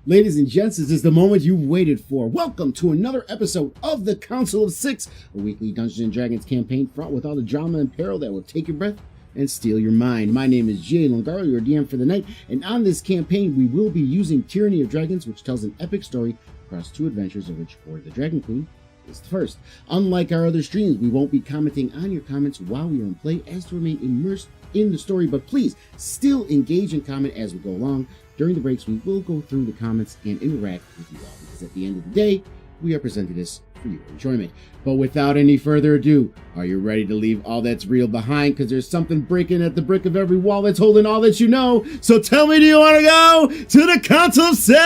Ladies and gents, this is the moment you've waited for. Welcome to another episode of the Council of Six, a weekly Dungeons & Dragons campaign fraught with all the drama and peril that will take your breath and steal your mind. My name is Jay Longaro, your DM for the night, and on this campaign we will be using Tyranny of Dragons, which tells an epic story across two adventures of which Hoard the Dragon Queen is the first. Unlike our other streams, we won't be commenting on your comments while we are in play as to remain immersed in the story, but please still engage and comment as we go along. During the breaks, we will go through the comments and interact with you all, because at the end of the day, we are presenting this for your enjoyment. But without any further ado, are you ready to leave all that's real behind? Because there's something breaking at the brick of every wall that's holding all that you know. So tell me, do you want to go to the Council of Six?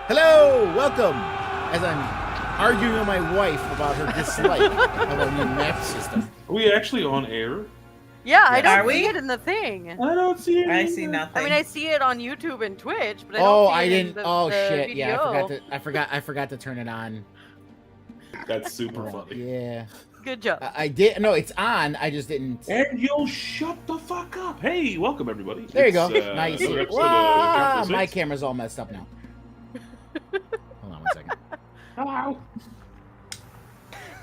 Hello, welcome. As I'm arguing with my wife about her dislike of our new map system. Are we actually on air? Yeah, I don't Are see we? it in the thing. I don't see it. I see nothing. I mean, I see it on YouTube and Twitch, but I don't see it in the, Oh the shit! video. Yeah, I forgot to turn it on. That's super funny. Yeah, Good job. I did. No, it's on. I just didn't. And you'll shut the fuck up. Hey, welcome everybody. There you go. It's, Nice. another episode of Wow, Council my Six. camera's all messed up now. Hold on one second. Hello.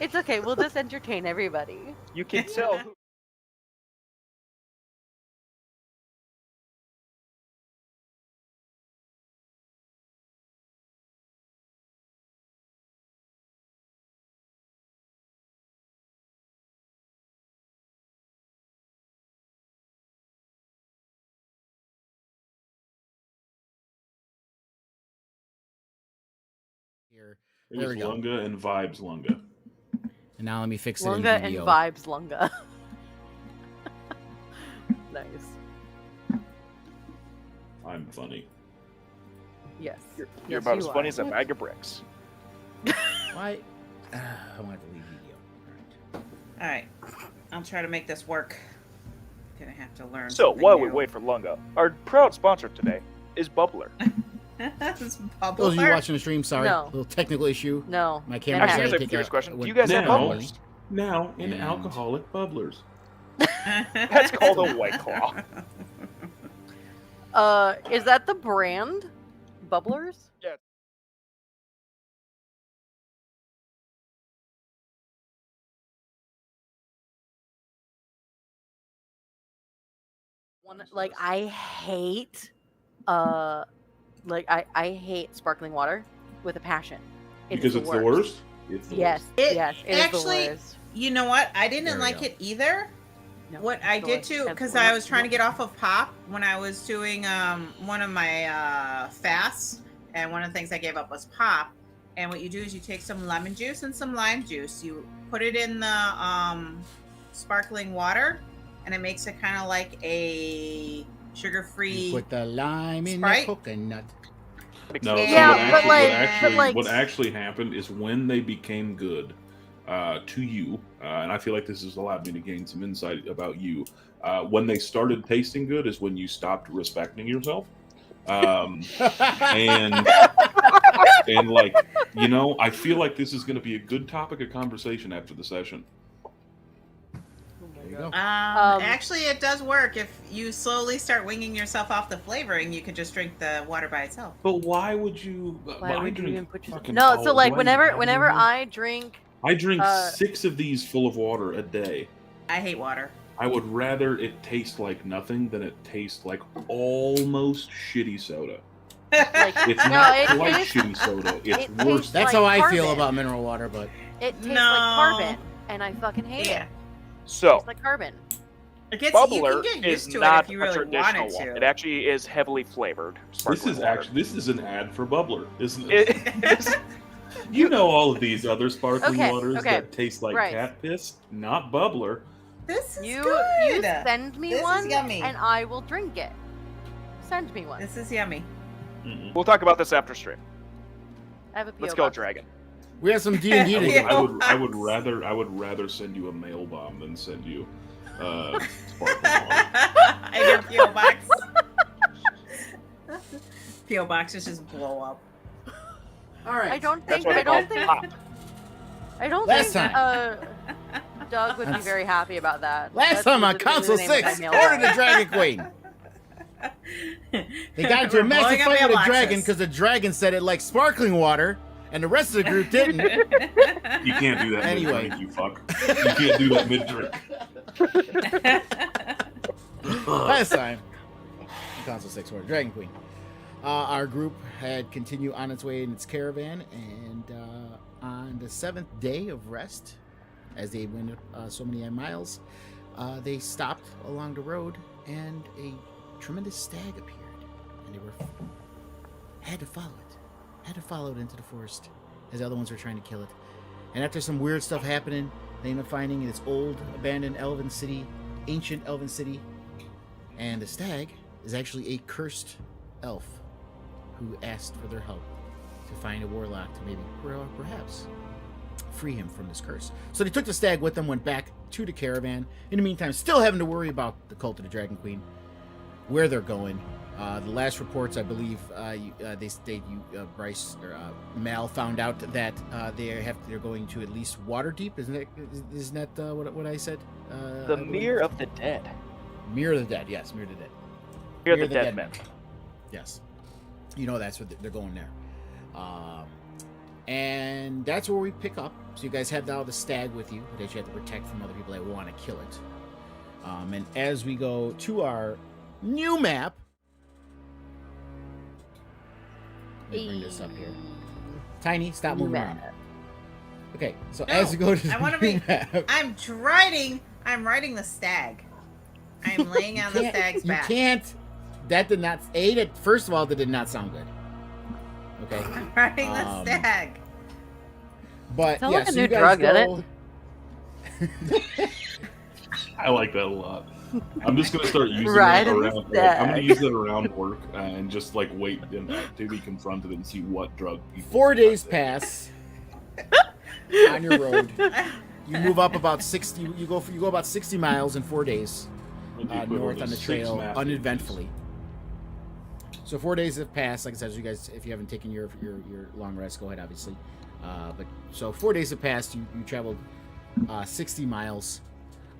It's okay. We'll just entertain everybody. You can tell. Here. It There was we go. Lunga and Vibes Lunga. And now let me fix it Lunga in and video. vibes Lunga. Nice. I'm funny. Yes. You're Yes, about you as funny are. as a bag of bricks. Why? I want to leave video. All right, I'll try to make this work. Gonna have to learn. So something while we new. wait for Lunga, our proud sponsor today is Bubbler. This Those of you bubbler. watching the stream, sorry, No. little technical issue. No. My camera Actually, decided here's to a kick serious out question. Do when- you guys have Now. bubblers? Now in And- alcoholic bubblers. That's called a White Claw. Is that the brand? Bubblers? Yeah. Like I hate, I hate sparkling water with a passion. Because it's the worst? It's the Yes. It- Yes. It is actually, the worst. You know what? I There didn't we like go. it either. No, What I it's did delicious. too, That's because what I was trying to get off of pop when I was doing one of my fasts, and one of the things I gave up was pop. And what you do is you take some lemon juice and some lime juice, you put it in the sparkling water, and it makes it kind of like a sugar-free. Put the lime in Sprite? the coconut. No, Yeah, so but like- what actually happened is when they became good to you, and I feel like this has allowed me to gain some insight about you. When they started tasting good is when you stopped respecting yourself. And like, you know, I feel like this is going to be a good topic of conversation after the session. There you go. Actually, it does work. If you slowly start winging yourself off the flavoring, you could just drink the water by itself. But why would you? Why I would you drink even put your... fucking No, all- so like why- whenever why- I drink, I drink uh, 6 of these full of water a day. I hate water. I would rather it taste like nothing than it tastes like almost shitty soda. like It's no, not it quite tastes, shitty soda. It's it worse. tastes That's like how I feel carbon. about mineral water, but it tastes No. like carbon, and I fucking hate Yeah. it. So Tastes like carbon. It gets, you Bubbler can get is used to it not if you a really traditional wanted one. to. It actually is heavily flavored. This sparkling is water. actually an ad for Bubbler, isn't it? It is. You know all of these other sparkling Okay, waters okay, that taste like right. cat piss, not Bubbler. This is You good. send me This is one, yummy. and I will drink it. Send me one. This is yummy. Mm-mm. We'll talk about this after stream. I have a PO Let's go, box. Dragon. we have some D&D to Yeah. do. I would rather send you a mail bomb than send you sparkling water. And your PO box. PO boxes just blow up. All right. I don't That's think. what I they call don't think. pop. I don't Last think. time. Doug would be very happy about that. Last That's time on literally Council the name of 6, my Order mailbox. the Dragon Queen. They got into a We're massive blowing up fight with a mailboxes. dragon because the dragon said it liked sparkling water, and the rest of the group didn't. You can't do that Anyway. mid-drink, you fuck. You can't do that mid-drink. Last time, in Console 6 Hoard, Dragon Queen. Our group had continued on its way in its caravan, and on the 7th day of rest, as they went so many miles, they stopped along the road, and a tremendous stag appeared, and they had to follow it into the forest, as the other ones were trying to kill it. And after some weird stuff happening, they ended up finding this old, abandoned elven city, ancient elven city, and the stag is actually a cursed elf who asked for their help to find a warlock to maybe, perhaps, free him from this curse. So they took the stag with them, went back to the caravan. In the meantime, still having to worry about the cult of the Dragon Queen, where they're going. The last reports, I believe, they state Bryce or Mal found out that they're going to at least Waterdeep. Isn't that what I said? The Mirror of the Dead. Mirror of the Dead. Yes, Mirror of the Dead. Mirror of the Dead Men. Yes, you know that's where they're going there. And that's where we pick up. So you guys have now the stag with you that you have to protect from other people that want to kill it. And as we go to our new map, let me bring this up here. Tiny, stop moving around. Okay, so No, as we go to the I want to new be. map, I'm riding the stag. I'm laying on the stag's back. You can't. That did not. First of all, that did not sound good. Okay. I'm riding the stag. But Sounds yeah, like a so new you guys drug, go. I like that a lot. I'm just gonna start using Right that in around. the I'm gonna stag. use that around work and just like wait to be confronted and see what drug. People 4 days select. pass on your road. You move up about 60. You go about 60 miles in 4 days With the equivalent north of on the 6 trail, math uneventfully. So 4 days have passed. Like I said, as you guys, if you haven't taken your long rest, go ahead, obviously. But so 4 days have passed. You traveled 60 miles,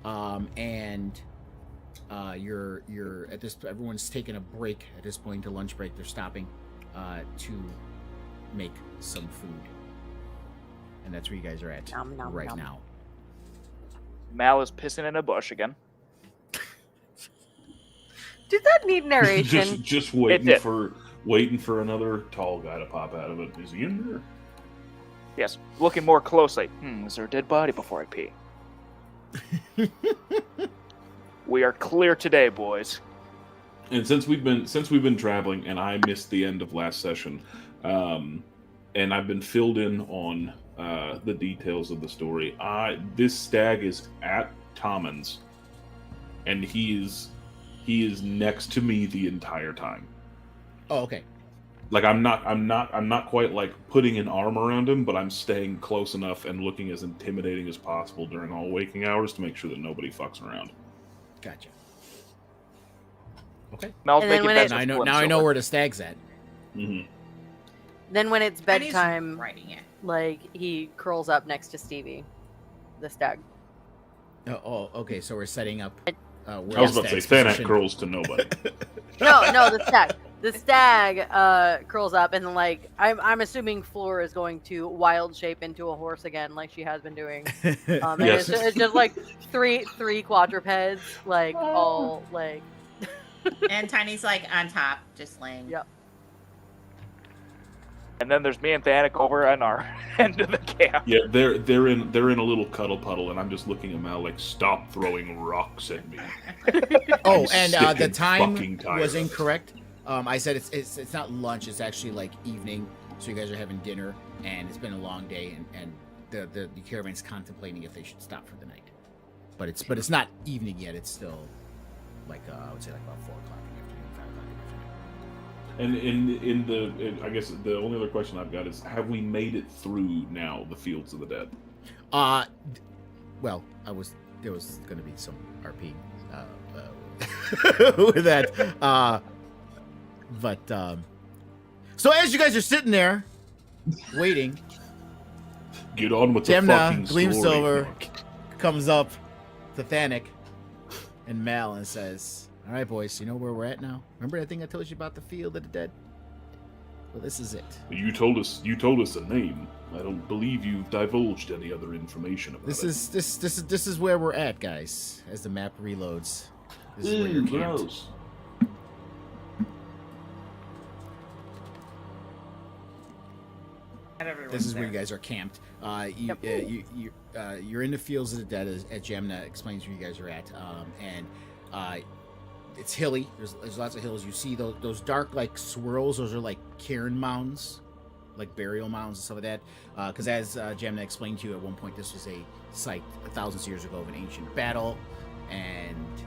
and you're at this. Everyone's taking a break at this point, a lunch break. They're stopping to make some food, and that's where you guys are at Nom, nom, right nom. now. Mal is pissing in a bush again. Did that need narration? just did. waiting for another tall guy to pop out of it. Is he in there? Yes, looking more closely. Is there a dead body before I pee? We are clear today, boys. And since we've been traveling, and I missed the end of last session, and I've been filled in on the details of the story. This stag is at Tommen's, and he is next to me the entire time. Oh, okay. Like I'm not quite like putting an arm around him, but I'm staying close enough and looking as intimidating as possible during all waking hours to make sure that nobody fucks around. Gotcha. Okay. Mal's And then making when bets it- with Now Slim I know Silver. where the stag's at. Mm-hmm. Then when it's And he's bedtime, riding it. like he curls up next to Stevie, the stag. Oh, okay. So we're setting up. Where I was the about to say, stag's Thanak positioned. curls to nobody. No, the stag. The stag curls up, and like I'm assuming Floor is going to wild shape into a horse again, like she has been doing. And Yes. it's just like three quadrupeds, like all like. And Tiny's like on top, just laying. Yep. And then there's me and Thanik over on our end of the camp. Yeah, they're in a little cuddle puddle, and I'm just looking at Mal like, stop throwing rocks at me. Oh, I'm and sick the and time fucking tired was of it. incorrect. I said it's not lunch. It's actually like evening. So you guys are having dinner, and it's been a long day, and the caravan's contemplating if they should stop for the night. But it's not evening yet. It's still like I would say like about 4 o'clock in the afternoon, 5 o'clock in the afternoon. And I guess the only other question I've got is, have we made it through now the Fields of the Dead? Well, there was going to be some RP with that. But so as you guys are sitting there waiting, Get on with the Demna, fucking Gleam story. Silver, comes up to Thanik and Mal and says, All right, boys. You know where we're at now? Remember that thing I told you about the field of the dead? Well, this is it. You told us a name. I don't believe you've divulged any other information about This it. is where we're at, guys. As the map reloads, this is where you're camped. Gross. This is where you guys are camped. You're in the fields of the dead, as Jamna explains where you guys are at, it's hilly. There's lots of hills. You see those dark like swirls. Those are like cairn mounds, like burial mounds and stuff like that. Because as Jamna explained to you at one point, this was a site 1,000 years ago of an ancient battle, and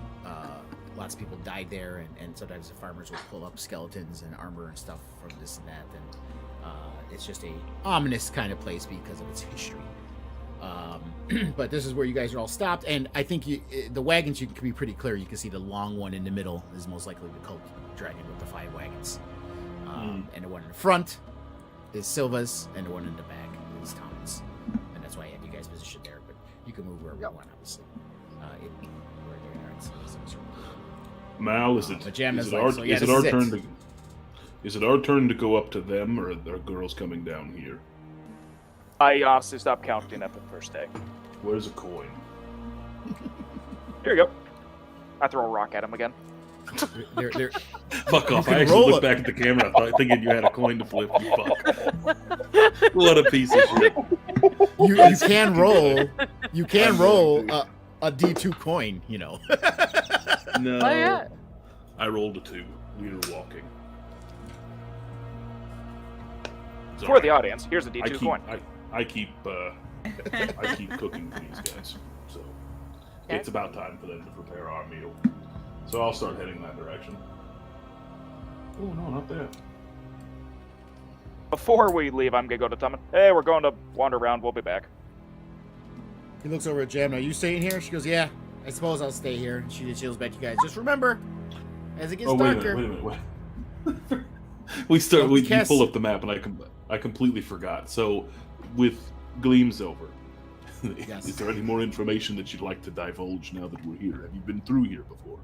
lots of people died there. And sometimes the farmers would pull up skeletons and armor and stuff from this and that. And it's just a ominous kind of place because of its history. But this is where you guys are all stopped, and I think the wagons, you can be pretty clear. You can see the long one in the middle is most likely the cult dragon with the 5 wagons, and the one in the front is Silva's, and the one in the back is Tom's, and that's why I had you guys positioned there. But you can move wherever you want, obviously. Mal, is it our turn to go up to them, or are there girls coming down here? I honestly stopped counting after the first day. Where's a coin? Here you go. I throw a rock at him again. They're Fuck off. I actually looked back at the camera thinking you had a coin to flip. You fuck. What a piece of shit. You can roll. You can roll a D2 coin, you know. No. Oh, yeah. I rolled a 2. We were walking. For the audience, here's a D2 coin. I keep cooking for these guys, so it's about time for them to prepare our meal. So I'll start heading that direction. Oh no, not that. Before we leave, I'm gonna go to Tummin. Hey, we're going to wander around. We'll be back. He looks over at Jamna. Are you staying here? She goes, yeah, I suppose I'll stay here. And she chills back to you guys. Just remember, as it gets darker. Wait a minute. You pull up the map, and I completely forgot. So, with Gleams over, Yes. Is there any more information that you'd like to divulge now that we're here? Have you been through here before?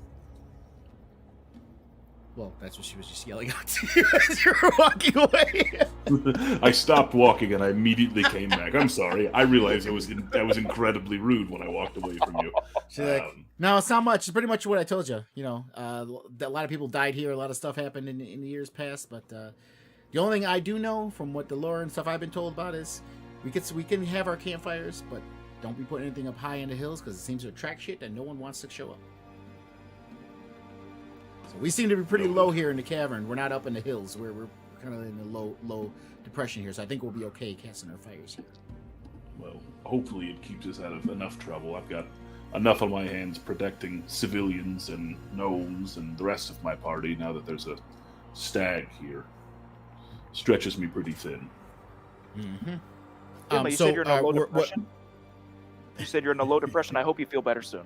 Well, that's what she was just yelling out to you as you were walking away. I stopped walking and I immediately came back. I'm sorry. I realized that was incredibly rude when I walked away from you. She's like, no, it's not much. It's pretty much what I told you. You know, a lot of people died here. A lot of stuff happened in the years past. But the only thing I do know from what the lore and stuff I've been told about is we can have our campfires, but don't be putting anything up high in the hills because it seems to attract shit and no one wants to show up. So we seem to be pretty low here in the cavern. We're not up in the hills. We're kind of in the low depression here. So I think we'll be okay casting our fires here. Well, hopefully it keeps us out of enough trouble. I've got enough on my hands protecting civilians and gnomes and the rest of my party now that there's a stag here. Stretches me pretty thin. Mm-hmm. You said you're in a low depression? You said you're in a low depression. I hope you feel better soon.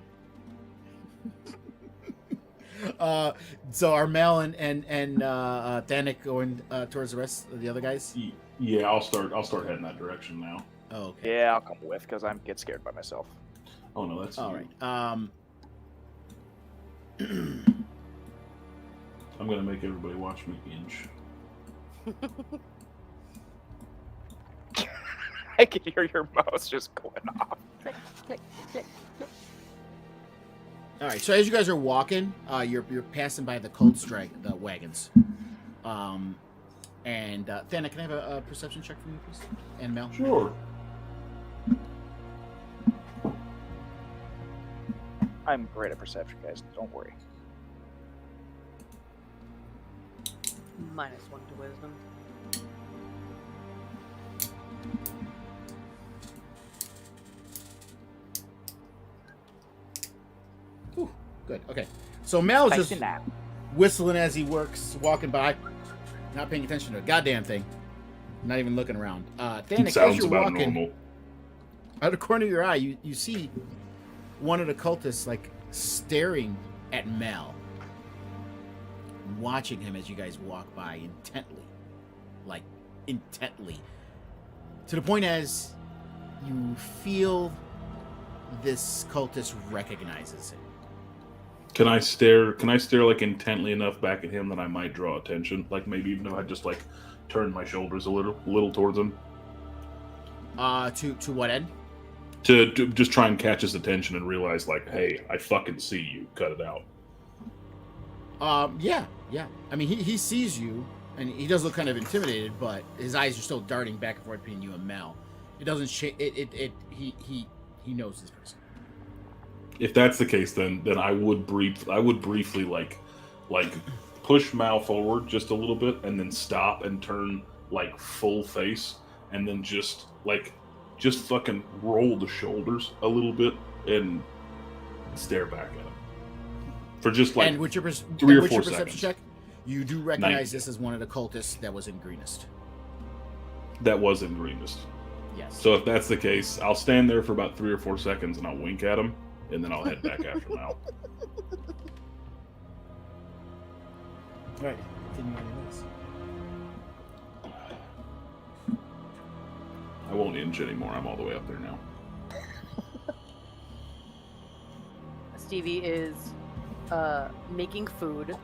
So are Mel and Thanik going towards the rest of the other guys? Yeah, I'll start heading that direction now. Oh, okay. Yeah, I'll come with because I get scared by myself. Oh no, that's all right. I'm gonna make everybody watch me inch. I can hear your mouse just going off. All right. So as you guys are walking, you're passing by the cult strike, the wagons. And Thanik, can I have a perception check from you, please? And Mel. Sure. I'm great at perception, guys. Don't worry. -1 to wisdom. Ooh, good. Okay. So Mel's just whistling as he works, walking by, not paying attention to a goddamn thing, not even looking around. Thanik, as you're walking, normal. out of the corner of your eye, you see one of the cultists like staring at Mel, watching him as you guys walk by intently, to the point as you feel this cultist recognizes him. Can I stare like intently enough back at him that I might draw attention? Like maybe even if I just like turn my shoulders a little towards him. To what end? To just try and catch his attention and realize like, hey, I fucking see you. Cut it out. Yeah. I mean, he sees you, and he does look kind of intimidated, but his eyes are still darting back and forth between you and Mel. It doesn't he knows this person. If that's the case, then I would briefly like push Mal forward just a little bit, and then stop and turn like full face, and then just fucking roll the shoulders a little bit and stare back at him for just like and with your 3 or 4 perception seconds. check, you do recognize this as one of the cultists that was in Greenest. That was in Greenest. Yes. So if that's the case, I'll stand there for about 3 or 4 seconds and I'll wink at him, and then I'll head back after Mal. All right. Continue on your list. I won't inch anymore. I'm all the way up there now. Stevie is making food.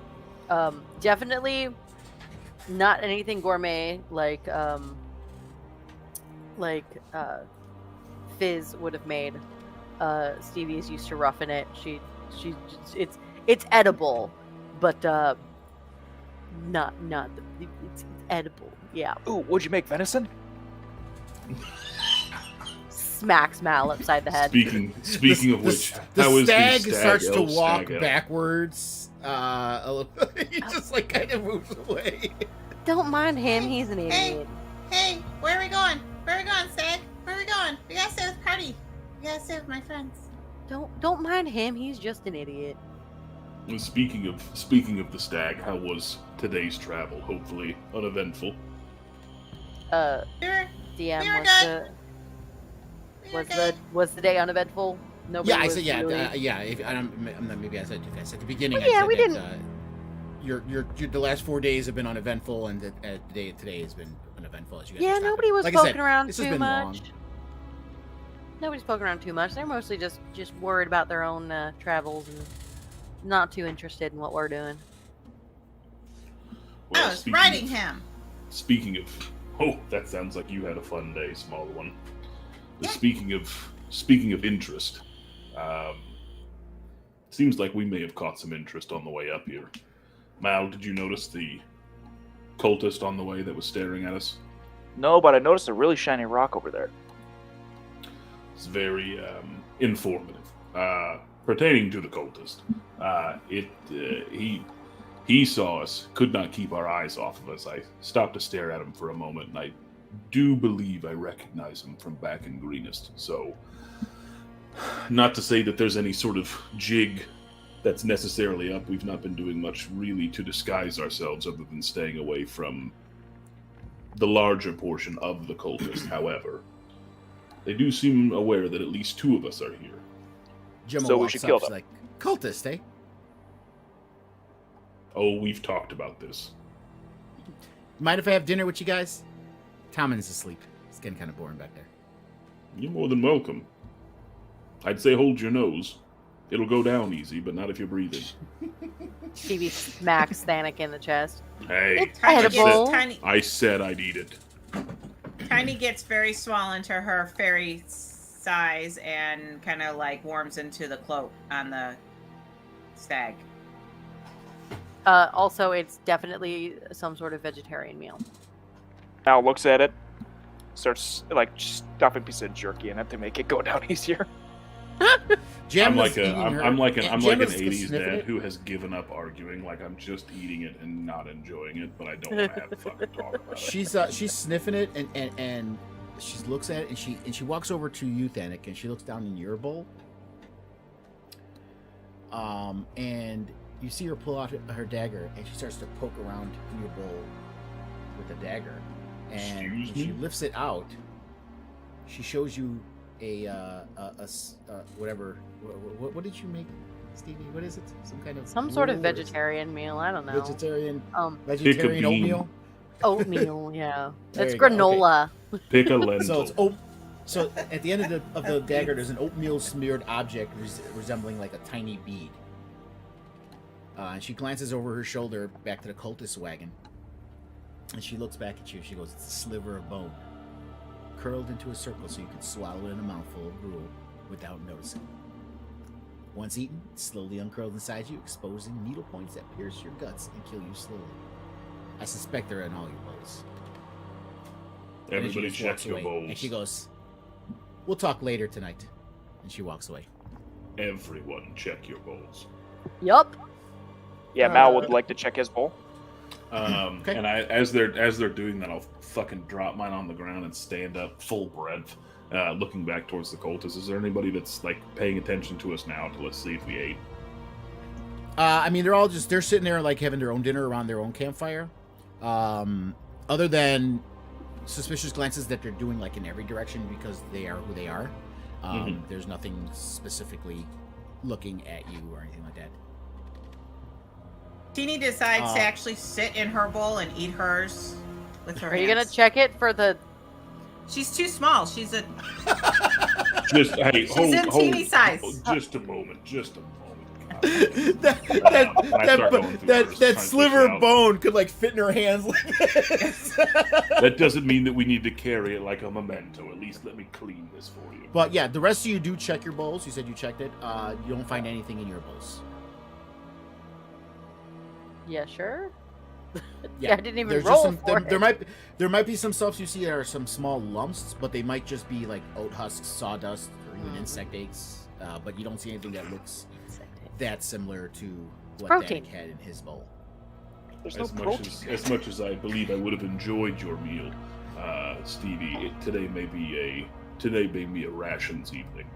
Definitely not anything gourmet like Fizz would have made. Stevie is used to roughing it. It's edible, but not it's edible. Yeah. Ooh, would you make venison? Smacks Mal upside the head. Speaking of which, the how is stag the starts to elf walk stag elf? backwards. A little, he just like kind of moves away. Don't mind him. He's an idiot. Hey, where are we going? Where are we going, Stag? Where are we going? We gotta stay with the party. We gotta stay with my friends. Don't mind him. He's just an idiot. And speaking of the stag, how was today's travel? Hopefully uneventful. DM, we were good. was the day uneventful? Nobody Yeah, I was said yeah, really- yeah. If, I'm not, maybe I said at the beginning. Well, yeah, I said we that, didn't- the last 4 days have been uneventful, and today has been uneventful. As you guys Yeah, just happened. nobody was Like I said, poking around this has too been much. long. Nobody's poking around too much. They're mostly just worried about their own travels and not too interested in what we're doing. Well, I was speaking riding of- him. Speaking of, that sounds like you had a fun day, small one. But Yeah. speaking of interest, seems like we may have caught some interest on the way up here. Mal, did you notice the cultist on the way that was staring at us? No, but I noticed a really shiny rock over there. It's very informative. Pertaining to the cultist, he saw us, could not keep our eyes off of us. I stopped to stare at him for a moment, and I do believe I recognize him from back in Greenest. So, not to say that there's any sort of jig that's necessarily up. We've not been doing much really to disguise ourselves other than staying away from the larger portion of the cultist. However, they do seem aware that at least 2 of us are here. Gemma So we walks should up, kill she's them. like, cultist, eh? Oh, we've talked about this. Mind if I have dinner with you guys? Tommen's asleep. It's getting kind of boring back there. You're more than welcome. I'd say hold your nose. It'll go down easy, but not if you're breathing. Stevie smacks Thanik in the chest. Hey, It's I edible. said, I said I'd eat it. Tiny gets very swollen to her fairy size and kind of like warms into the cloak on the stag. Also, it's definitely some sort of vegetarian meal. Al looks at it, starts like stuffing a piece of jerky in it to make it go down easier. I'm like an Gemma's 80s sniffing dad it. who has given up arguing. Like I'm just eating it and not enjoying it, but I don't want to have a fucking talk about it. She's sniffing it and she looks at it and she walks over to you, Thanik, and she looks down in your bowl. And you see her pull out her dagger and she starts to poke around in your bowl with the dagger. And when Excuse she me? lifts it out, she shows you a whatever. What did you make, Stevie? What is it? Some Sort of gruel or vegetarian meal. I don't know. Vegetarian bean. oatmeal. Oatmeal. Yeah, There it's you go, okay. granola. Pick a lentil. So it's So at the end of the dagger, there's an oatmeal smeared object resembling like a tiny bead. And she glances over her shoulder back to the cultist wagon. And she looks back at you. She goes, "It's a sliver of bone, curled into a circle so you can swallow it in a mouthful of gruel without noticing. Once eaten, it slowly uncurls inside you, exposing needle points that pierce your guts and kill you slowly. I suspect they're in all your bowls." And then she Everybody just check walks your away. bowls. And she goes, "We'll talk later tonight." And she walks away. Everyone check your bowls. Yup. Yeah, Mal would like to check his bowl. Okay. And as they're doing that, I'll fucking drop mine on the ground and stand up full breadth, looking back towards the cultists. Is there anybody that's like paying attention to us now to let's see if we ate? I mean, they're sitting there like having their own dinner around their own campfire. Other than suspicious glances that they're doing like in every direction because they are who they are. There's nothing specifically looking at you or anything like that. Teeny decides to actually sit in her bowl and eat hers with her Are you gonna hands. check it for the? She's too small. She's a. Just hey, She's in teeny size. Just a moment. Just a moment. that sliver of bone could like fit in her hands like this. That doesn't mean that we need to carry it like a memento. At least let me clean this for you. But yeah, the rest of you do check your bowls. You said you checked it. You don't find anything in your bowls. Yeah, sure. Yeah, I didn't even there's roll just for some, it. there might be some stuff you see that are some small lumps, but they might just be like oat husks, sawdust, or even insect eggs. But you don't see anything that looks that similar to what protein. Danik had in his bowl. There's no As protein. much as I believe I would have enjoyed your meal, Stevie, today may be a rations evening.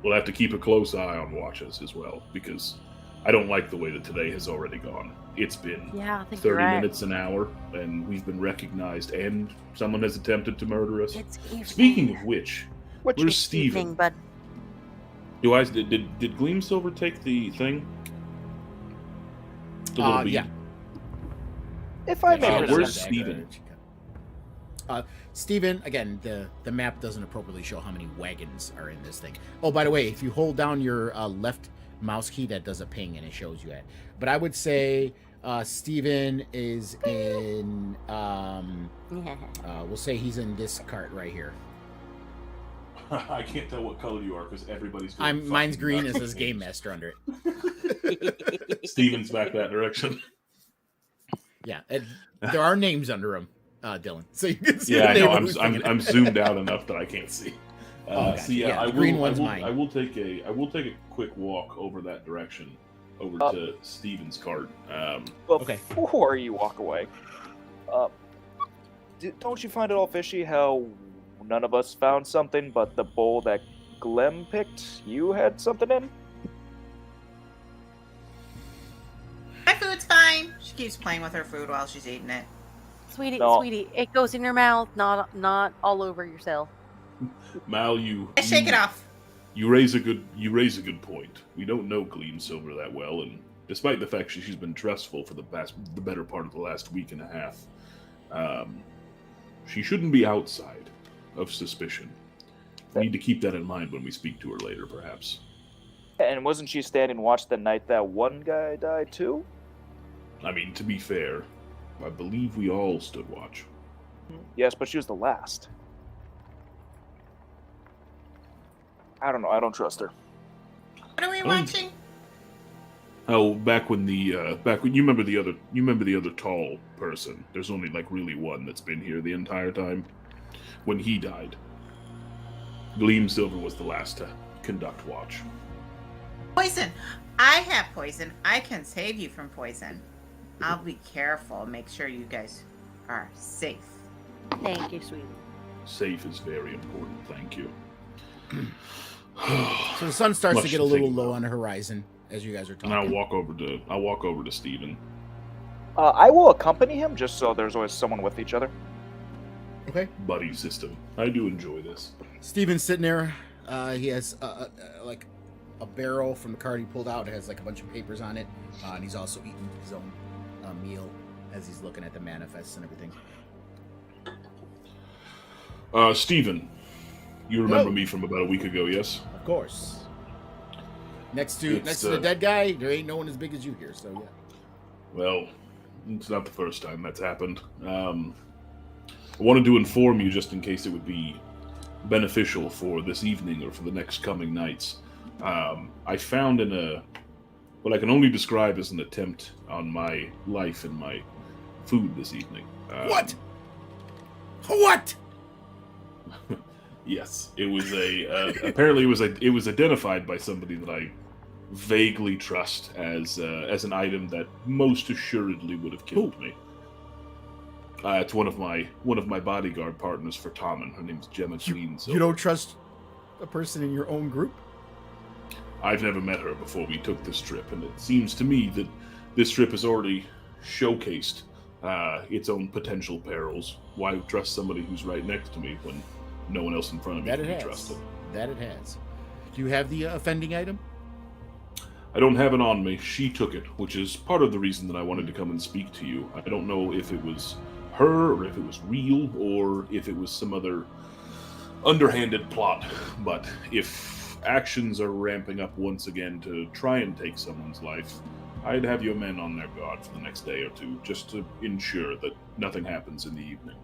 We'll have to keep a close eye on watches as well, because I don't like the way that today has already gone. It's been Yeah, I think 30 you're right. minutes an hour, and we've been recognized, and someone has attempted to murder us. It's evening. Speaking of which, Which where's It's Steven? evening, but Did Gleam Silver take the thing? The little bead? Yeah. if I may, where's present, Steven? Steven, again, the map doesn't appropriately show how many wagons are in this thing. Oh, by the way, if you hold down your left mouse key, that does a ping and it shows you at. But I would say Steven is in, we'll say he's in this cart right here. I can't tell what color you are because everybody's. Mine's green. It says Game Master under it. Steven's back that direction. Yeah, there are names under him, Dylan. So you can see. Yeah, I the know. name of who's thinking I'm it. zoomed out enough that I can't see. Gotcha. So yeah, Yeah, the green one's I mine. will take a quick walk over that direction, over to Steven's cart. Okay. before you walk away, don't you find it all fishy how none of us found something, but the bowl that Glenn picked, you had something in? My food's fine. She keeps playing with her food while she's eating it. sweetie, No. sweetie, it goes in your mouth, not all over yourself. Mal, I shake it off. You raise a good point. We don't know Gleam Silver that well, and despite the fact she's been trustful for the better part of the last week and a half, she shouldn't be outside of suspicion. We need to keep that in mind when we speak to her later, perhaps. And wasn't she standing watch the night that one guy died too? I mean, to be fair, I believe we all stood watch. Yes, but she was the last. I don't know. I don't trust her. What are we watching? Oh, back when you remember the other tall person. There's only like really one that's been here the entire time. When he died, Gleam Silver was the last to conduct watch. Poison. I have poison. I can save you from poison. I'll be careful. Make sure you guys are safe. Thank you, sweetie. Safe is very important. Thank you. So the sun starts Much to get to a little think low about. on the horizon as you guys are And I'll talking. walk over to Steven. I will accompany him just so there's always someone with each other. Okay. Buddy system. I do enjoy this. Steven's sitting there. He has like a barrel from the cart he pulled out. It has like a bunch of papers on it, and he's also eating his own meal as he's looking at the manifests and everything. Steven, you remember Hello. me from about a week ago, yes? Of course. Next to the dead guy, there ain't no one as big as you here. So yeah. Well, it's not the first time that's happened. I wanted to inform you just in case it would be beneficial for this evening or for the next coming nights. I found what I can only describe as an attempt on my life and my food this evening. What? What? Yes, it was apparently it was identified by somebody that I vaguely trust as an item that most assuredly would have killed me. It's one of my bodyguard partners for Tommen. Her name's Gemma Queen. You don't trust a person in your own group? I've never met her before we took this trip, and it seems to me that this trip has already showcased its own potential perils. Why trust somebody who's right next to me when no one else in front of me can be trusted? That it has. Do you have the offending item? I don't have it on me. She took it, which is part of the reason that I wanted to come and speak to you. I don't know if it was her, or if it was real, or if it was some other underhanded plot, but if actions are ramping up once again to try and take someone's life, I'd have your men on their guard for the next day or two, just to ensure that nothing happens in the evening.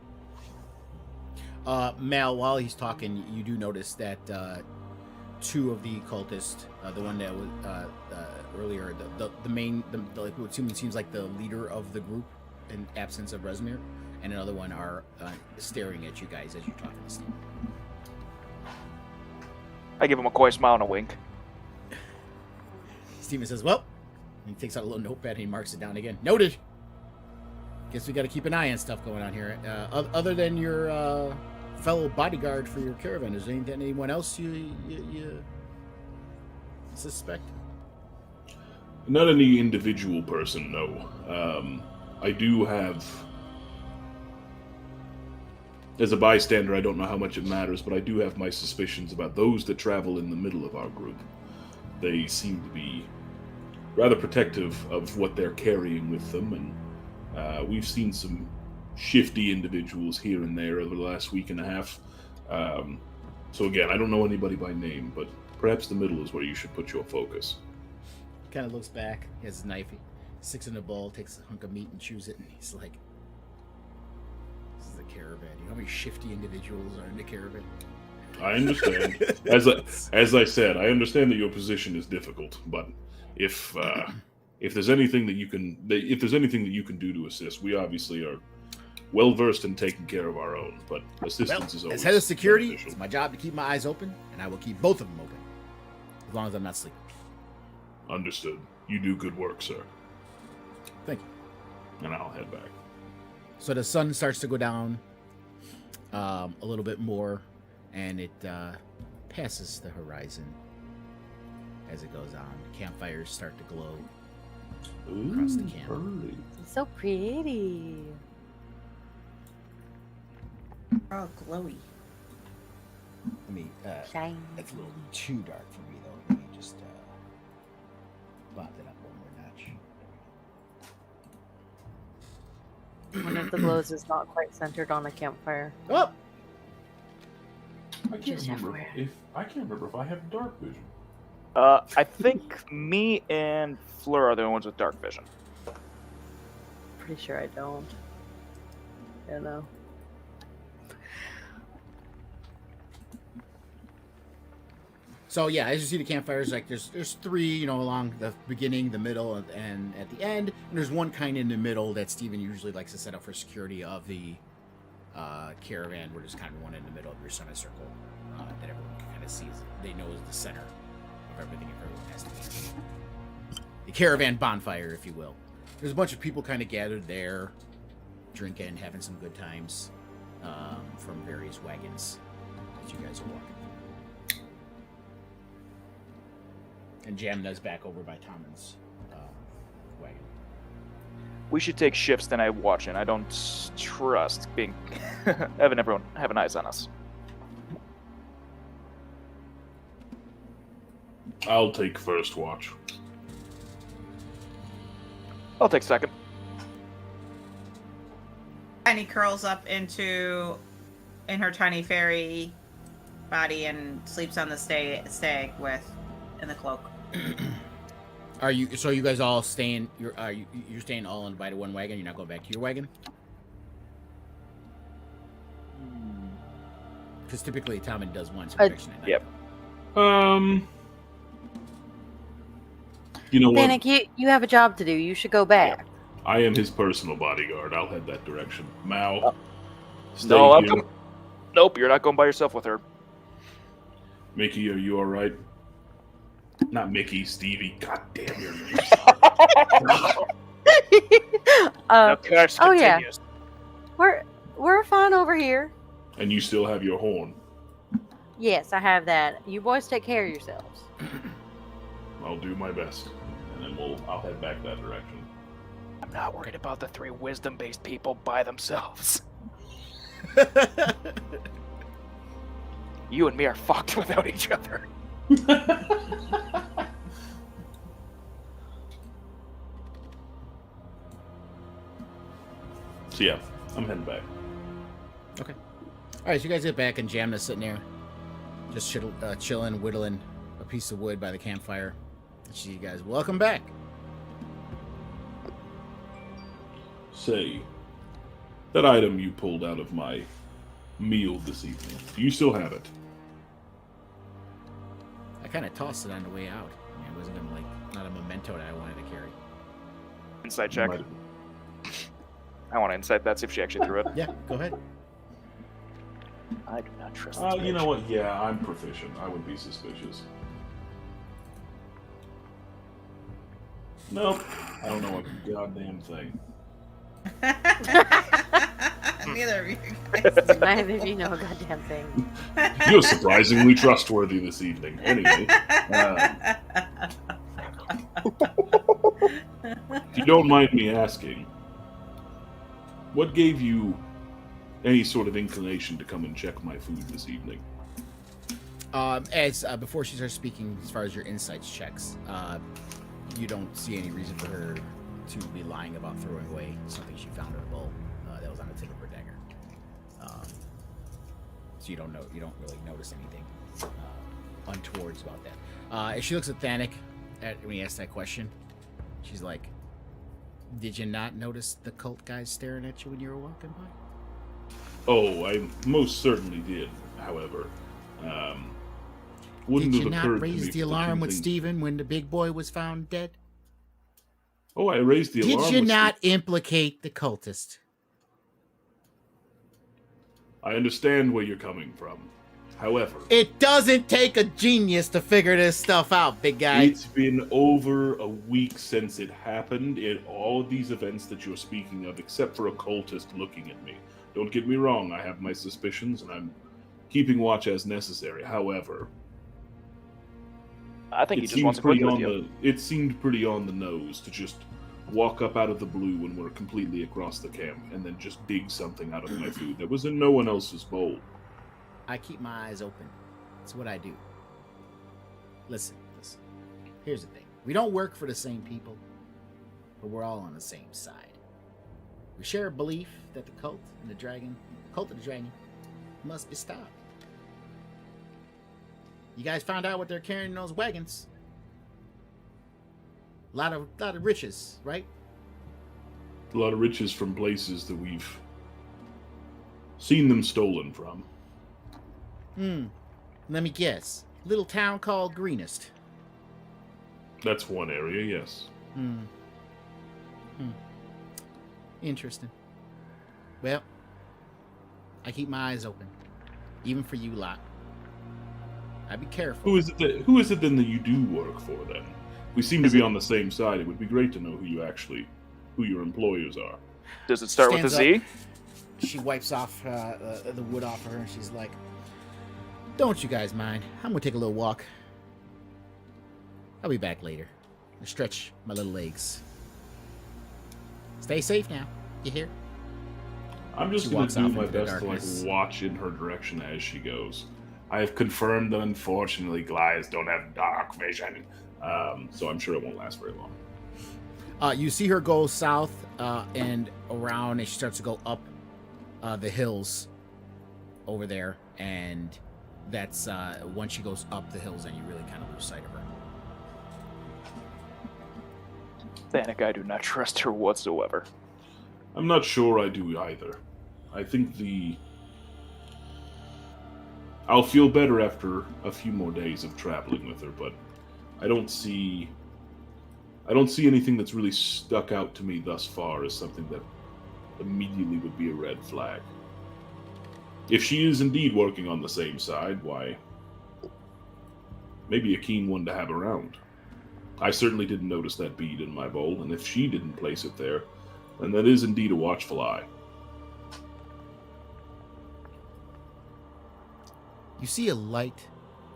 Mal, while he's talking, you do notice that two of the cultists, the one that was earlier, the main, like what seems like the leader of the group in absence of Rezmir, and another one are staring at you guys as you're talking to Steve. I give him a coy smile and a wink. Steven says, well, he takes out a little notepad and he marks it down again. Noted. Guess we got to keep an eye on stuff going on here. Other than your fellow bodyguard for your caravan, is there anyone else you suspect? Not any individual person, no. I do have... As a bystander, I don't know how much it matters, but I do have my suspicions about those that travel in the middle of our group. They seem to be rather protective of what they're carrying with them, and we've seen some shifty individuals here and there over the last week and a half. So again, I don't know anybody by name, but perhaps the middle is where you should put your focus. Kind of looks back, he has his knife, he sticks in a bowl, takes a hunk of meat and chews it, and he's like, this is a caravan. You know how many shifty individuals are in the caravan? I understand. As I said, I understand that your position is difficult, but if there's anything that you can do to assist, we obviously are well versed in taking care of our own. But assistance is always as head of security, beneficial. it's my job to keep my eyes open, and I will keep both of them open as long as I'm not sleeping. Understood. You do good work, sir. Thank you. And I'll head back. So the sun starts to go down a little bit more, and it passes the horizon as it goes on. Campfires start to glow across the camp. Early. It's so pretty. Oh, glowy. Let me. Shiny. It's a little too dark for me, though. Let me just bump it up one more notch. One of the glows is not quite centered on a campfire. Oh! I can't Just remember FYI. if I have dark vision. I think me and Fleur are the only ones with dark vision. Pretty sure I don't. You know. So yeah, as you see the campfires, like there's three, along the beginning, the middle, and at the end. And there's one kind in the middle that Steven usually likes to set up for security of the caravan, where there's kind of one in the middle of your semicircle that everyone kind of sees. They know is the center of everything everyone has to be. The caravan bonfire, if you will. There's a bunch of people kind of gathered there, drinking, having some good times from various wagons that you guys are walking. And Jamna's back over by Tommen's wagon. We should take shifts the night watching. I don't trust having everyone having eyes on us. I'll take first watch. I'll take second. Tiny curls up in her tiny fairy body and sleeps on the stag in the cloak. Are you? So you guys all staying? You're staying all in by the one wagon. You're not going back to your wagon? Because typically Tommen does one protection at night. Yep. You know what? Panic, you have a job to do. You should go back. I am his personal bodyguard. I'll head that direction. Mao, stay No, I'm here. coming. Nope, you're not going by yourself with her. Mickey, are you all right? Not Mickey, Stevie. God damn your name. Now, Curse oh, yeah. continues. We're fine over here. And you still have your horn. Yes, I have that. You boys take care of yourselves. I'll do my best, and then I'll head back that direction. I'm not worried about the 3 wisdom-based people by themselves. You and me are fucked without each other. So yeah, I'm heading back. Okay. All right, so you guys get back, and Jamna's sitting there, just chilling, whittling a piece of wood by the campfire. And she, you guys, welcome back. Say, that item you pulled out of my meal this evening, do you still have it? I kind of tossed it on the way out. I mean, it wasn't not a memento that I wanted to carry. Insight check. Might- I want to insight that, see if she actually threw it. Yeah, go ahead. I do not trust this You bitch. know what? Yeah, I'm proficient. I would be suspicious. Nope. I don't know a goddamn thing. Neither of you guys. Neither of you know a goddamn thing. You're surprisingly trustworthy this evening. Anyway, if you don't mind me asking, what gave you any sort of inclination to come and check my food this evening? As before she starts speaking, as far as your insights checks, you don't see any reason for her to be lying about throwing away something she found in a bowl that was on the tip of her dagger. So you don't really notice anything untowards about that. As she looks at Thanik when he asks that question, she's like, "Did you not notice the cult guys staring at you when you were walking by?" Oh, I most certainly did. However, wouldn't Did you have not occurred to raise me the for alarm two with things. Stephen when the big boy was found dead? Oh, I raised the alarm. Did you with not implicate the cultist? I understand where you're coming from. However, It doesn't take a genius to figure this stuff out, big guy. it's been over a week since it happened in all of these events that you're speaking of, except for a cultist looking at me. Don't get me wrong, I have my suspicions, and I'm keeping watch as necessary. However, I think he it just wants to play with you. it seemed pretty on the nose to just walk up out of the blue when we're completely across the camp, and then just dig something out of my food that was in no one else's bowl. I keep my eyes open. That's what I do. Listen. Here's the thing. We don't work for the same people, but we're all on the same side. We share a belief that the cult of the dragon must be stopped. You guys found out what they're carrying in those wagons. A lot of riches, right? A lot of riches from places that we've seen them stolen from. Let me guess. Little town called Greenest. That's one area, yes. Interesting. Well, I keep my eyes open. Even for you lot. I'd be careful. Who is it then that you do work for then? We seem to be on the same side. It would be great to know who your employers are. Does it start with a Stands Z? She wipes off the wood off of her and she's like, "Don't you guys mind? I'm gonna take a little walk. I'll be back later. I'll stretch my little legs. Stay safe now. You hear?" I'm just She going walks to do off my into the best to darkness. watch in her direction as she goes. I have confirmed that unfortunately Goliaths don't have dark vision, so I'm sure it won't last very long. You see her go south and around, and she starts to go up the hills over there, and that's once she goes up the hills, and you really kind of lose sight of her. Thanik, I do not trust her whatsoever. I'm not sure I do either. I think I'll feel better after a few more days of traveling with her, but I don't see anything that's really stuck out to me thus far as something that immediately would be a red flag. If she is indeed working on the same side, why, maybe a keen one to have around. I certainly didn't notice that bead in my bowl, and if she didn't place it there, then that is indeed a watchful eye. You see a light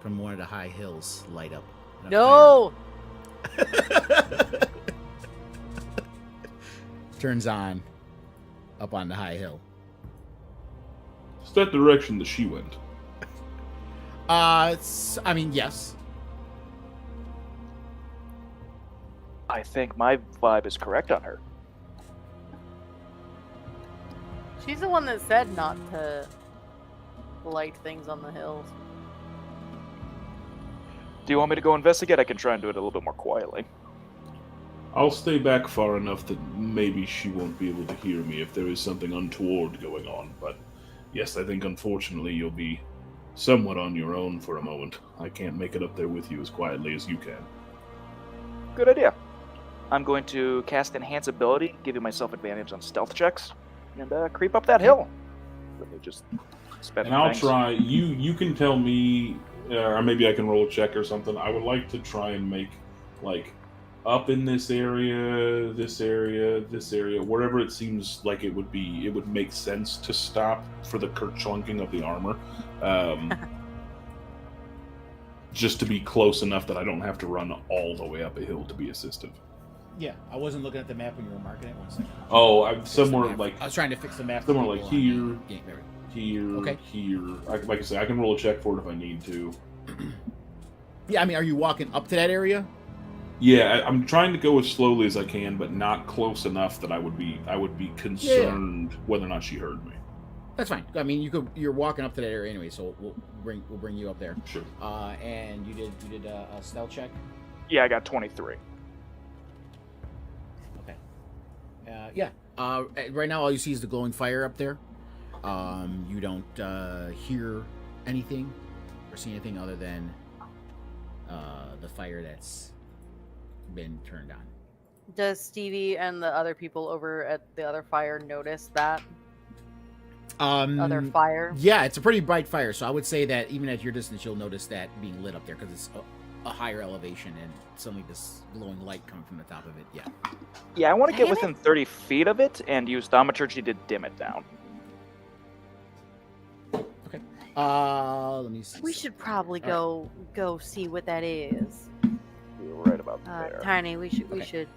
from one of the high hills light up. and a No! fire turns on up on the high hill. It's that direction that she went. Yes. I think my vibe is correct on her. She's the one that said not to light things on the hills. Do you want me to go investigate? I can try and do it a little bit more quietly. I'll stay back far enough that maybe she won't be able to hear me if there is something untoward going on, but yes, I think unfortunately you'll be somewhat on your own for a moment. I can't make it up there with you as quietly as you can. Good idea. I'm going to cast Enhance Ability, giving myself advantage on stealth checks, and creep up that hill. Let me just spend And I'll things. try, you can tell me, or maybe I can roll a check or something. I would like to try and make, like, up in this area, wherever it seems like it would make sense to stop for the kerchunking of the armor. Just to be close enough that I don't have to run all the way up a hill to be assistive. Yeah, I wasn't looking at the map when you were marking it. 1 second. Oh, I'm Fix somewhere the map. like I was trying to fix the map. for somewhere like people on here, the game. here, Okay. here. Like I say, I can roll a check for it if I need to. Yeah, are you walking up to that area? Yeah, I'm trying to go as slowly as I can, but not close enough that I would be concerned whether or not she heard me. That's fine. I mean, you're walking up to that area anyway, so we'll bring you up there. Sure. And you did a stealth check. Yeah, I got 23. Okay. Right now, all you see is the glowing fire up there. You don't hear anything or see anything other than the fire that's been turned on. Does Stevie and the other people over at the other fire notice that other fire? Yeah, it's a pretty bright fire, so I would say that even at your distance, you'll notice that being lit up there because it's a higher elevation and suddenly this glowing light coming from the top of it. Yeah. Yeah, I want to get Damn within 30 feet of it and use Thaumaturgy to dim it down. Okay. Let me see. We should probably go see what that is. You're right about there. Tiny, we should.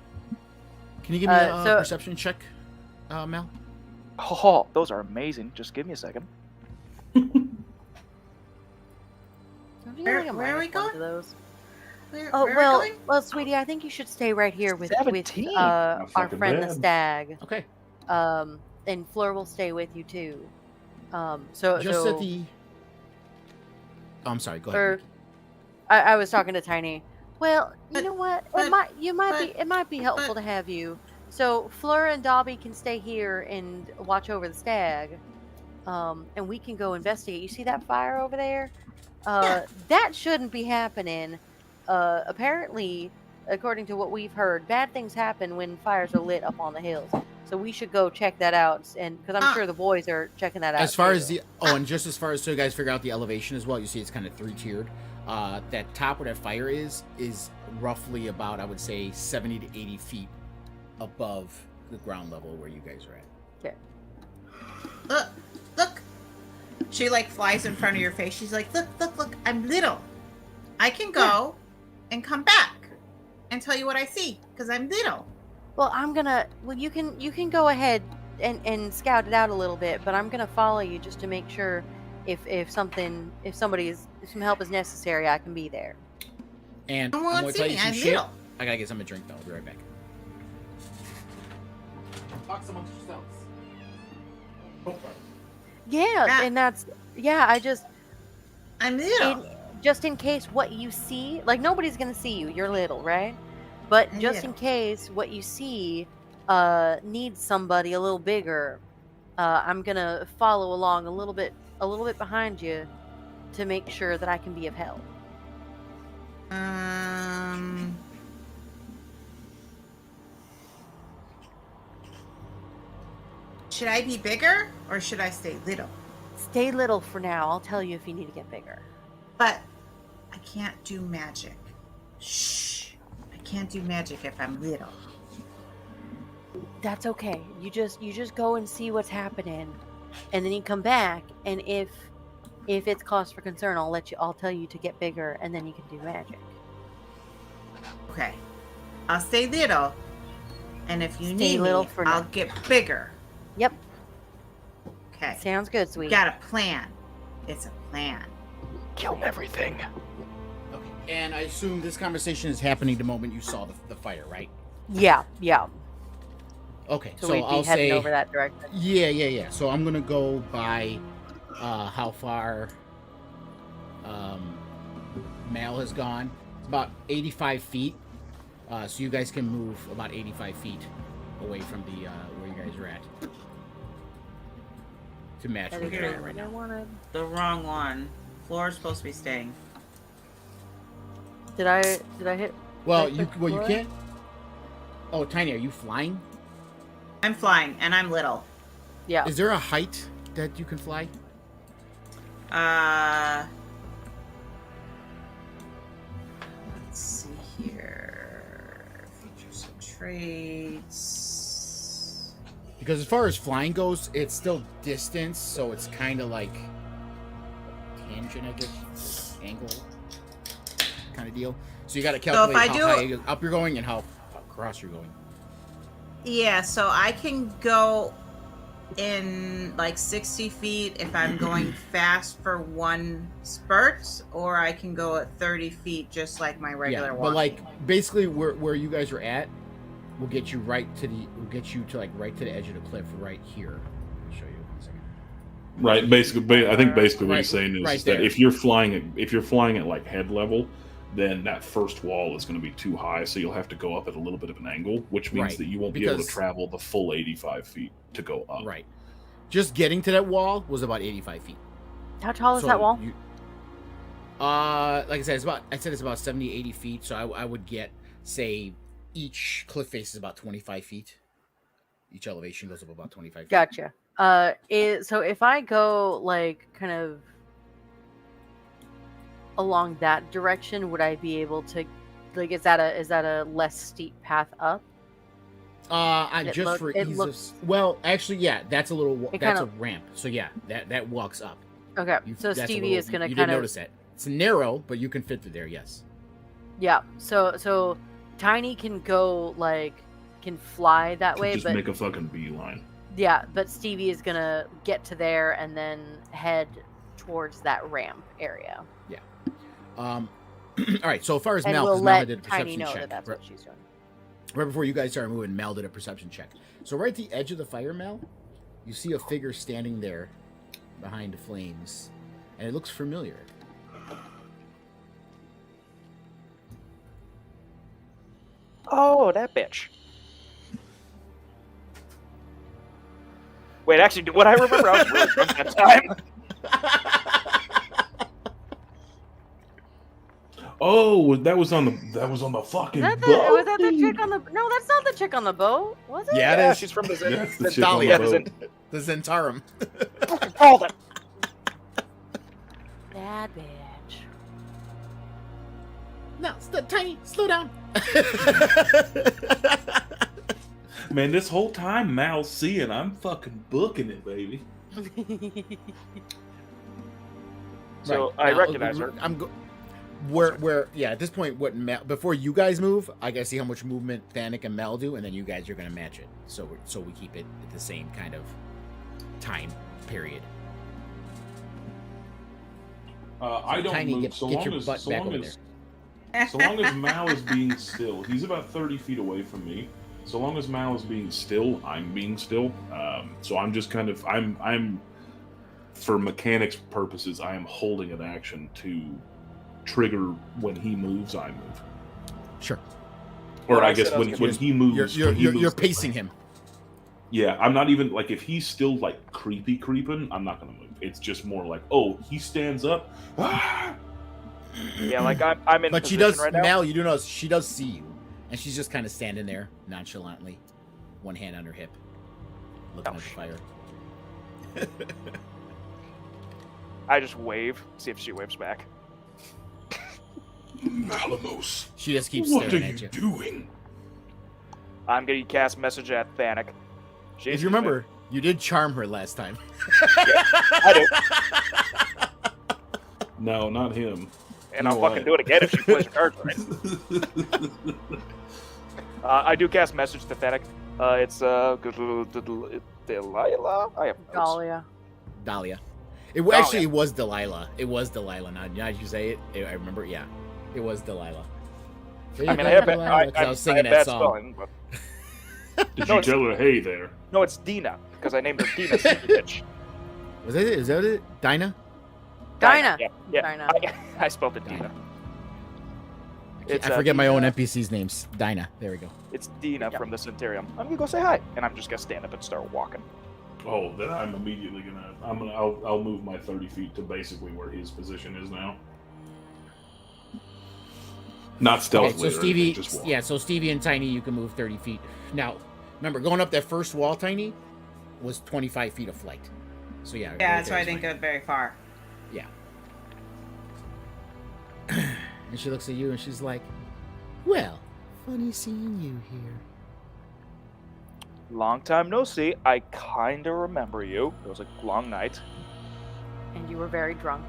Can you give me a so- perception check, Mel? Oh, those are amazing. Just give me a second. Don't you Where- think I where might are we have one going? of those? Where Oh are we well, going? well, sweetie, I think you should stay right here with 17. our fucking friend the bad. stag. Okay. And Fleur will stay with you too. So Just at the. Oh, I'm sorry. Go ahead. or I was talking to Tiny. Well, you know what? It might be helpful to have you. So Fleur and Dobby can stay here and watch over the stag, and we can go investigate. You see that fire over there? Yeah. That shouldn't be happening. Apparently, according to what we've heard, bad things happen when fires are lit up on the hills. So we should go check that out, and because I'm sure the boys are checking that out. As far too. as the and just as far as so you guys figure out the elevation as well, you see it's kind of 3-tiered. That top where that fire is roughly about, I would say, 70 to 80 feet above the ground level where you guys are at. Okay. Look. She like flies in front of your face. She's like, look. I'm little. I can go and come back and tell you what I see because I'm little. Well, you can go ahead and scout it out a little bit, but I'm gonna follow you just to make sure if some help is necessary, I can be there. And No I'm one going wants to tell me. you some I'm shit. little. I gotta get something to drink though. I'll be right back. Talk amongst yourselves. Yeah, and I'm little. just in case what you see, like nobody's gonna see you. You're little, right? But just in case what you see needs somebody a little bigger, I'm gonna follow along a little bit behind you to make sure that I can be of help. Should I be bigger or should I stay little? Stay little for now. I'll tell you if you need to get bigger. But I can't do magic. Shh. I can't do magic if I'm little. That's okay. You just go and see what's happening, and then you come back. And if it's cause for concern, I'll tell you to get bigger, and then you can do magic. Okay. I'll stay little, and if you Stay need little me, for I'll now. get bigger. Yep. Okay. Sounds good, sweetie. Got a plan. It's a plan. Kill everything. Okay. And I assume this conversation is happening the moment you saw the fire, right? Yeah. Okay, So so we'd be I'll heading say over that direction. Yeah. So I'm gonna go by how far Mal has gone. It's about 85 feet. So you guys can move about 85 feet away from the where you guys are at to match where you're at right now. The wrong one. Floor's supposed to be staying. Did I hit? Well, Did I you click well you floor? can't. Oh, Tiny, are you flying? I'm flying, and I'm little. Yeah. Is there a height that you can fly? Let's see here. Features and traits. Because as far as flying goes, it's still distance, so it's kind of like tangent, I guess, angle kind of deal. So you got to calculate how high up you're going and how across you're going. Yeah, so I can go in like 60 feet if I'm going fast for one spurt, or I can go at 30 feet just like my regular walking. But like basically where you guys are at will get you to right to the edge of the cliff right here. I'll show you one second. Right. Basically, I think basically what Right- he's saying is right that there. if you're flying at like head level, then that first wall is going to be too high, so you'll have to go up at a little bit of an angle, which means Right, that you won't be able to because- travel the full 85 feet to go up. Right. Just getting to that wall was about 85 feet. How tall is So that wall? Like I said, it's about 70, 80 feet. So I would get, say, each cliff face is about 25 feet. Each elevation goes up about 25 feet. Gotcha. So if I go like kind of along that direction, would I be able to, like, is that a less steep path up? Well, actually, yeah, that's a kinda- a ramp. So yeah, that walks up. Okay, so That's a Stevie little- is gonna you kind didn't of notice that. It's narrow, but you can fit through there. Yes. yeah. So Tiny can fly that way, Just but make a fucking beeline. yeah, but Stevie is gonna get to there and then head towards that ramp area. All right. So as far as And Mal, we'll because Mal let did a Tiny perception know check. that that's what she's doing. Right before you guys started moving, Mal did a perception check. So right at the edge of the fire, Mal, you see a figure standing there behind the flames, and it looks familiar. Oh, that bitch. Wait, actually, what I remember, I was really drunk that time. Oh, that was on the fucking Was boat. that the chick on the? No, that's not the chick on the boat. Was it? Yeah, it Yeah, is. she's from the That's the the chick on the Dahlia. boat. The Zentarum. Fucking called it. Bad bitch. No, Tiny, slow down. Man, this whole time Mal's seeing, I'm fucking booking it, baby. So I recognize her. Yeah, at this point, before you guys move, I gotta see how much movement Thanik and Mel do, and then you guys are gonna match it. So we keep it at the same kind of time period. I don't Tiny, move get your butt back over there. So long as Mal is being still, he's about 30 feet away from me. So long as Mal is being still, I'm being still. So I'm just kind of, I'm, for mechanics purposes, I am holding an action to trigger when he moves, I move. Sure. Or Oh, I I guess said I was when he moves, when he You're moves- pacing him. Yeah, I'm not even like if he's still like creeping, I'm not gonna move. It's just more like, oh, he stands up. Ah! Yeah, like I'm in But she position does, right now. Mal, you do know she does see you. And she's just kind of standing there nonchalantly, one hand on her hip, looking Oh, at the shit. fire. I just wave, see if she waves back. Malamos, She just keeps what are staring you at you. doing? I'm gonna cast message at Thanik. If you remember, you did charm her last time. I do. No, not him. And You I'll know fucking what? do it again if she plays her cards right. I do cast message to Thanik. It's Delilah. I have notes. Dahlia. Dahlia. Actually, it was Delilah. It was Delilah. Now that you say it, I remember. Yeah, it was Delilah. I mean, I have Delilah, 'cause I was singing that bad song. spelling, but... Did No, you it's- tell her, hey there? No, it's Dina because I named her Dina Sneaky Bitch. Was it? Is that it? Dinah? Dinah. Yeah. Dinah. I spelled it Dina. It's, I forget my own Dina. NPC's names. Dinah. There we go. It's Dina Yep. from the Centurium. I'm gonna go say hi, and I'm just gonna stand up and start walking. Oh, then I'm immediately I'll move my 30 feet to basically where his position is now. Not stealth. Okay, so Stevie, so Stevie and Tiny, you can move 30 feet. Now, remember, going up that first wall, Tiny, was 25 feet of flight. So yeah. Yeah, right that's there why I is didn't fine. go very far. Yeah. And she looks at you and she's like, "Well, funny seeing you here." Long time no see. I kinda remember you. It was a long night. And you were very drunk.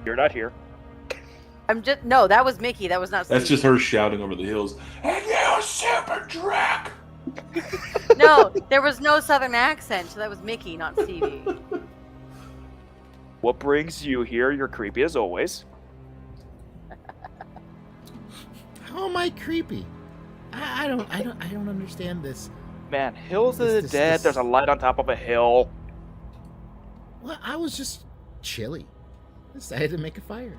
You're not here. No, that was Mickey. That was not Steve. That's just her shouting over the hills. And you super drunk. No, there was no southern accent, so that was Mickey, not Stevie. What brings you here? You're creepy as always. How am I creepy? I don't understand this. Man, Hills of the This- Dead. this- There's a light on top of a hill. Well, I was just chilly. Decided to make a fire.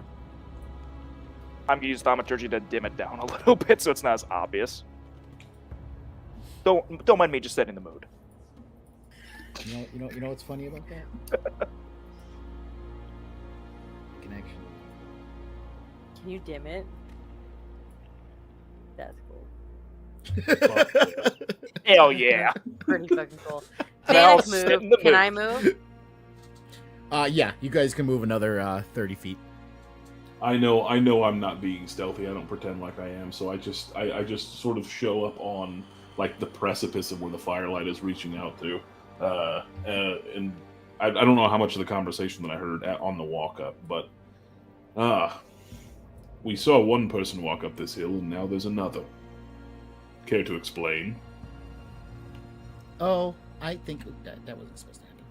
I'm gonna use thaumaturgy to dim it down a little bit so it's not as obvious. Don't mind me just setting the mood. You know what's funny about that? Connection. Can you dim it? That's cool. Hell yeah. Pretty fucking cool. Now Thanik sit in move. the Can mood. I move? Yeah, you guys can move another 30 feet. I know I'm not being stealthy. I don't pretend like I am. So I just sort of show up on like the precipice of where the firelight is reaching out to. And I don't know how much of the conversation that I heard on the walk up, but we saw one person walk up this hill, and now there's another. Care to explain? Oh, I think that wasn't supposed to happen.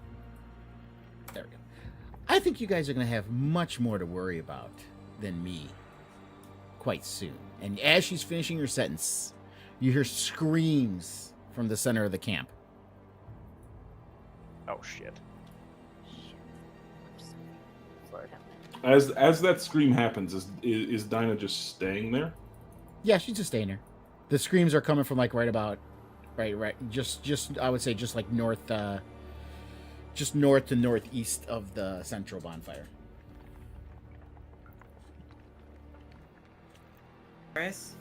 There we go. I think you guys are going to have much more to worry about than me quite soon. And as she's finishing her sentence, you hear screams from the center of the camp. Oh shit. As that scream happens, is Dinah just staying there? Yeah, she's just staying there. The screams are coming from like right, just I would say just like north to northeast of the central bonfire. Chris?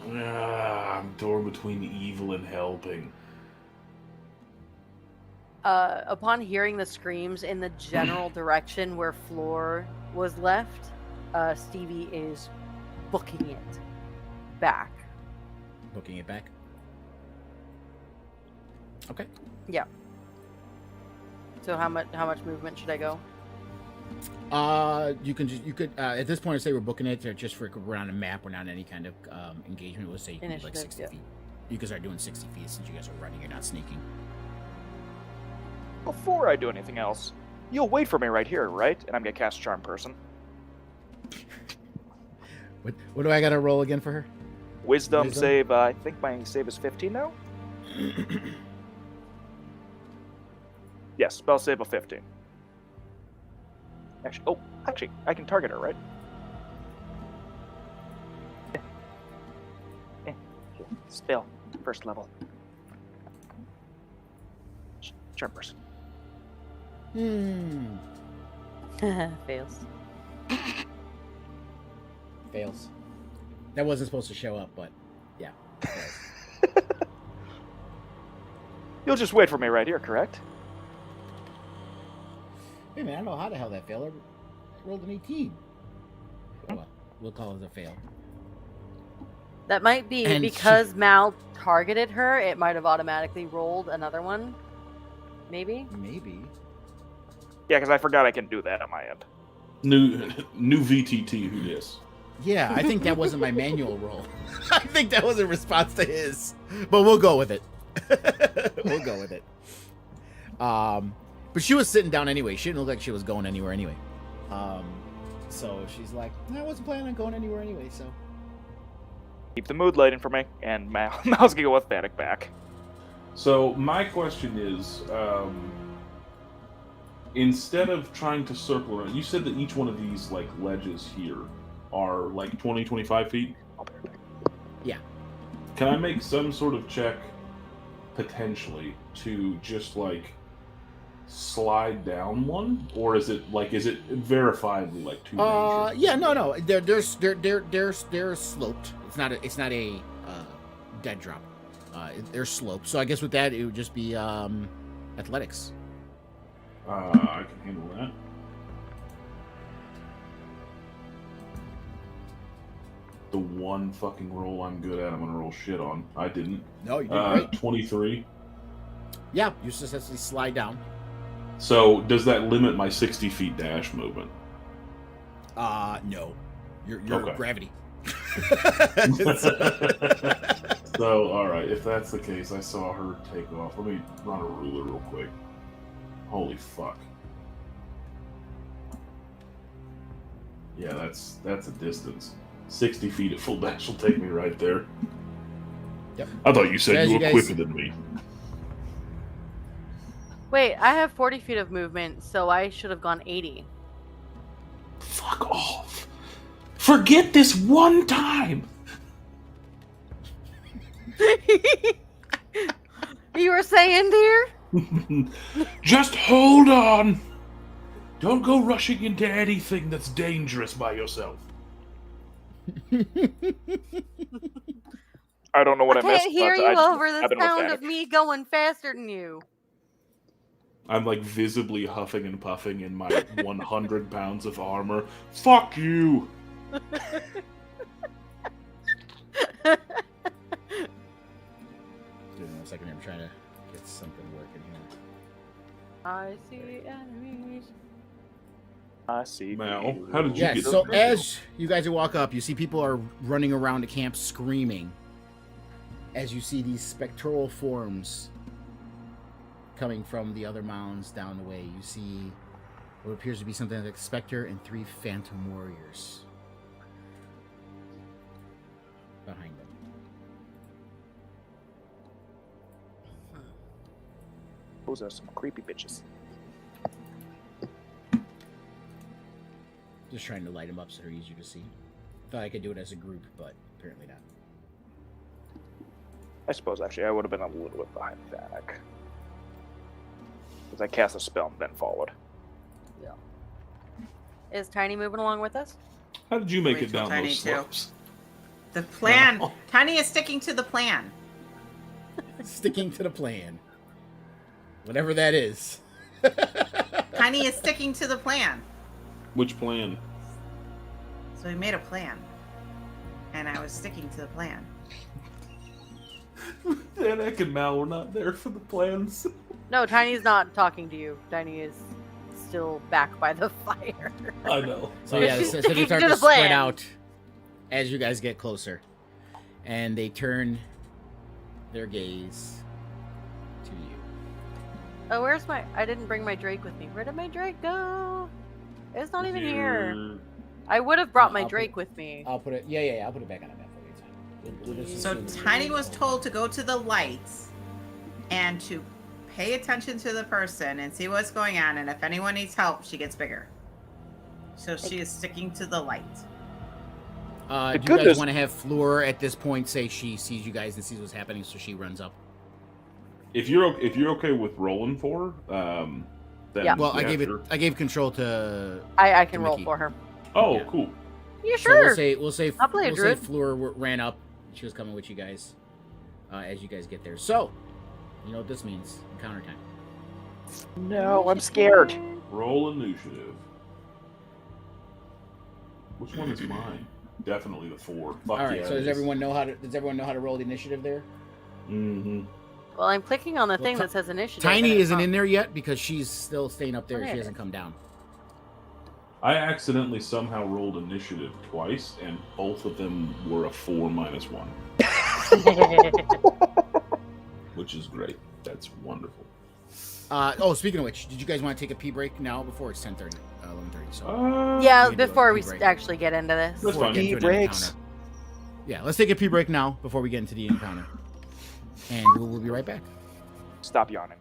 I'm torn between evil and helping. Upon hearing the screams in the general direction where Floor was left, Stevie is booking it back. Booking it back. Okay. Yeah. So how much movement should I go? You could at this point say we're booking it just for we're on a map, we're not on any kind of engagement. We'll say you can do like Initiative, 60 yeah. feet. You can start doing 60 feet since you guys are running, you're not sneaking. Before I do anything else, you'll wait for me right here, right? And I'm gonna cast Charm Person. What do I gotta roll again for her? Wisdom Wisdom? save. I think my save is 15 now. Yes, spell save of 15. Actually, I can target her, right? Spell. First level. Charm person. Fails. Fails. That wasn't supposed to show up, but yeah. Fails. You'll just wait for me right here, correct? Hey man, I don't know how the hell that failed. I rolled an 18. Oh, well, we'll call it a fail. That might be And because Mal targeted her. It might have automatically rolled another one. Maybe. Maybe. Yeah, because I forgot I can do that on my end. New VTT. Who dis? Yeah, I think that wasn't my manual roll. I think that was a response to his. But we'll go with it. We'll go with it. But she was sitting down anyway. She didn't look like she was going anywhere anyway. So she's like, I wasn't planning on going anywhere anyway, so. Keep the mood lighting for me, and Mal's gonna go with Panic back. So my question is, instead of trying to circle around, you said that each one of these like ledges here are like 20, 25 feet? Yeah. Can I make some sort of check, potentially, to just like slide down one? Or is it verifiably like too dangerous? Yeah, no. They're sloped. It's not a dead drop. They're sloped. So I guess with that it would just be athletics. I can handle that. The one fucking roll I'm good at, I'm gonna roll shit on. I didn't. No, you did great. 23. Yeah, you successfully slide down. So does that limit my 60 feet dash movement? No. You're Okay. gravity. So, alright, if that's the case, I saw her take off. Let me run a ruler real quick. Holy fuck. Yeah, that's a distance. 60 feet at full dash will take me right there. Yep. I thought you said As you you were guys- quicker than me. Wait, I have 40 feet of movement, so I should have gone 80. Fuck off. Forget this one time. You were saying, dear? Just hold on. Don't go rushing into anything that's dangerous by yourself. I don't know what I, I missed. can't hear but you I just- over the I've been with sound Panic. of me going faster than you. I'm like visibly huffing and puffing in my 100 pounds of armor. Fuck you. Give me 1 second. I'm trying to get something working here. I see enemies. I see. Mal, how did you Yeah, get so to the as you guys walk up, you see people are running around the camp screaming as you see these spectral forms coming from the other mounds down the way. You see what appears to be something like a specter and 3 phantom warriors behind them. Those are some creepy bitches. Just trying to light them up so they're easier to see. Thought I could do it as a group, but apparently not. I suppose actually I would have been a little bit behind Panic. Because I cast a spell and then followed. Is Tiny moving along with us? How did you make Wait it till down Tiny those too. slopes? The plan. No. Tiny is sticking to the plan. Sticking to the plan. Whatever that is. Tiny is sticking to the plan. Which plan? So we made a plan. And I was sticking to the plan. Danek and Mal were not there for the plans. No, Tiny's not talking to you. Tiny is still back by the fire. I know. So yeah, She's so they sticking start to to the plan. spread out as you guys get closer. And they turn their gaze to you. Oh, where's my... I didn't bring my Drake with me. Where did my Drake go? It's not even here. I would have brought my I'll put Drake it- with me. I'll put it. Yeah. I'll put it back on the map for you. It's fine. We'll just So assume it's Tiny really was cold. told to go to the lights and to pay attention to the person and see what's going on, and if anyone needs help, she gets bigger. So she is sticking to the light. The Do good you guys news- want to have Fleur at this point say she sees you guys and sees what's happening, so she runs up? If you're okay with rolling for, then Yeah. Well, sure. I gave control to. I can To roll Mickey. for her. Oh, Yeah. cool. You So sure? we'll say I'll play a druid. Fleur ran up. She was coming with you guys as you guys get there. So, you know what this means? Encounter time. No, I'm scared. Roll initiative. Which one is mine? Definitely the 4. Fuck All right. yeah, So it does is. everyone know how to roll the initiative there? Mm-hmm. Well, I'm clicking on the Well, thing that says initiative. Tiny and it's isn't not- in there yet because she's still staying up there. Okay. She hasn't come down. I accidentally somehow rolled initiative twice, and both of them were a 4 minus 1, which is great. That's wonderful. Speaking of which, did you guys want to take a pee break now before it's 10:30, 11:30? So Yeah, we can do a before we pee break. actually get into this. That's before we fine. get into Pee an breaks. encounter. Yeah, let's take a pee break now before we get into the encounter, and we'll be right back. Stop yawning.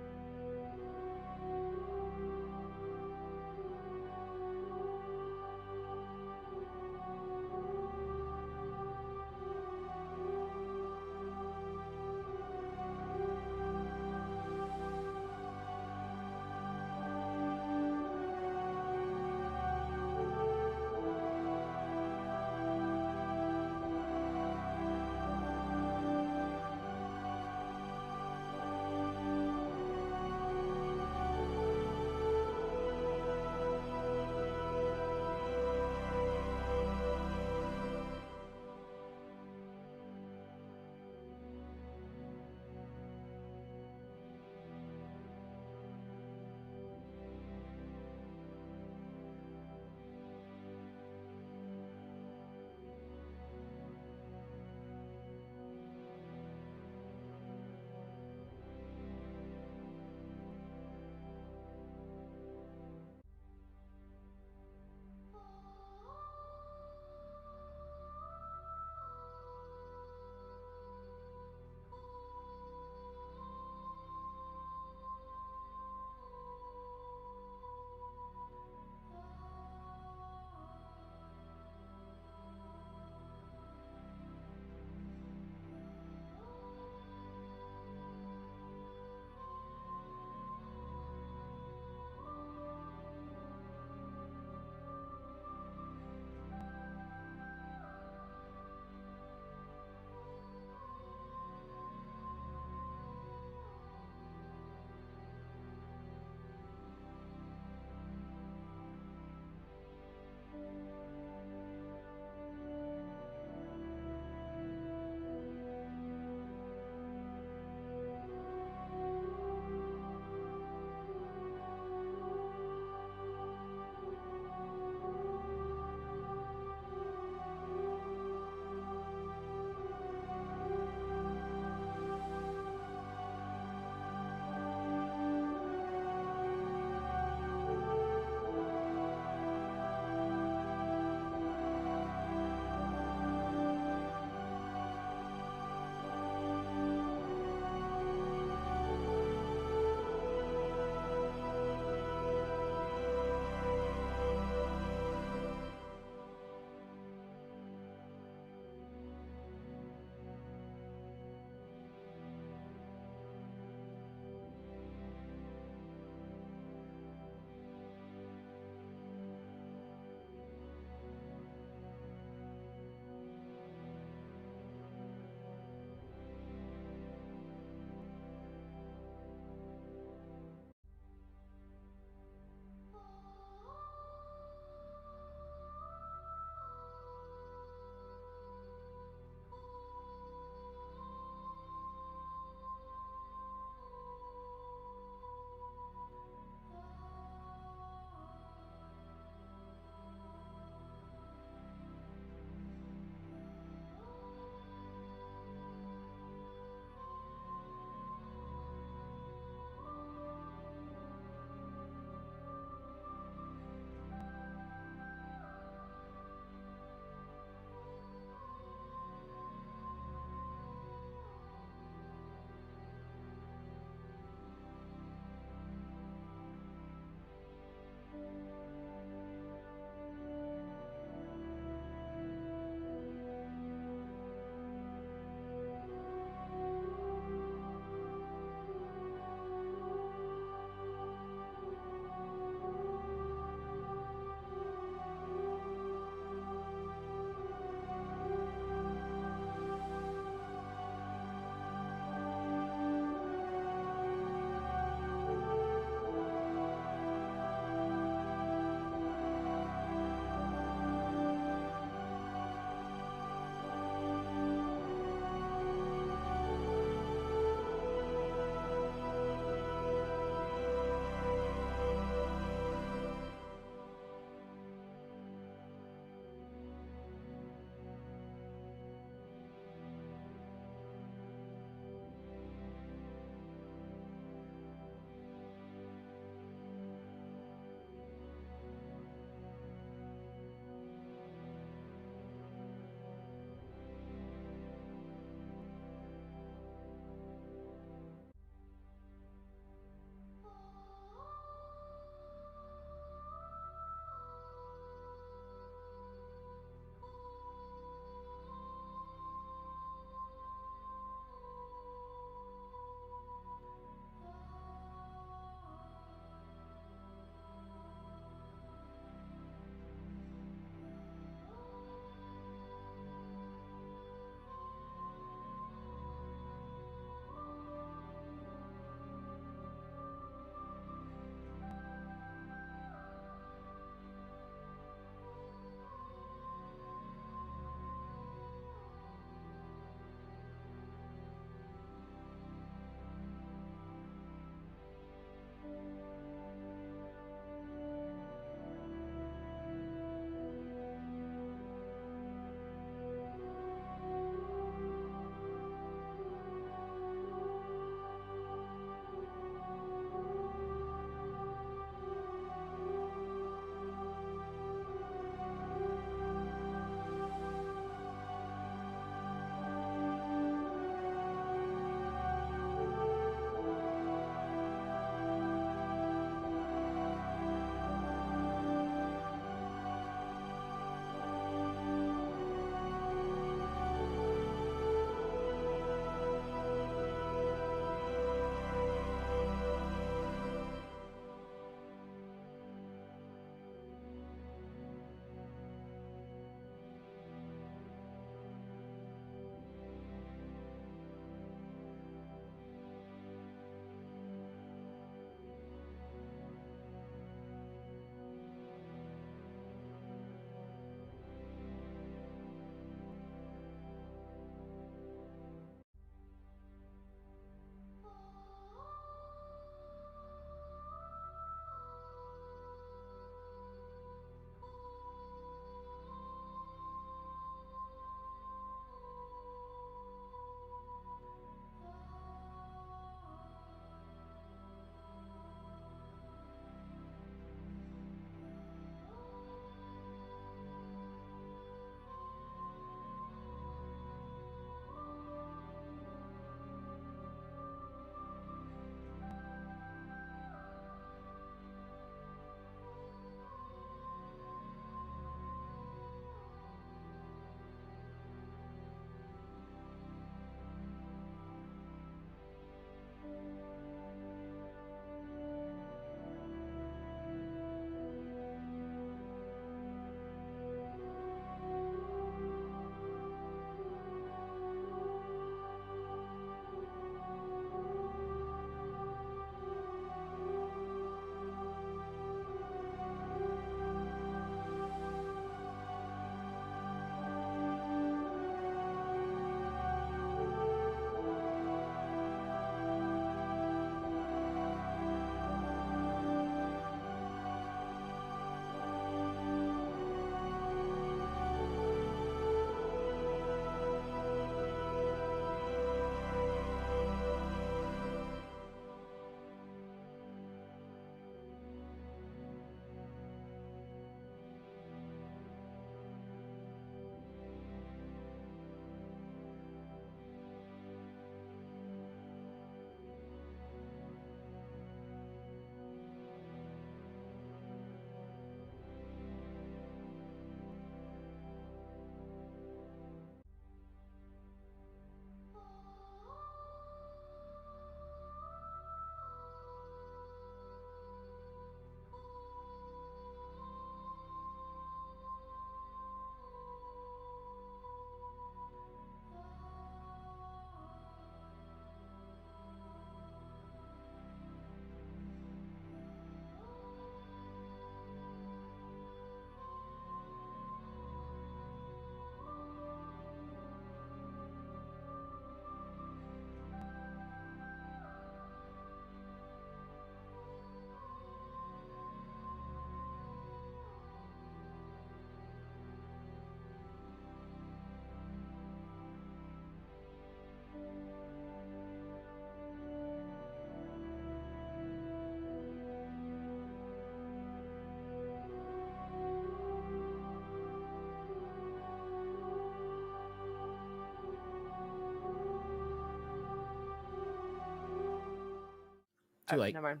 Too late. Never mind.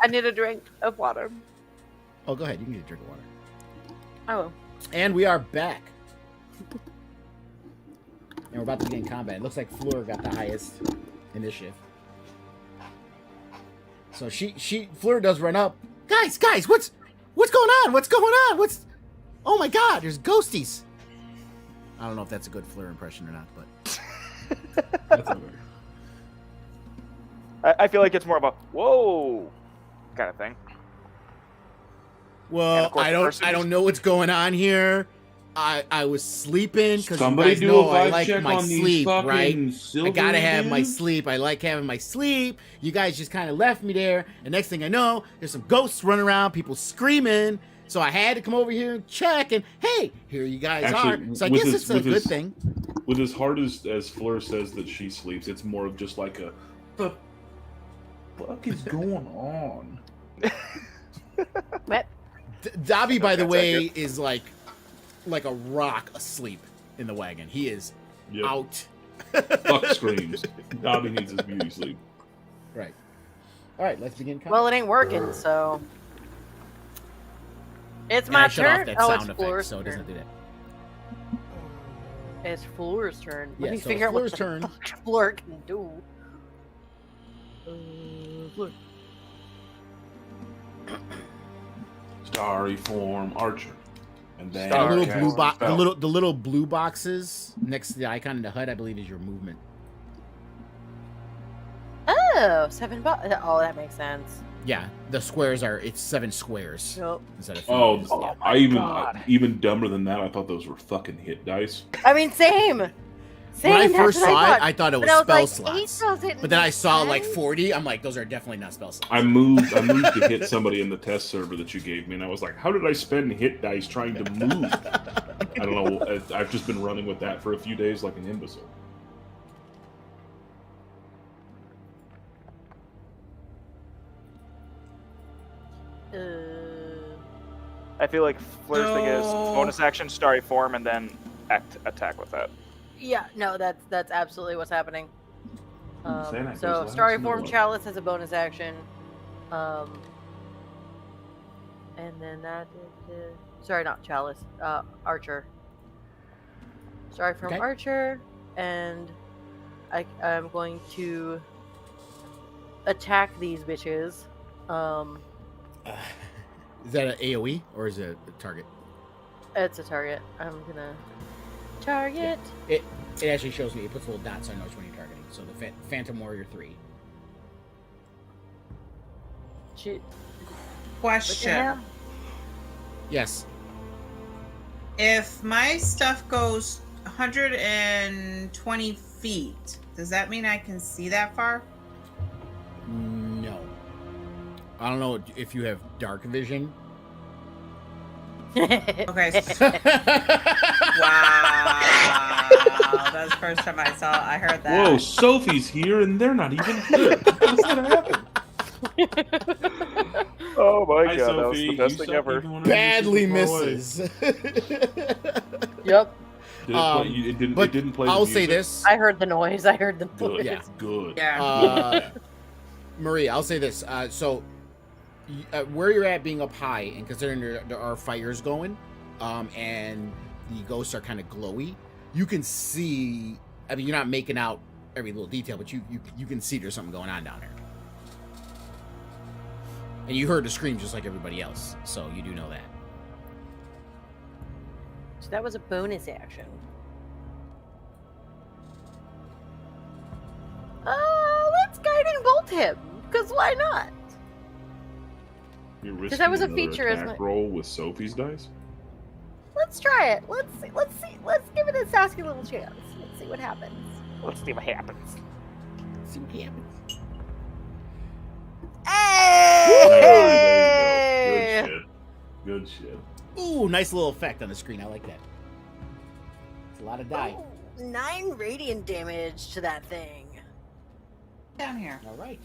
I need a drink of water. Oh, go ahead. You can get a drink of water. I will. And we are back. And we're about to begin combat. It looks like Fleur got the highest initiative. So Fleur does run up. Guys, what's going on? What's going on? Oh my God, there's ghosties. I don't know if that's a good Fleur impression or not, but That's okay. I feel like it's more of a whoa kind of thing. well, course, I don't know what's going on here. I was sleeping because you Somebody guys do know a I vibe like check my on these sleep, fucking right? silver I gotta have my hands. sleep. I like having my sleep. You guys just kind of left me there. And next thing I know, there's some ghosts running around, people screaming. So I had to come over here and check. And hey, here you guys Actually, are. So I with guess this- it's a with good this- thing. With as hard as Fleur says that she sleeps, it's more of just like a, the fuck is going on? What? Dobby, by the That's way, accurate. is like a rock asleep in the wagon. He is Yep. out. Fuck screams. Dobby needs his beauty sleep. Right. All right, let's begin. Well, it ain't working, so it's And I my shut turn. off that Oh, sound it's effect, Fleur's so it turn. doesn't do that. It's Fleur's turn. Let Yeah, me so figure out Fleur's what turn. the fuck Fleur can do. Fleur. Starry form archer. And then The little Star blue cast box, spell. the little blue boxes next to the icon in the HUD, I believe, is your movement. Oh, 7 bucks. Oh, that makes sense. Yeah, the squares it's 7 squares Nope. instead of Oh, feet. Yeah. I God. even dumber than that. I thought those were fucking hit dice. I mean, same. When I That's first what saw it, I thought it was but I was spell like, 8 slots. doesn't But then I make saw like sense. 40. I'm like, those are definitely not spell slots. I moved to hit somebody in the test server that you gave me, and I was like, how did I spend hit dice trying to move? I don't know. I've just been running with that for a few days like an imbecile. I feel like Fleur's thing is No. bonus action, starry form, and then attack with that. Yeah, no, that's absolutely what's happening. Saying that So, goes last, Starry no Form what? Chalice has a bonus action. And then that is, sorry, not Chalice, Archer. Starry Form Okay. Archer, and I'm going to attack these bitches. Is that an AoE or is it a target? It's a target. I'm gonna target. It actually shows me. It puts little dots so I know which one you're targeting. So the Phantom Warrior 3. Shoot. What the Question. hell? Yes. If my stuff goes 120 feet, does that mean I can see that far? No. I don't know if you have dark vision. Okay. Wow. That's the first time I heard that. Whoa, Sophie's here and they're not even here. How's that happen? Oh my Hi, god, that was Sophie. the best You thing suck ever. even when I'm using Badly far away. misses. Yep, Did it, play, it didn't. but It didn't play. I'll the say music? this. I heard the noise. I heard the noise. Good. Yeah. Good. Yeah. Marie, I'll say this. So, where you're at being up high, and considering there are fires going, and the ghosts are kind of glowy, you can see. I mean, you're not making out every little detail, but you can see there's something going on down there. And you heard the scream just like everybody else, so you do know that. So that was a bonus action. Let's guiding bolt him. Because why not? You're 'Cause risking that was a another feature, isn't attack it? roll with Sophie's dice. Let's try it. Let's see. Let's give it a sassy little chance. Let's see what happens. Let's see what happens. See what happens. Hey! Good shit. Good shit. Ooh, nice little effect on the screen. I like that. It's a lot of die. Ooh, 9 radiant damage to that thing. Down here. All right.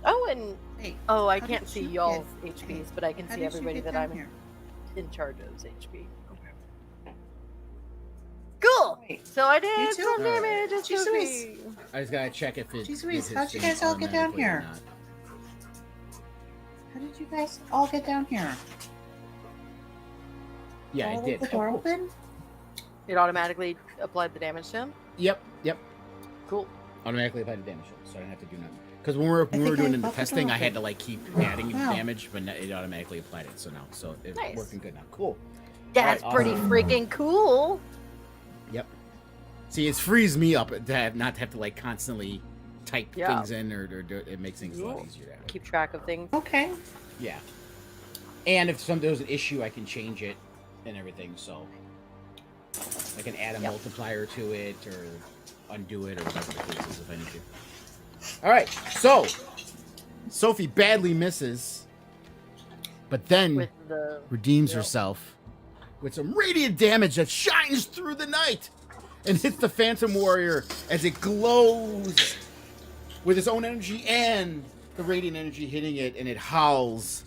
Oh, and Hey. oh, I how can't did see you y'all's get- HPs, but I can How see did you everybody get that down I'm here? in charge of's HP. Okay. Cool. Wait. So I did You too? some Alright. damage. It's Jeez Sophie. Louise. I just gotta check if it. Jeez if Louise, his how'd you thing guys all get down automatically or here? not. How did you guys all get down here? Yeah, all I did. The door open? It automatically applied the damage to him. Yep. Cool. Automatically applied the damage, so I didn't have to do nothing. Because when we were think doing I the left the testing, door I had open. to like keep adding Wow. damage, but it automatically applied it. So it's Nice. working good now. Cool. That's Alright, pretty awesome. freaking cool. Yep. See, it frees me up not to have to like constantly type Yeah. things in or do it makes things a lot Cool. easier that way. Keep track of things. Okay. Yeah. And if there's an issue, I can change it and everything. So I can add a Yep. multiplier to it or undo it or whatever the case is if I need to. All right. So Sophie badly misses, but then With the redeems Yep. herself with some radiant damage that shines through the night and hits the Phantom Warrior as it glows with its own energy and the radiant energy hitting it, and it howls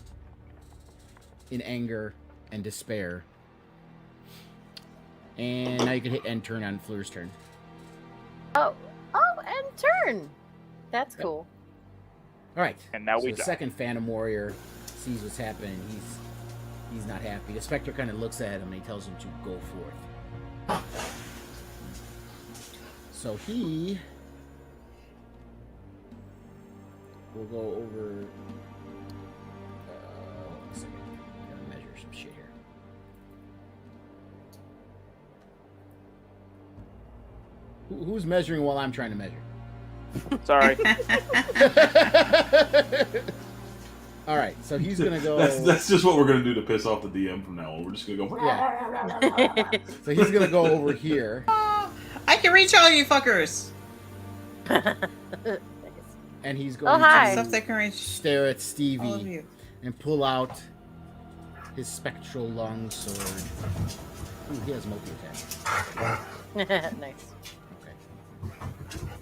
in anger and despair. And now you can hit end turn on Fleur's turn. oh, and turn. That's Yep. cool. All right. And now so we the die. second Phantom Warrior sees what's happening. He's not happy. The Spectre kind of looks at him and he tells him to go forth. So he will go over. One second. Gotta measure some shit here. Who's measuring while I'm trying to measure? Sorry. All right, so he's gonna go. That's just what we're gonna do to piss off the DM from now on. We're just gonna go. Yeah. So he's gonna go over here, I can reach all you fuckers. and he's going hi. Stuff to that can reach stare at all of Stevie you. and pull out his spectral longsword. Ooh, he has multi-attack. Nice. Okay.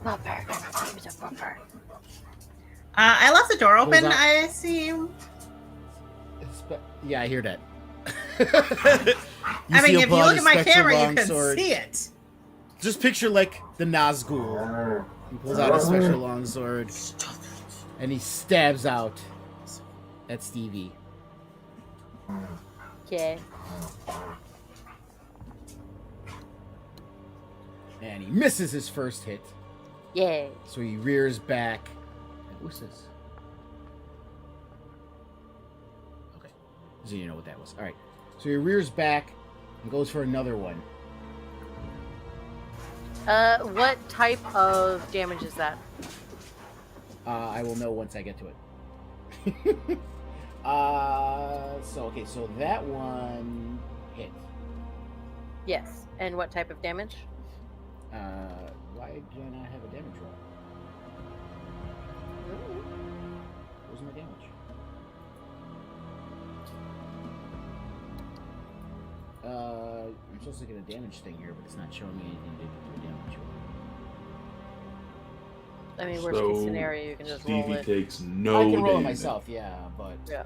Bumper. Give me some bumper. I left the door open. Pulls out- I assume. Yeah, I hear that. I mean, see him if pull you out look his at my spectral camera, you can longsword. see it. Just picture like the Nazgul. He pulls out his spectral longsword and he stabs out at Stevie. Okay. And he misses his first hit. Yay. So he rears back. What's this? Okay. So you know what that was. Alright. So he rears back and goes for another one. What type of damage is that? I will know once I get to it. So that one hit. Yes. And what type of damage? Why do I not have a damage roll? Where's my damage? I'm supposed to get a damage thing here, but it's not showing me anything to do with the damage roll. I mean, worst case scenario, you can just roll Stevie it. takes no I can roll it damage. myself, yeah, but Yeah.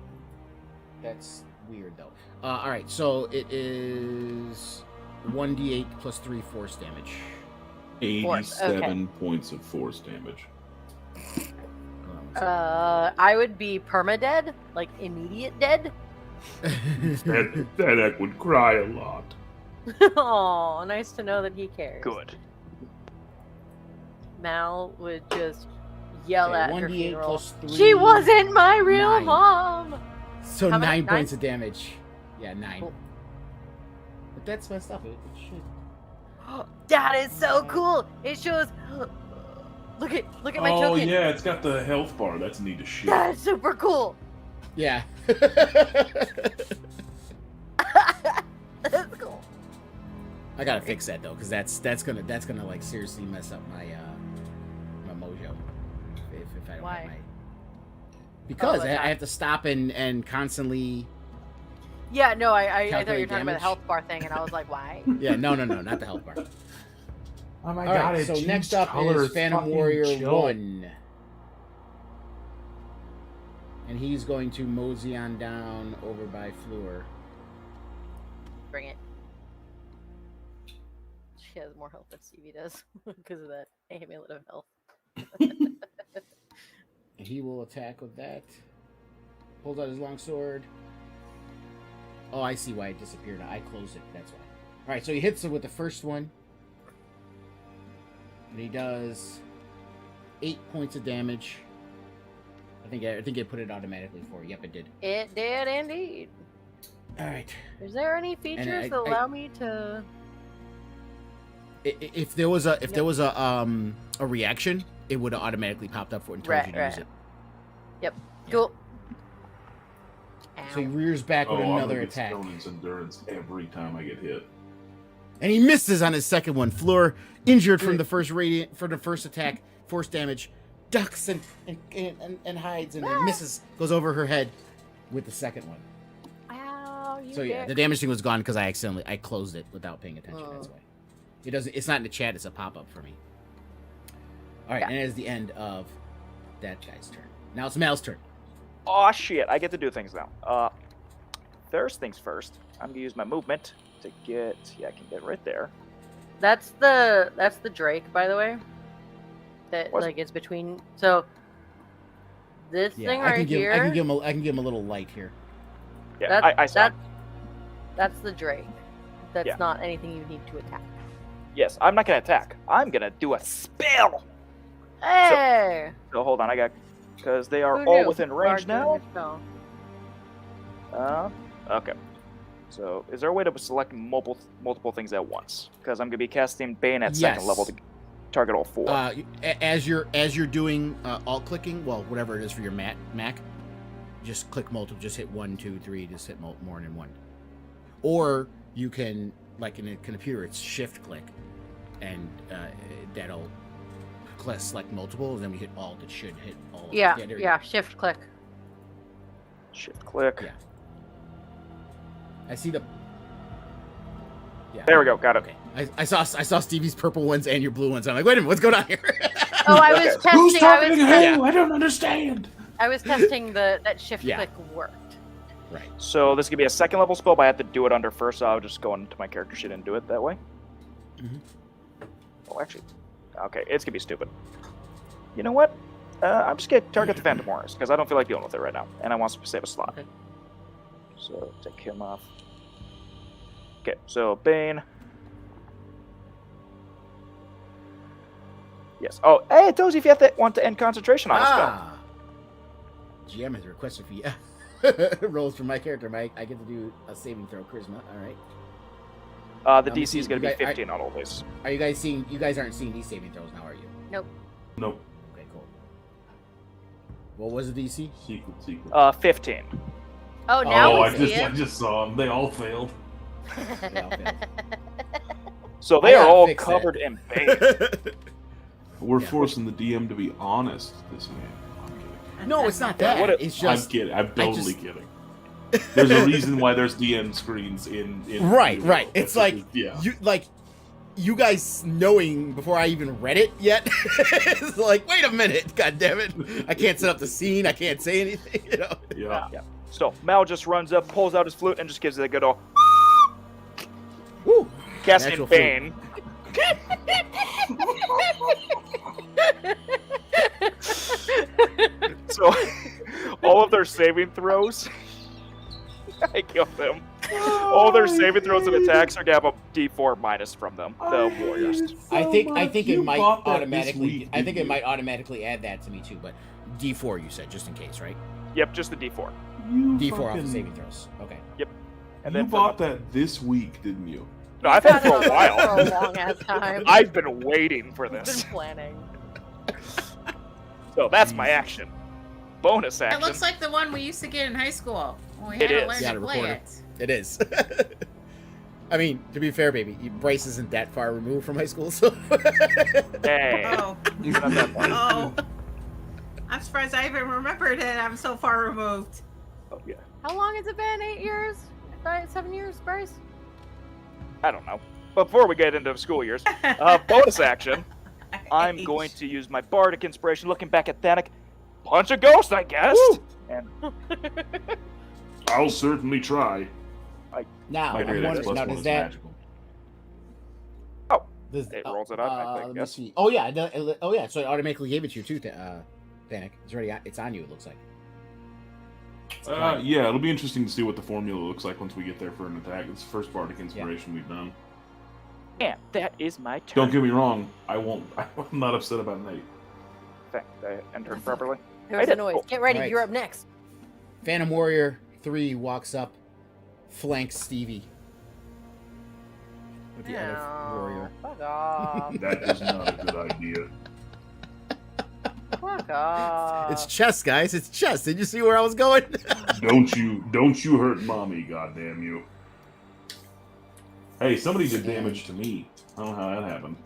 that's weird though. Alright, so it is 1d8 plus 3 force damage. 87 points of force damage. Hold on I would be permadead, like immediate dead. That would cry a lot. Oh, nice to know that he cares. Good. Mal would just yell Okay, at her 1d8 funeral. plus 3. She wasn't my real 9. mom. So How 9 many? points 9? of damage. Yeah, 9. Cool. But that's messed up. It should. That is so cool. It shows. Look at my Oh token. yeah, it's got the health bar. That's neat as shit. That's super cool. Yeah. That's cool. I gotta fix that though, because that's gonna like seriously mess up my my mojo. If I don't Why? have my. Because like I that. have to stop and constantly. Yeah, no, I thought you were Calculate talking about damage? the health bar thing, and I was like, why? Yeah, no, not the health bar. Oh my All god! right, it so changed next up colors. is Phantom Fucking Warrior chill. 1. And he's going to mosey on down over by Fleur. Bring it. She has more health than Stevie does because of that amulet of health. He will attack with that. Pulls out his longsword. Oh, I see why it disappeared. I closed it. That's why. All right, so he hits it with the first one, and he does 8 points of damage. I think it put it automatically for you. Yep, it did. It did indeed. All right. Is there any features that allow me to? If there was a reaction, it would have automatically popped up for it and told you to use it. Yep. Yeah. Cool. So he rears back with another attack. Stone's endurance every time I get hit. And he misses on his second one. Fleur, injured from the first attack, force damage, ducks and hides and then misses, goes over her head with the second one. Ow, So yeah, the damage thing was gone because I closed it without paying attention. That's why. It's not in the chat, it's a pop-up for me. Alright, and that is the end of that guy's turn. Now it's Mal's turn. Oh shit, I get to do things now. First things first, I'm gonna use my movement to get, I can get right there. That's the Drake, by the way. That What? like it's between. So this thing right here. I can give him a little light here. Yeah, I saw. That's the Drake. That's Yeah. not anything you need to attack. Yes, I'm not gonna attack. I'm gonna do a spell. Hey! So hold on, because they are Who all knew? within range Bard now. doing a spell. Okay. So, is there a way to select multiple things at once? Because I'm gonna be casting Bane at second Yes. level to target all four. As you're doing alt clicking, well, whatever it is for your Mac, just click multiple. Just hit 1, 2, 3. Just hit more than one. Or you can, like in a computer, it's shift click, and that'll select multiple. And then we hit alt. It should hit all. Yeah, there you yeah. Shift click. Shift click. Yeah. I see the. Yeah. There we go. Got it. Okay. I saw Stevie's purple ones and your blue ones. I'm like, wait a minute, what's going on here? Oh, I was testing. Who's talking to who? Yeah. I don't understand. I was testing that shift Yeah. click worked. Right. So this could be a second level spell, but I have to do it under first. So I'll just go into my character sheet and do it that way. Mhm. Oh, actually, okay, it's gonna be stupid. You know what? I'm just gonna target the Phantom Horrors because I don't feel like dealing with it right now, and I want to save a slot. Okay. So take him off. Okay, so Bane. Yes. Oh, hey, it tells you if you have to want to end concentration on a spell. GM has requested for you. Rolls for my character. I get to do a saving throw, charisma. All right. The DC is going to be 15 on all these. Are you guys seeing? You guys aren't seeing these saving throws now, are you? Nope. Nope. Okay, cool. What was the DC? Secret. 15. Oh, now I we see just saw them. They all failed. They all failed. So they I are gotta all fix covered in Bane. We're Yeah. forcing the DM to be honest this game. I'm kidding. No, it's not What that. a- It's just I'm kidding. I'm totally just- kidding. There's a reason why there's DM screens in right. That's It's like yeah. you guys knowing before I even read it yet. It's like, wait a minute, god damn it! I can't set up the scene. I can't say anything. You know. Yeah. So Mal just runs up, pulls out his flute, and just gives it a good old Woo! casting Natural flute. Bane. So all of their saving throws, I killed them. All their saving throws and attacks are gonna have a D4 minus from them. The warriors. I think it might automatically. I think it might automatically add that to me too. But D4 you said just in case, right? Yep, just the D4. D4 off the saving throws. Okay. And You then bought that this week, didn't you? No, I've had it for a For while. a long ass time. I've been waiting for I've this. been planning. So that's my action. Bonus It action. looks like the one we used to get in high school. When we It had to is. learn Yeah, to the play recorder. it. It is. I mean, to be fair, baby, Bryce isn't that far removed from high school, so. Hey. Oh, Even at that point. oh. I'm surprised I even remembered it. I'm so far removed. Oh, yeah. How long has it been? 8 years? 7 years, Bryce? I don't know. Before we get into school years, bonus action. I'm going to use my bardic inspiration. Looking back at Thanik, punch a ghost, I guess. Woo! And I'll certainly try. Now, I I'm hear that's wondering, plus now one does is that magical. It rolls it up, I think, Let me yes. see. Oh yeah, oh yeah. So it automatically gave it to you too, Panic. It's already. It's on you. It looks like. Yeah, it'll be interesting to see what the formula looks like once we get there for an attack. It's the first bardic inspiration we've done. Yeah, that is my turn. Don't get me wrong. I'm not upset about an 8. Did I enter properly? There's I a did. noise. Cool. Get ready. Right. You're up next. Phantom Warrior 3 walks up, flanks Stevie with the other warrior. Fuck off. That is not a good idea. Fuck off. It's chess, guys. It's chess. Did you see where I was going? Don't you hurt mommy, goddamn you. Hey, somebody did damage to me. I don't know how that happened.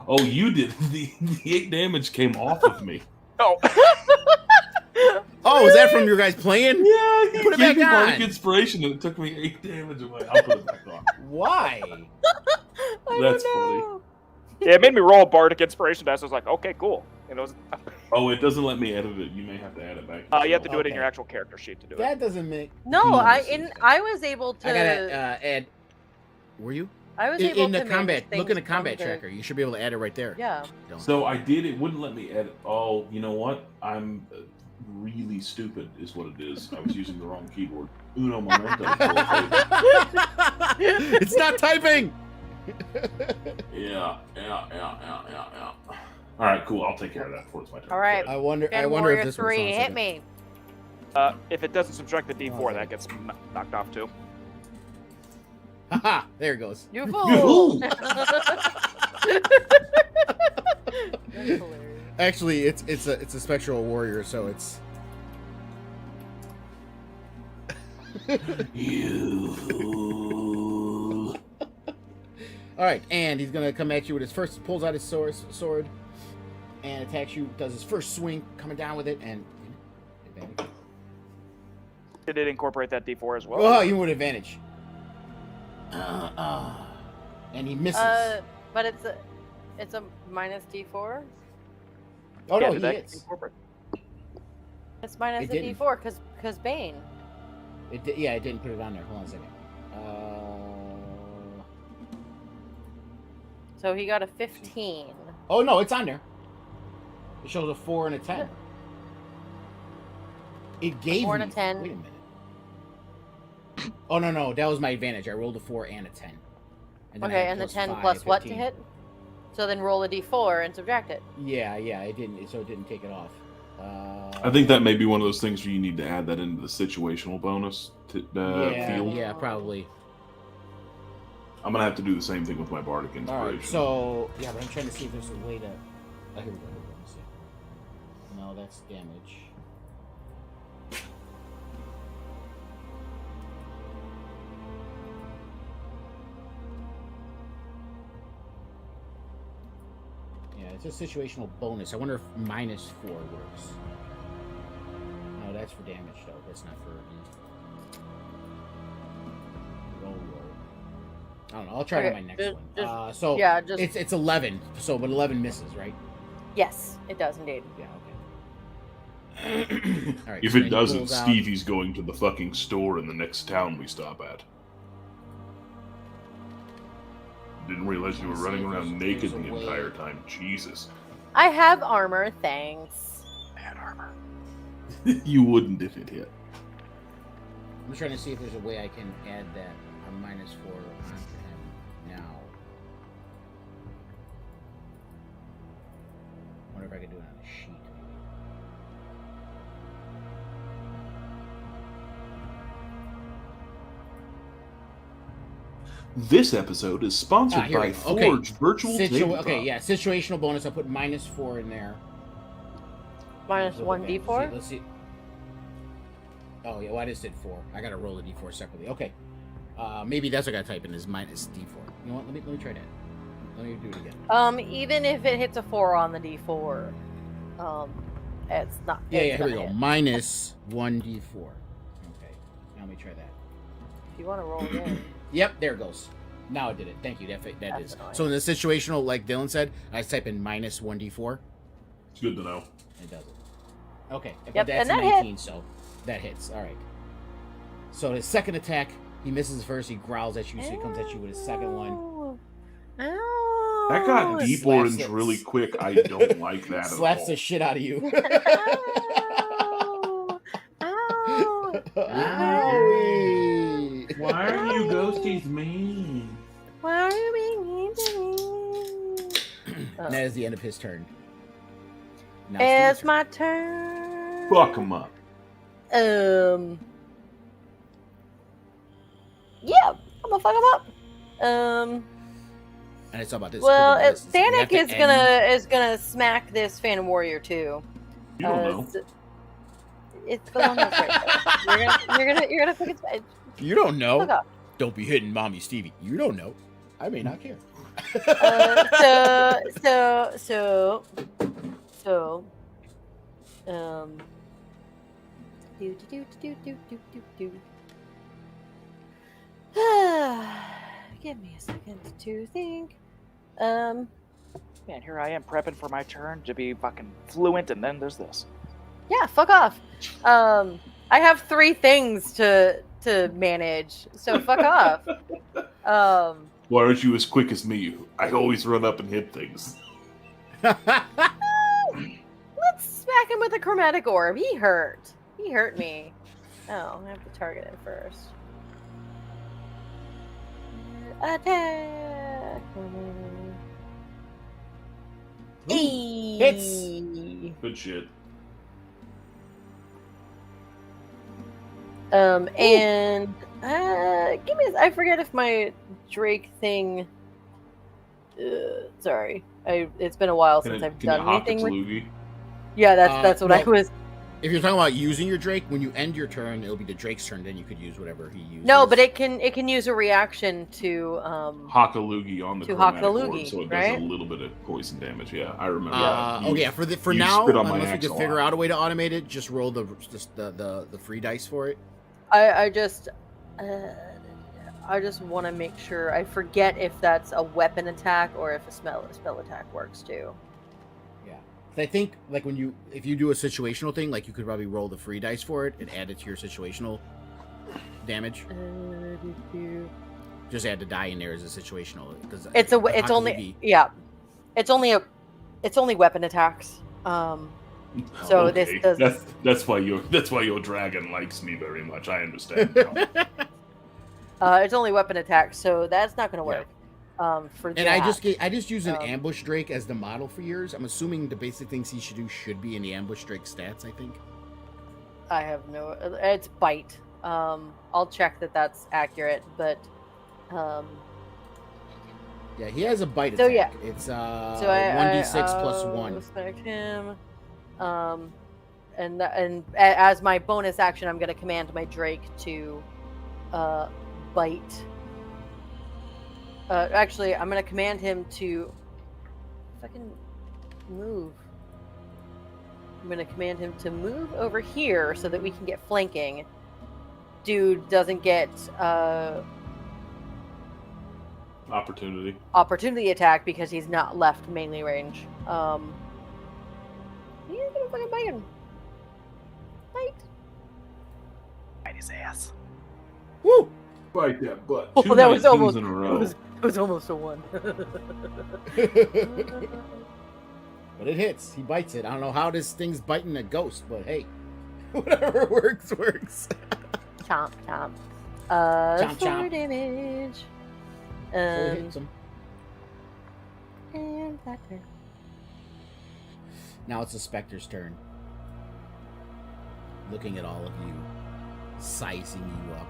Oh, you did. The 8 damage came off of me. Oh. Oh, is that from your guys playing? Yeah, you Put it gave back me on. bardic inspiration and it took me 8 damage away. I'll put it back on. Why? That's funny. Yeah, it made me roll a bardic inspiration dice. I was like, okay, cool. And it was. Oh, it doesn't let me edit it. You may have to add it back. You have to do it in Okay. your actual character sheet to do it. That doesn't make. No, No, I this is- was able to. I gotta add. Were you I was able in the to combat? manage Look in the things from combat tracker. You should be able to add it right there. Yeah. Don't. So I did. It wouldn't let me edit. Oh, you know what? I'm really stupid, is what it is. I was using the wrong keyboard. Uno momento. It's not typing. Yeah. All right, cool. I'll take care of that before it's my turn. All right. I wonder. I Phantom wonder Warrior if this 3, one sounds hit like me. If it doesn't subtract the D4, Oh, that gets knocked off too. Haha! There it goes. You You fool. fool. That's hilarious. Actually, it's a spectral warrior, so it's. You fool. All right, and he's gonna come at you with his first. Pulls out his sword, and attacks you. Does his first swing, coming down with it, and. Did it incorporate that D4 as well? Oh, you with advantage. And he misses. But it's a minus D4. oh Yeah, no, did he that hits. incorporate? It's minus It a didn't. D4 because Bane. Yeah, it didn't put it on there. Hold on a second. So he got a 15. Oh no, it's on there. It shows a 4 and a 10. It gave 4 and me. a 10. Wait a minute. Oh no, that was my advantage. I rolled a 4 and a 10. And then I Okay, had and the plus 10 5, plus what to 15. hit? So then roll a D4 and subtract it. Yeah, it didn't. So it didn't take it off. I think that may be one of those things where you need to add that into the situational bonus field. Yeah, probably. I'm gonna have to do the same thing with my bardic All inspiration. right, so yeah, but I'm trying to see if there's a way to. Oh, here we go. Let me see. No, that's damage. Yeah, it's a situational bonus. I wonder if minus 4 works. No, that's for damage though. That's not for roll. I don't know. I'll try it on my next one. So yeah, just it's 11. So, but 11 misses, right? yes, it does indeed. Yeah. Okay. All right. If so it he doesn't, pulls out- Stevie's going to the fucking store in the next town we stop at. Didn't realize you were Let's running see if around there's naked a the way. entire time. Jesus. I have armor, thanks. Man, armor. You wouldn't if it hit. I'm trying to see if there's a way I can add that a minus 4 onto him now. Wonder if I could do it on a sheet. This episode is sponsored here we by go. Okay. Forge Virtual Tabletop. Okay, yeah, situational bonus. I put minus 4 in there. Minus With 1 advantage. D4? Let's see. Oh yeah, well I just did 4. I gotta roll a D4 separately. Okay. Maybe that's what I gotta type in is minus D4. You know what? Let me try that. Let me do it again. Even if it hits a 4 on the D4, it's not. Yeah, it's here we not go. hit. Minus 1 D4. Okay. Now let me try that. If you want to roll again. Yep, there it goes. Now it did it. Thank you. That That's is. annoying. So in the situational, like Dylan said, I type in minus 1 D4. It's good to know. It does it. Okay. Yep, But that's and that 19, so that hits. All right. So his second attack, he misses first. He growls at you, so he comes at you with his second one. Ow. That got deep Slaps orange it. really quick. I don't like that at Slaps all. the shit out of you. Ow! Ow! Owie. Why are you ghosties mean? Why are you being mean to me? And that is the end of his turn. Now It's your my turn. Fuck him up. Yeah, I'm gonna fuck him up. And it's all about this. Well, critical distance. We have Thanik to is gonna smack this Phantom Warrior too. You don't know. It's below nose right there. You're gonna fucking smack. You don't know. Fuck off. Don't be hitting Mommy Stevie. You don't know. I may not care. Do. Give me a second to think. Man, here I am prepping for my turn to be fucking fluent, and then there's this. Yeah, fuck off. I have 3 things to manage, so fuck off. Why aren't you as quick as me? I always run up and hit things. Let's smack him with a chromatic orb. He hurt. He hurt me. Oh, I have to target him first. Attack. Hits. Good shit. And give me. I forget if my Drake thing. Sorry, it's been a while since I've done anything with. Loogie? Yeah, that's what I was. If you're talking about using your Drake, when you end your turn, it'll be the Drake's turn. Then you could use whatever he uses. No, but it can use a reaction to Hakalugi on the to chromatic Hakalugi, orb, so it does right? a little bit of poison damage. Yeah, I remember. Okay, yeah. For you now, spit on my unless we axe can a figure lot. out a way to automate it, just roll the free dice for it. I just want to make sure. I forget if that's a weapon attack or if a spell attack works too. Yeah, I think like if you do a situational thing, like you could probably roll the free dice for it and add it to your situational damage. Just add the die in there as a situational. It's only weapon attacks. So Okay. this does. That's why your dragon likes me very much. I understand now. It's only weapon attacks, so that's not going to work. For And that. I just use an ambush Drake as the model for yours. I'm assuming the basic things he should do should be in the ambush Drake stats. I think. I have no. It's bite. I'll check that that's accurate, but. Yeah, he has a bite So, attack. yeah. It's So 1d6 plus 1. Smack him. And as my bonus action, I'm going to command my Drake to bite. Actually, I'm going to command him to fucking move. I'm going to command him to move over here so that we can get flanking. Dude doesn't get opportunity attack because he's not left melee range. He's gonna fucking bite him. Bite. Bite his ass. Woo! Bite that butt. Oh, Two that was 19s almost. in a It row. was almost a 1. But it hits. He bites it. I don't know how this thing's biting a ghost, but hey, whatever works. Chomp, chomp. Chomp, 4 chomp. damage. So it hits him. And that turn. Now it's the Spectre's turn. Looking at all of you, sizing you up,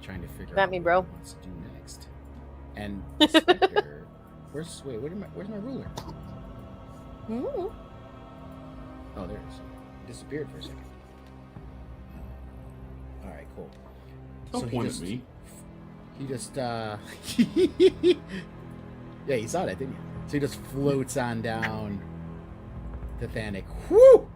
trying to figure Come at out me, what bro. he wants to do next. And the Spectre, where's my ruler? Mm. Oh, there it is. It disappeared for a second. All right, cool. Don't point at me. He just yeah, you saw that, didn't you? So he just floats on down to Thanik. Woo!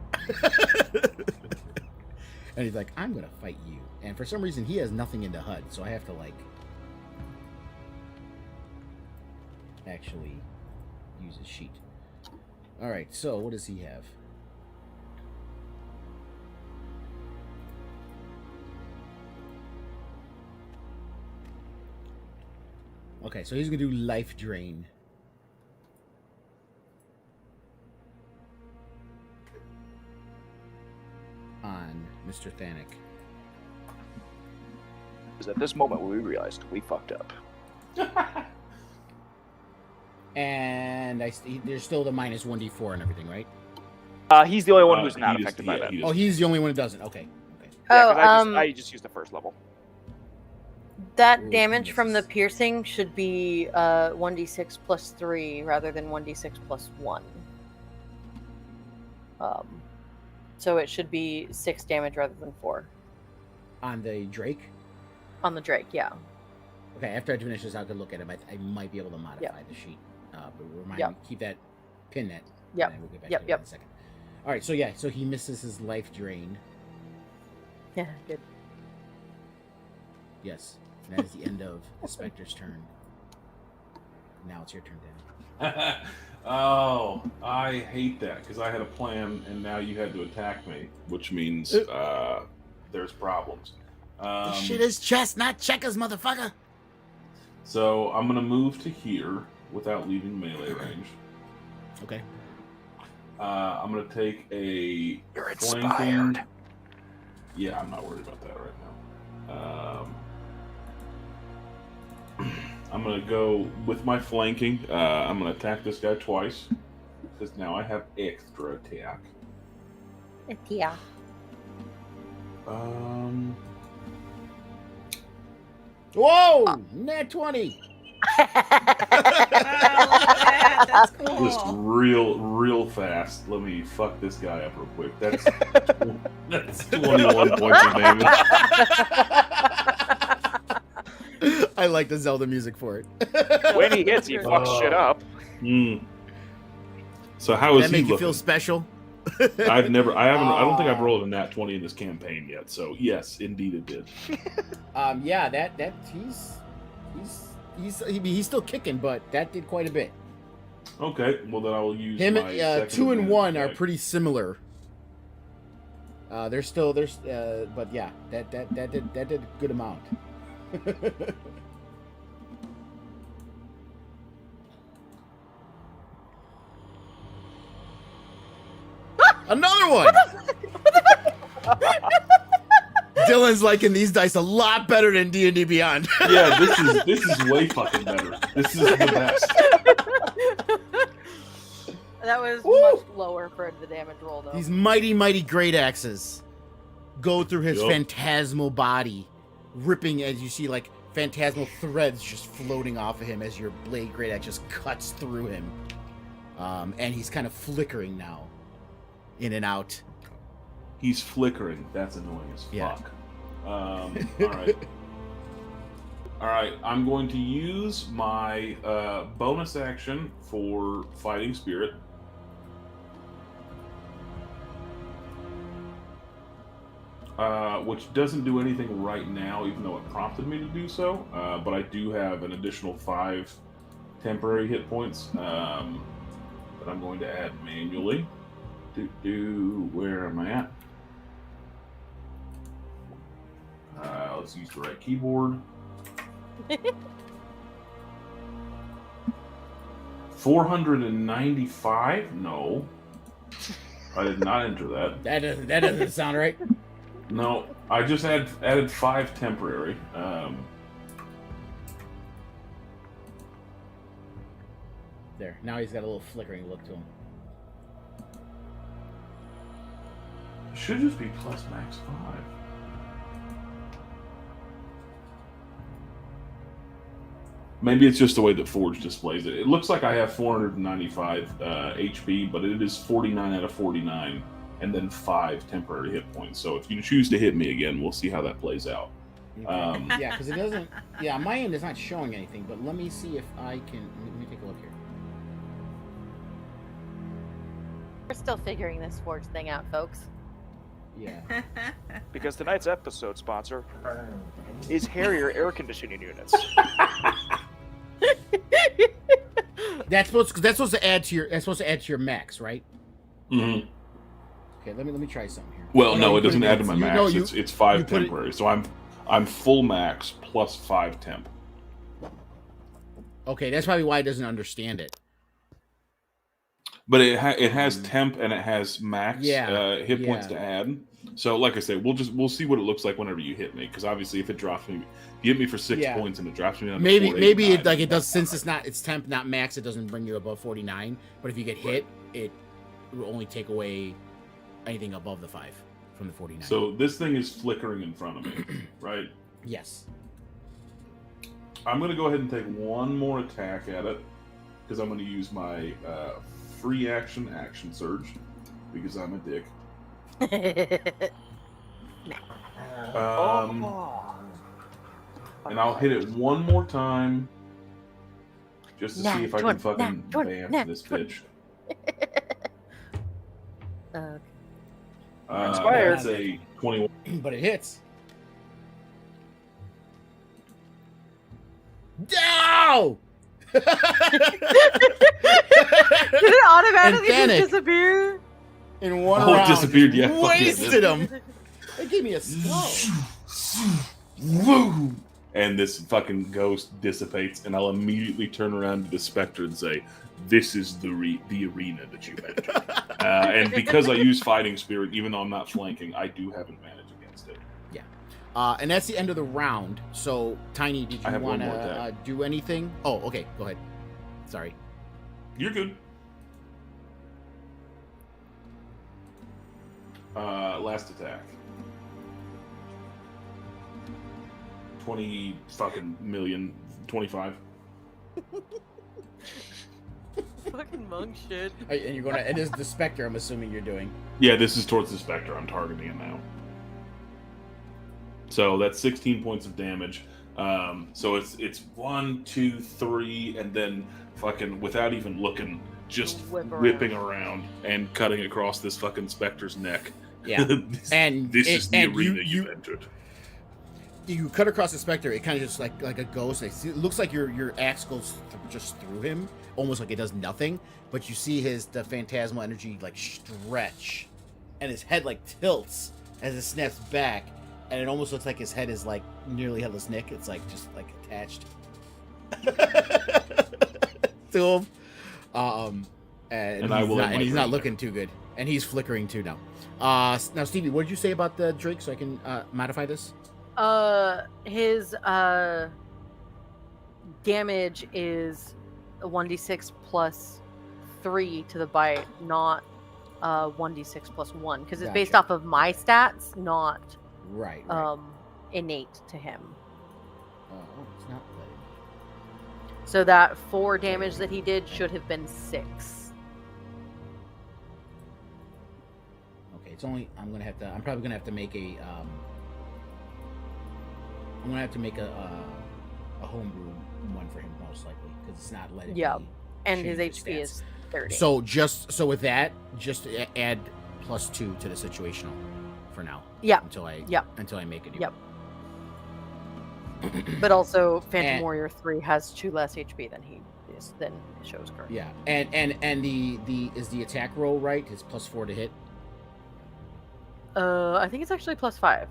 And he's like, I'm gonna fight you. And for some reason he has nothing in the HUD, so I have to like actually use his sheet. Alright, so what does he have? Okay, so he's gonna do life drain. On Mr. Thanik. Because at this moment we realized we fucked up. And there's still the minus 1d4 and everything, right? He's the only one who's not affected by that. Oh, he's the only one who doesn't. Okay. Yeah, 'cause I just used the first level. That Ooh, damage from the misses. piercing should be 1d6 plus 3 rather than 1d6 plus 1. So it should be 6 damage rather than 4. On the Drake? On the Drake, yeah. Okay, after I finish this, I could look at him. I might be able to modify the sheet. But remind me, keep that pin that. Yep. And we'll get back Yep, to it yep. in a second. All right, so yeah, so he misses his life drain. Yeah, good. Yes. And that is the end of the Spectre's turn. Now it's your turn, Dan. Oh, I hate that because I had a plan and now you had to attack me, which means there's problems. This shit is chess, not checkers, motherfucker. So I'm gonna move to here without leaving melee range. Okay. I'm gonna take a You're flanking. inspired. Yeah, I'm not worried about that right now. I'm gonna go with my flanking. I'm gonna attack this guy twice because now I have extra attack. Yeah. Whoa! Nat 20! Oh, look at that. That's cool. Just real fast. Let me fuck this guy up real quick. That's 21 points of damage. I like the Zelda music for it. When he hits, he fucks shit up. So how is that he make you looking? feel special? I don't think I've rolled a nat 20 in this campaign yet. So yes, indeed it did. Yeah, that he's still kicking, but that did quite a bit. Okay, well then I will use Him, my second 2 and 1 are attack. pretty similar. But yeah, that did a good amount. Another one. Dylan's liking these dice a lot better than D&D Beyond. Yeah, this is way fucking better. This is the best. That was Woo! much lower for the damage roll, though. These mighty great axes go through his Yup. phantasmal body, ripping as you see like phantasmal threads just floating off of him as your blade great axe just cuts through him. And he's kind of flickering now, in and out. He's flickering. That's annoying as Yeah. fuck. All right. All right. I'm going to use my bonus action for Fighting Spirit. Which doesn't do anything right now, even though it prompted me to do so. But I do have an additional 5 temporary hit points that I'm going to add manually. Where am I at? Let's use the right keyboard. 495? No. I did not enter that. That doesn't sound right. No, I just added 5 temporary. There. Now he's got a little flickering look to him. Should just be plus max 5. Maybe it's just the way that Forge displays it. It looks like I have 495 HP, but it is 49 out of 49, and then 5 temporary hit points. So if you choose to hit me again, we'll see how that plays out. Yeah, because it doesn't. Yeah, my end is not showing anything, but let me see if I can. Let me take a look here. We're still figuring this Forge thing out, folks. Yeah. Because tonight's episode sponsor is Harrier air conditioning units. That's supposed to add to your max, right? Mm-hmm. Okay, let me try something here. Well, Oh, no, you it put doesn't in- add to my you- max. no, It's 5 you put it- temporary, so I'm full max plus 5 temp. Okay, that's probably why it doesn't understand it. But it has temp and it has max hit points yeah. to add. So, like I said, we'll see what it looks like whenever you hit me. Because obviously, if it drops me, you hit me for 6 Yeah. points and it drops me down to Maybe 489, it does, since it's temp, not max. It doesn't bring you above 49. But if you get hit, it will only take away anything above the 5 from the 49. So this thing is flickering in front of me, right? Yes. I'm going to go ahead and take one more attack at it because I'm going to use my free action surge because I'm a dick. And I'll hit it one more time just to see if I can fucking bam this bitch. Inspired. That's a 21. But it hits. No! Did it automatically just panic. disappear? In one Oh, it round. disappeared, yeah, fuck yeah, Wasted him. They gave me a slow. Woo! And this fucking ghost dissipates, and I'll immediately turn around to the specter and say, "This is the arena that you entered." And because I use fighting spirit, even though I'm not flanking, I do have advantage against it. Yeah. And that's the end of the round. So, Tiny, did I you have one want more to attack. do anything? Oh, okay. Go ahead. Sorry. You're good. Last attack. 20 fucking million. 25. Fucking monk shit. And you're going to... It is the Spectre, I'm assuming you're doing. Yeah, this is towards the specter. I'm targeting it now. So that's 16 points of damage. So it's 1, 2, 3, and then fucking without even looking, just whipping around and cutting across this fucking specter's neck. Yeah. this is the arena you entered. You cut across the Spectre, it kind of just like a ghost. It looks like your axe goes just through him, almost like it does nothing. But you see the phantasmal energy like stretch, and his head like tilts as it snaps back, and it almost looks like his head is like nearly headless Nick. It's like just like attached to him. And he's not looking too good, and he's flickering too now. Now Stevie, what did you say about the Drake? So I can modify this. His damage is 1d6 plus 3 to the bite, not 1d6 plus 1, because it's based off of my stats, not right. innate to him. Oh, it's not letting me. So that 4 damage that he did should have been 6. Okay, it's only I'm probably gonna have to make a I'm gonna have to make a homebrew one for him most likely because it's not letting me. And his change HP is 30. So with that, just add +2 to the situational for now. Yeah. Until I make it. Yep. But also, Phantom Warrior 3 has 2 less HP than he is than shows currently. Yeah, and the is the attack roll right? It's +4 to hit. I think it's actually +5.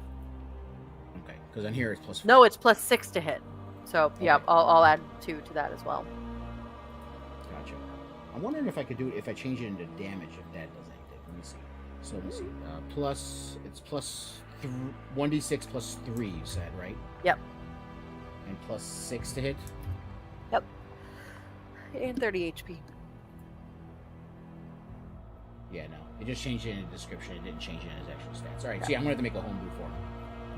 Okay, because on here it's +4. No, it's +6 to hit. So yeah, I'll add 2 to that as well. Gotcha. I'm wondering if I could do it if I change it into damage. If that does anything. Let me see. So let's see. It's +1d6 +3. You said right? Yep. And +6 to hit. Yep. And 30 HP. Yeah, no. It just changed it in the description. It didn't change it in his actual stats. All right. So yeah, I'm gonna have to make a homebrew for him.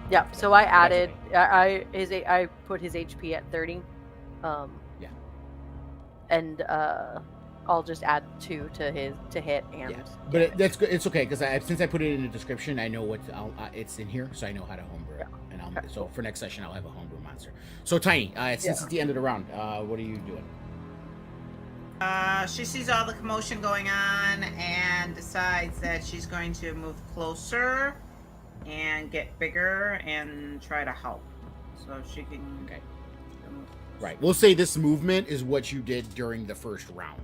Yeah. So I added. I put his HP at 30. Yeah. And I'll just add 2 to hit and. Yeah. But that's good. It's okay because since I put it in the description, I know what it's in here, so I know how to homebrew it. And so for next session, I'll have a homebrew monster. So Tiny, since it's the end of the round, what are you doing? She sees all the commotion going on and decides that she's going to move closer and get bigger and try to help. So she can. Okay. Right. We'll say this movement is what you did during the first round.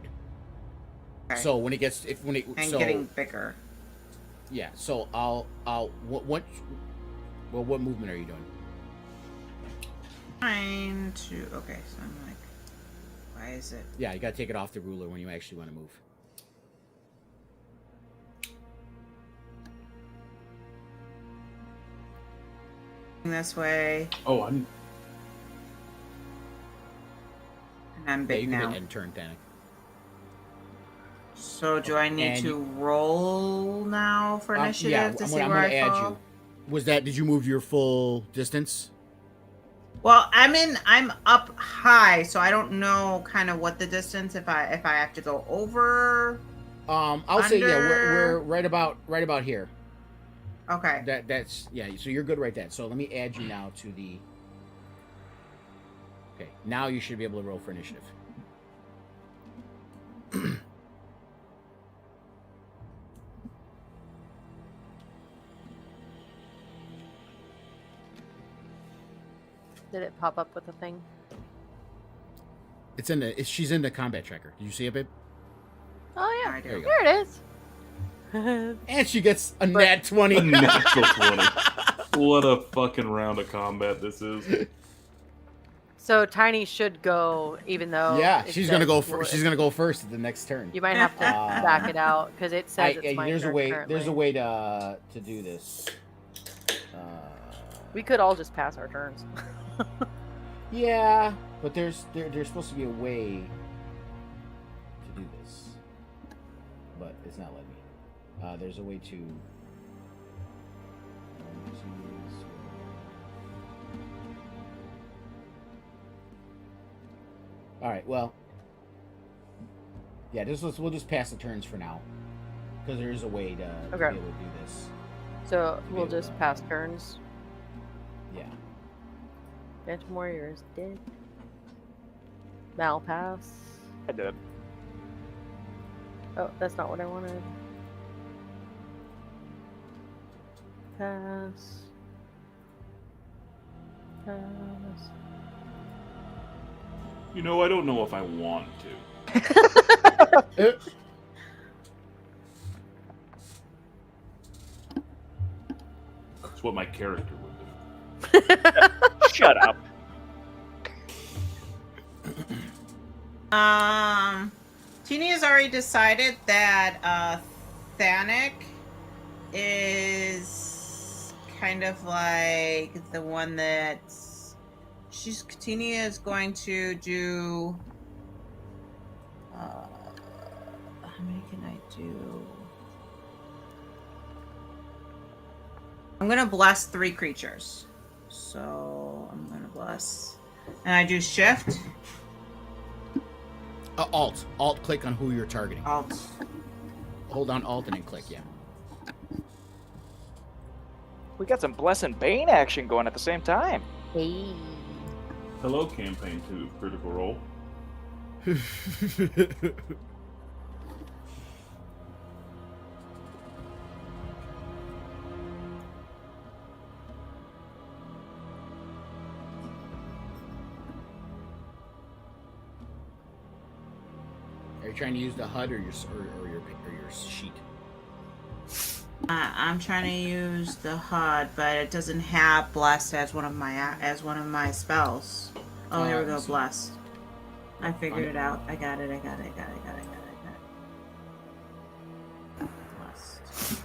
Okay. So when it getting bigger. Yeah. So what movement are you doing? Trying to. Okay. So I'm like. Why is it? Yeah, you got to take it off the ruler when you actually want to move. This way, Oh, I'm. and I'm Yeah, big you can now. hit end turn, Danik. So do I need And to roll now for initiative yeah, to I'm see gonna where I add fall? you. Did you move your full distance? Well, I'm up high, so I don't know kind of what the distance if I have to go over. I'll say yeah, we're Under- right about here. Okay. That's yeah. So you're good right there. So let me add you now to the. Okay, now you should be able to roll for initiative. Did it pop up with a thing? She's in the combat tracker. Did you see it, babe? Oh yeah, I do. There you go. there it is. And she gets a nat 20. Natural 20. What a fucking round of combat this is. So Tiny should go, even though. Yeah, it she's gonna says go. for- She's gonna go first at the next turn. You might have to back it out because it says it's my there's turn a way. currently. There's a way to do this. We could all just pass our turns. Yeah, but there's supposed to be a way to do this, but it's not letting me. There's a way to. All right. Well. Yeah. We'll just pass the turns for now, because there is a way to be able to do this. So be we'll able just to- pass turns. Yeah. Phantom Warrior is dead. Mal pass. I did. Oh, that's not what I wanted. Pass. Pass. You know, I don't know if I want to. That's what my character would do. Shut up. Teeny has already decided that Thanik is kind of like the one that Teeny is going to do. How many can I do? I'm gonna bless 3 creatures. So I'm gonna bless, and I do shift. Alt click on who you're targeting. Alt. Hold on Alt and then click. Yeah. We got some Bless and Bane action going at the same time. Hey. Hello, campaign 2 critical role. Are you trying to use the HUD or your sheet? I'm trying to use the HUD, but it doesn't have blessed as one of my spells. Oh, here we go, let's see. blessed. I figured Find it out. I got it. Blessed.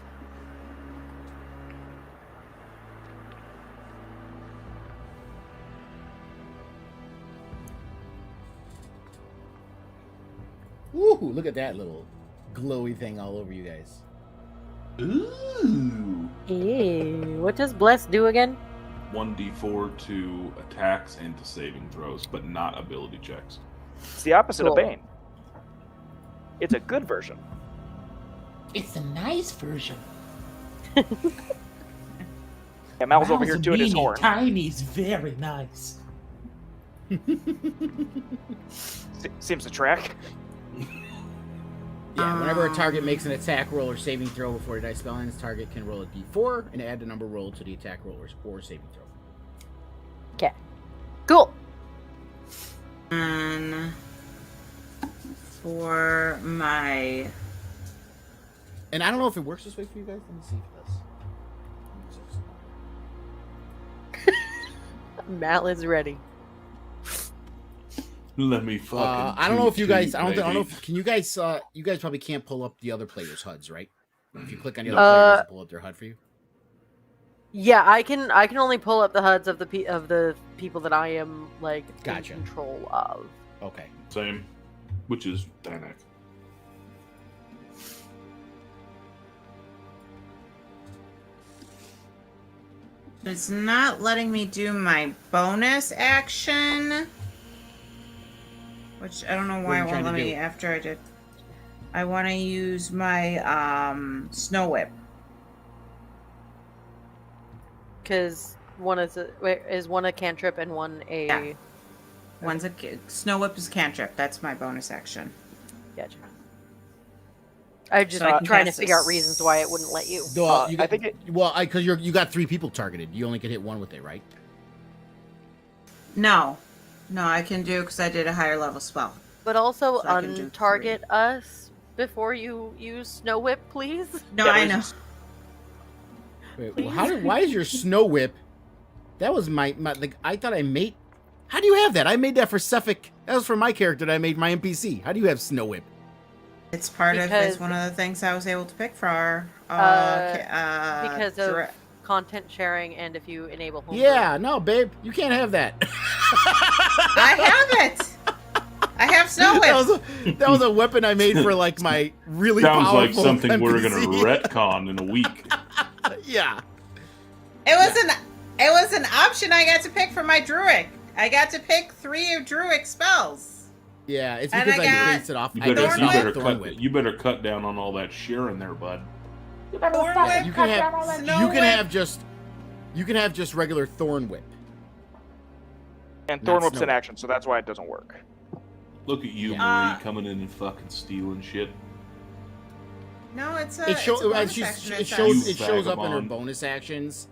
Ooh, look at that little glowy thing all over you guys. Ooh. Ew. What does Bless do again? 1d4 to attacks and to saving throws, but not ability checks. It's the opposite Cool. of Bane. It's a good version. It's a nice version. And Mal's over here doing his horn. Tiny's very nice. Seems to track. Yeah, whenever a target makes an attack roll or saving throw before the dice spell ends, target can roll a d4 and add the number rolled to the attack roll or saving throw. Okay. Cool. For my And I don't know if it works this way for you guys. Let me see if it does. Mal is ready. Let me fucking. I don't know if you guys. toot, I don't know. baby. Can you guys? You guys probably can't pull up the other players' HUDs, right? If you click on the other player, does it pull up their HUD for you? Yeah, I can only pull up the HUDs of the people that I am like Gotcha. in control of. Okay. Same, which is Danak. It's not letting me do my bonus action, which I don't know What why are it you won't trying let to me do? after I did. I want to use my snow whip. Because one is one a cantrip and one a. Yeah. One's a snow whip is cantrip. That's my bonus action. Gotcha. I'm just So I can trying to cast figure out this- reasons why it wouldn't let you. Well, you I got, think it. well, because you got 3 people targeted. You only can hit 1 with it, right? No, I can do because I did a higher level spell. But also So I can do untarget us before you use Snow Whip, please. No, Yeah, I there's know. Wait, well, why is your snow whip? That was my like. I thought I made. How do you have that? I made that for Suffolk. That was for my character that I made my NPC. How do you have snow whip? It's part of Because- it's one of the things I was able to pick for our because of direct- content sharing and if you enable home. Yeah, no, babe, you can't have that. I have it. I have snow whip. that was a weapon I made for like my really Sounds like powerful something we're gonna NPC. retcon in a week. Yeah. It was an option I got to pick for my druid. I got to pick 3 of druid spells. Yeah, it's And because I I got- based it off. You I better, based Thorn it you off better of Thorn Whip. you better cut down on all that sharing there, bud. You better Thorn fucking whip, You cut can down all that Snow you can Whip. have just regular Thorn Whip. And Not Thorn Whip's Snow in Whip. action, so that's why it doesn't work. Look at you, Yeah. Marie, coming in and fucking stealing shit. No, it's a It, show, it's a bonus she's- action. it says- shows You it shows up in her vagabond. bonus actions.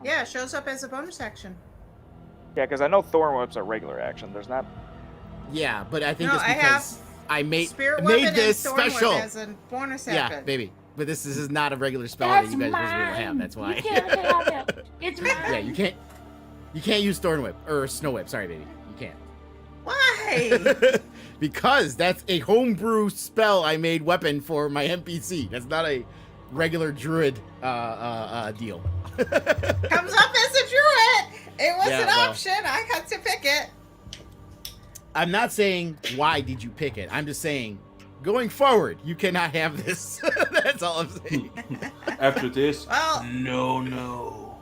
Yeah, it shows up as a bonus action. Yeah, because I know Thorn Whip's a regular action. There's not. Yeah, but I think No, it's I because I made Spirit weapon made this and Thorn special. Whip as a bonus Yeah, action. baby. But this is not a regular spell That's that you guys mine. supposed to be able to have. That's why. You can't have it. It's mine. Yeah, you can't use Thorn Whip or Snow Whip. Sorry, baby, you Why? can't. Because that's a homebrew spell I made weapon for my NPC. That's not a regular druid deal. Comes up as a druid. It was Yeah, an well. option. I got to pick it. I'm not saying why did you pick it. I'm just saying going forward you cannot have this. That's all I'm saying. After this, Well, no.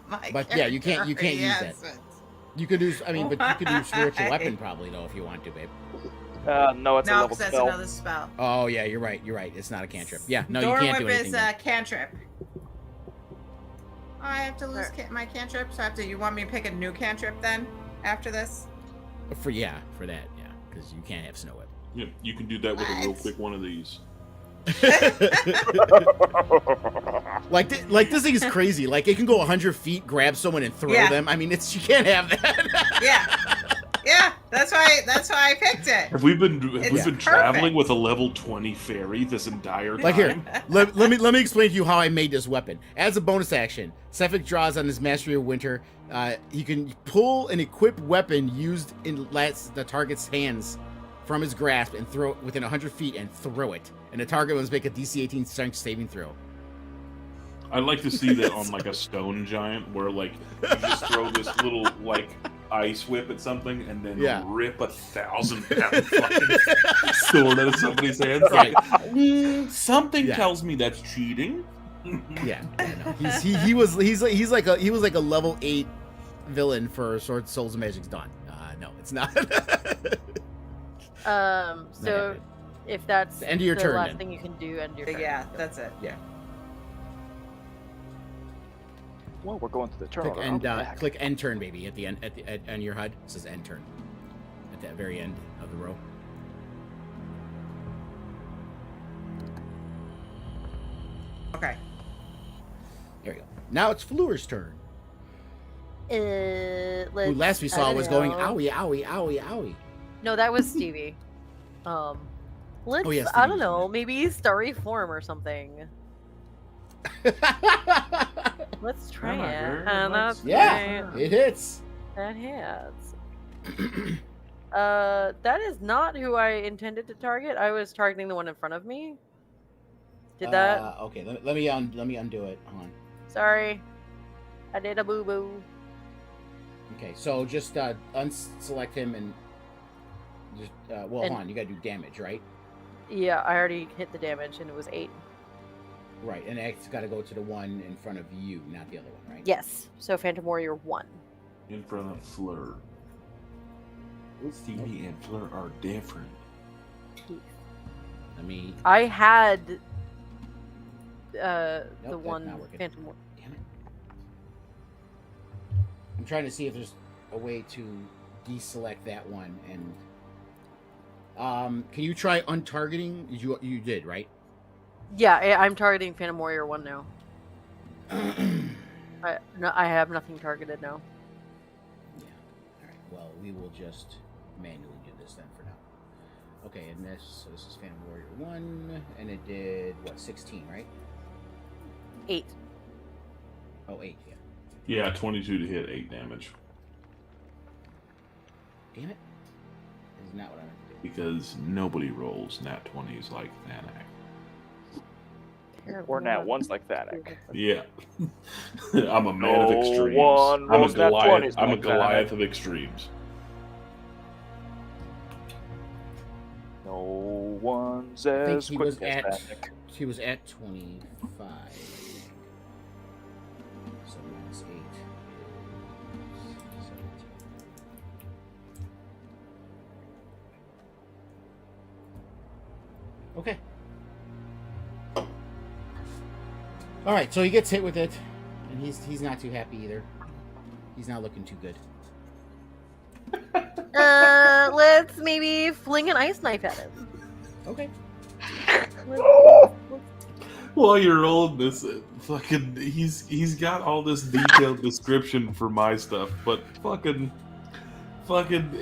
my But yeah, you can't character use that. has it. You could do. I mean, but you could do spiritual weapon probably though if you want to, babe. No, it's a No, level because that's spell. another spell. Oh yeah, you're right. You're right. It's not a cantrip. Yeah, no, Thorn you can't do Whip anything. is then. a cantrip. Oh, I have to lose my cantrip, so I have to. You want me to pick a new cantrip then after this? For that, yeah, because you can't have Snow Whip. Yeah, you can do that with a real What? quick one of these. like this thing is crazy. Like it can go 100 feet, grab someone, and throw Yeah. them. I mean, you can't have that. Yeah, that's why I picked it. Have we been It's traveling perfect. with a level 20 fairy this entire time? Like here, let me explain to you how I made this weapon. As a bonus action, Sefik draws on his Mastery of Winter. He can pull an equipped weapon used in the target's hands from his grasp and throw it within 100 feet and throw it. And the target must make a DC 18 strength saving throw. I'd like to see that on like a stone giant where like you just throw this little like ice whip at something and then Yeah. rip 1,000-pound fucking sword out of somebody's hands. Right. Like, something Yeah. tells me that's cheating. Yeah, no. He was like a level 8 villain for Souls of Magic's Dawn. No, it's not. So if that's The end of your the turn, last then. thing you can do, end your turn. Yeah, that's it. Well, we're going to the turn. Click order, end, I'll be back. click end turn, baby. At the end, on your HUD, it says end turn. At that very end of the row. Okay. There you go. Now it's Fleur's turn. Let's, Who last we I saw don't was going know. owie, owie, owie, owie. No, that was Stevie. Let's. Oh, yeah, I Stevie don't was know. in Maybe starry form or something. Let's try Alright, it. girl, And let's that's Yeah, right. it hits. That hits. That is not who I intended to target. I was targeting the one in front of me. Did that? Okay, let me undo it. Hold on. Sorry. I did a boo-boo. Okay, so just unselect him and just hold on. You gotta do damage, right? Yeah, I already hit the damage, and it was 8. Right, and it's got to go to the one in front of you, not the other one, right? Yes. So Phantom Warrior 1. In front of Fleur. Stevie and Fleur are different. Let me. I had the that's one not working. Phantom Warrior. Damn it. I'm trying to see if there's a way to deselect that one and. Can you try untargeting? You did, right? Yeah, I'm targeting Phantom Warrior 1 now. I have nothing targeted now. Yeah. All right. Well, we will just manually do this then for now. Okay, and this is Phantom Warrior 1, and it did what 16, right? 8. Oh, 8, yeah. Yeah, 22 to hit, 8 damage. Damn it! This is not what I meant to do. Because nobody rolls nat 20s like Thanak. Or nat ones like Thanak. Yeah. I'm a man of No extremes. one I'm a rolls nat 20s I'm a like Goliath Thanak. of extremes. No one's I think as he quick was as at Thanak. he was at 25. So minus 8 is 17. Okay. All right, so he gets hit with it, and he's not too happy either. He's not looking too good. Let's maybe fling an ice knife at him. Okay. While you're rolling this, fucking, he's got all this detailed description for my stuff, but fucking,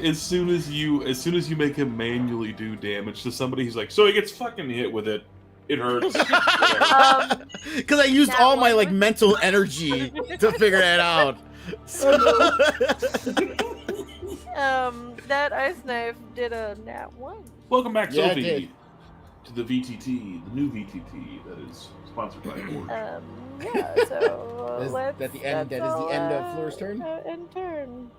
as soon as you make him manually do damage to somebody, he's like, so he gets fucking hit with it. It hurts. Because I used That all my one was- mental energy to figure that out. So... That ice knife did a nat 1. Welcome back, Yeah, it Sophie, did. to the VTT, the new VTT that is sponsored by Hoard. Yeah, so Is let's... that the end- that is the end of Fleur's turn? End turn.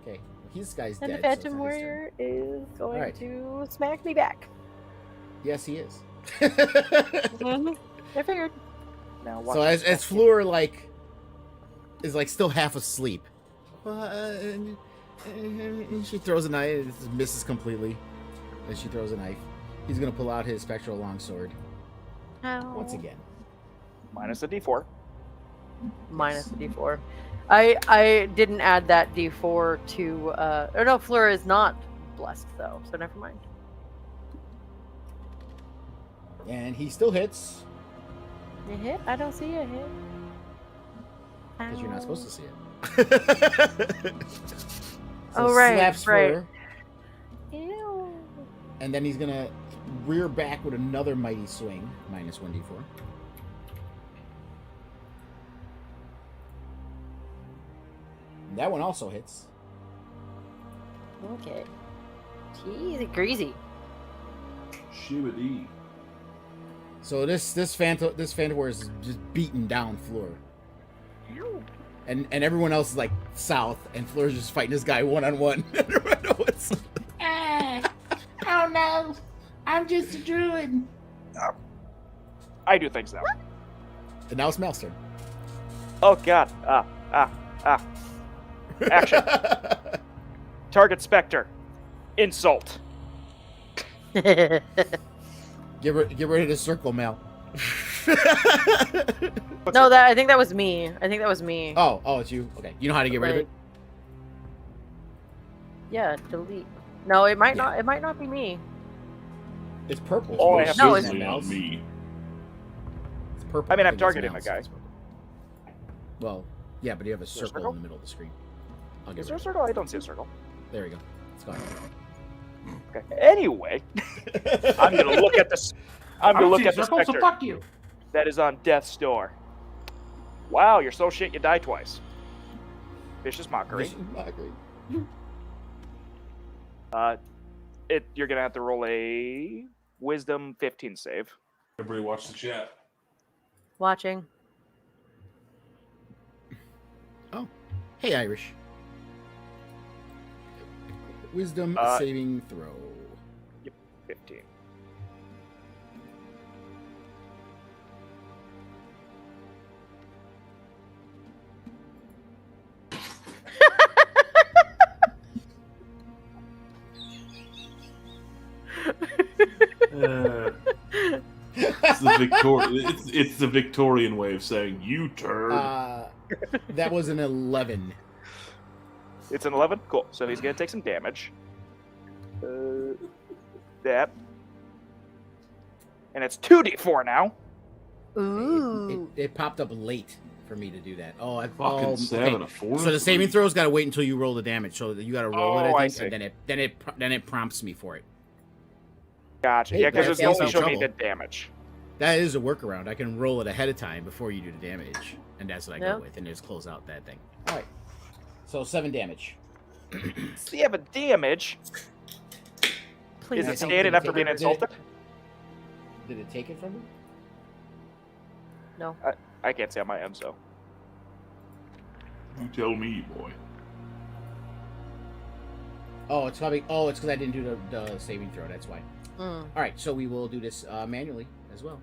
Okay, this guy's And dead. the so it's Phantom not his turn. Warrior is going Alright. to smack me back. Yes, he is. I figured. Now So watch as Fleur is still half asleep, and she throws a knife. It misses completely. And she throws a knife. He's gonna pull out his spectral longsword once again. minus a d4. Minus the d4. I didn't add that d4 to. Or no, Fleur is not blessed though, so never mind. And he still hits A hit? I don't see a hit. because you're not supposed to see it. Oh, right, slaps right. Fleur, Ew. and then he's gonna rear back with another mighty swing, minus 1d4. That one also hits. Okay. Jeez, greasy. Shibidi. So this Phantom Warrior is just beating down Fleur. And everyone else is like south, and Fleur's just fighting this guy one-on-one. Everyone knows. Oh no, I'm just a druid. I do things now. And now it's Mel's turn. Oh god. Action. Target Spectre. Insult. Get rid of the circle, Mel. No, I think that was me. Oh, it's you. Okay, you know how to get rid of it. Yeah, delete. No, it might Yeah. not. It might not be me. It's purple. Oh, I Most have No, certainly not me. It's purple. I mean, I'm think it's targeting Mel's. the guy. Well, yeah, but you have a there a circle circle? in the middle of the screen. I'll get Is there a rid of circle? I don't see a circle. it. There we go. It's gone. Okay. Anyway, I'm gonna look at this. I'm gonna look at the circle, so Spectre fuck you. that is on death's door. Wow, you're so shit you die twice. Vicious mockery. Vicious mockery. You're gonna have to roll a Wisdom 15 save. Everybody watch the chat. Watching. Hey, Irish. Wisdom saving throw. Yep, 15. It's the Victorian way of saying you turd. That was an 11. It's an 11? Cool. So he's going to take some damage. That. And it's 2d4 now. Ooh. It popped up late for me to do that. Oh, I Fucking 7, a 4. So the saving throw's got to wait until you roll the damage. So you got to roll it, I I see. think, and then it prompts me for it. Gotcha. Hey, Yeah, because that's it's only no showing me the trouble. damage. That is a workaround. I can roll it ahead of time before you do the damage, and that's what I go Yep. with, and just close out that thing. All right. So 7 damage. So you have a damage. Please. Is it don't- standing did it after take being it- insulted? Did it take it from me? No. I can't see on my end, so. You tell me, boy. Oh, it's probably. Oh, it's because I didn't do the saving throw. That's why. Mm. All right, so we will do this manually as well.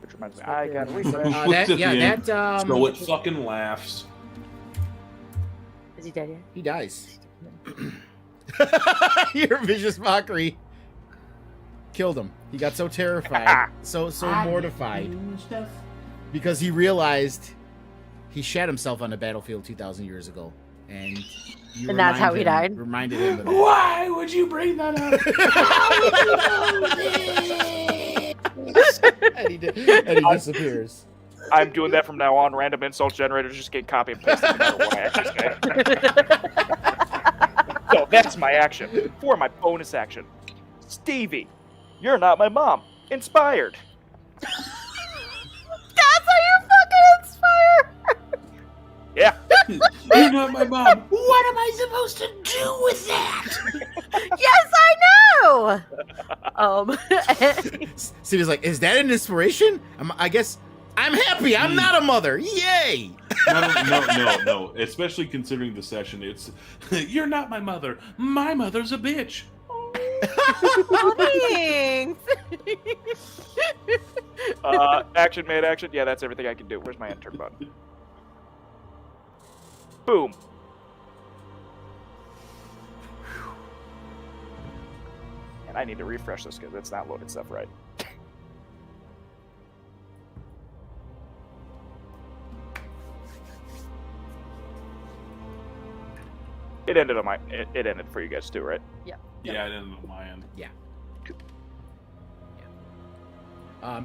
Which reminds me, I got to refresh. That So it fucking laughs. Is he dead yet? he dies. Your vicious mockery killed him. He got so terrified, so I mortified, do stuff. because he realized he shat himself on the battlefield 2,000 years ago, and And that's how he died? Reminded him of that. Why would you bring that up? and he disappears. I'm doing that from now on. Random insult generators just get copy and pasted no matter what I actually say. So that's my action. For my bonus action, Stevie, you're not my mom. Inspired. That's how you fucking inspire! Yeah. You're not my mom. What am I supposed to do with that? Yes, I know! Stevie's like, is that an inspiration? I guess I'm happy. I'm not a mother. Yay! No. Especially considering the session, it's you're not my mother. My mother's a bitch. Thanks! Action made action. Yeah, that's everything I can do. Where's my enter button? Boom. And I need to refresh this because it's not loaded stuff right. It ended on it ended for you guys too, right? Yeah, it ended on my end.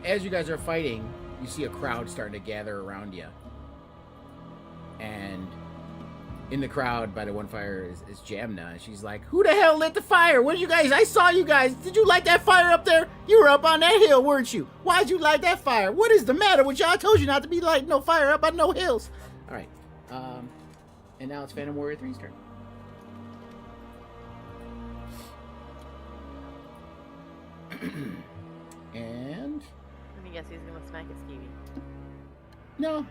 As you guys are fighting, you see a crowd starting to gather around you. And in the crowd by the one fire is Jamna. And she's like, who the hell lit the fire? What you guys? I saw you guys. Did you light that fire up there? You were up on that hill, weren't you? Why'd you light that fire? What is the matter with y'all? I told you not to be lighting no fire up on no hills. All right. And now it's Phantom Warrior 3's turn. And Let me guess he's gonna smack his Stevie.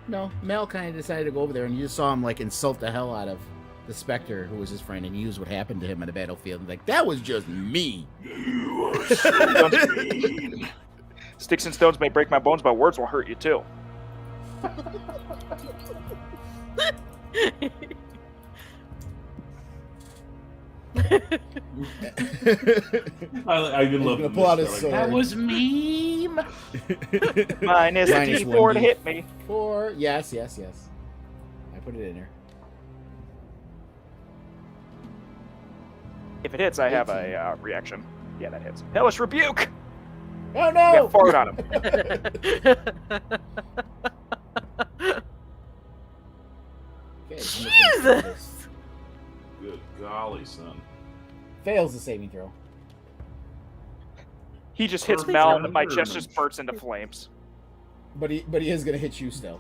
no, Mel kind of decided to go over there, and you just saw him like insult the hell out of the Spectre, who was his friend, and use what happened to him on the battlefield. And like, that was just me. You are so mean. Sticks and stones may break my bones, but words will hurt you too. I even He's love gonna the pull out his misspelling. That was meme. Minus Minus D4 1 to D. hit me. 4. Yes. I put it in there. If it hits, I have a reaction. Yeah, that hits. Hellish Rebuke! Oh Yeah, no! fart on him. Okay, Jesus! Good golly, son. fails the saving throw. He just hits Perfect Mel, round and my of chest damage. just bursts into flames. But he is gonna hit you still.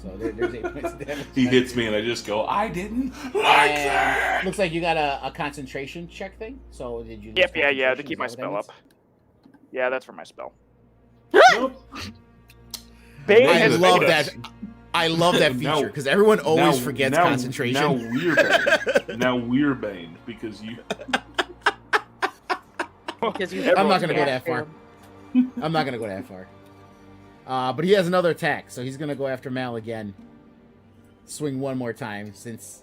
So there's 8 points of damage. He hits me, and I just go, I didn't like And that. looks like you got a concentration check thing. So did you? lose Yep, yeah, to concentration? keep Is my that spell what up. Yeah, that's for my spell. Nope. Bane I has love negative. that. I love that Now- feature because everyone always Now- forgets now- concentration. Now we're Bane. Now we're Bane because you. Because you I'm not Everyone's gonna go that far. I'm not gonna go that far. But he has another attack, so he's gonna go after Mal again. Swing one more time since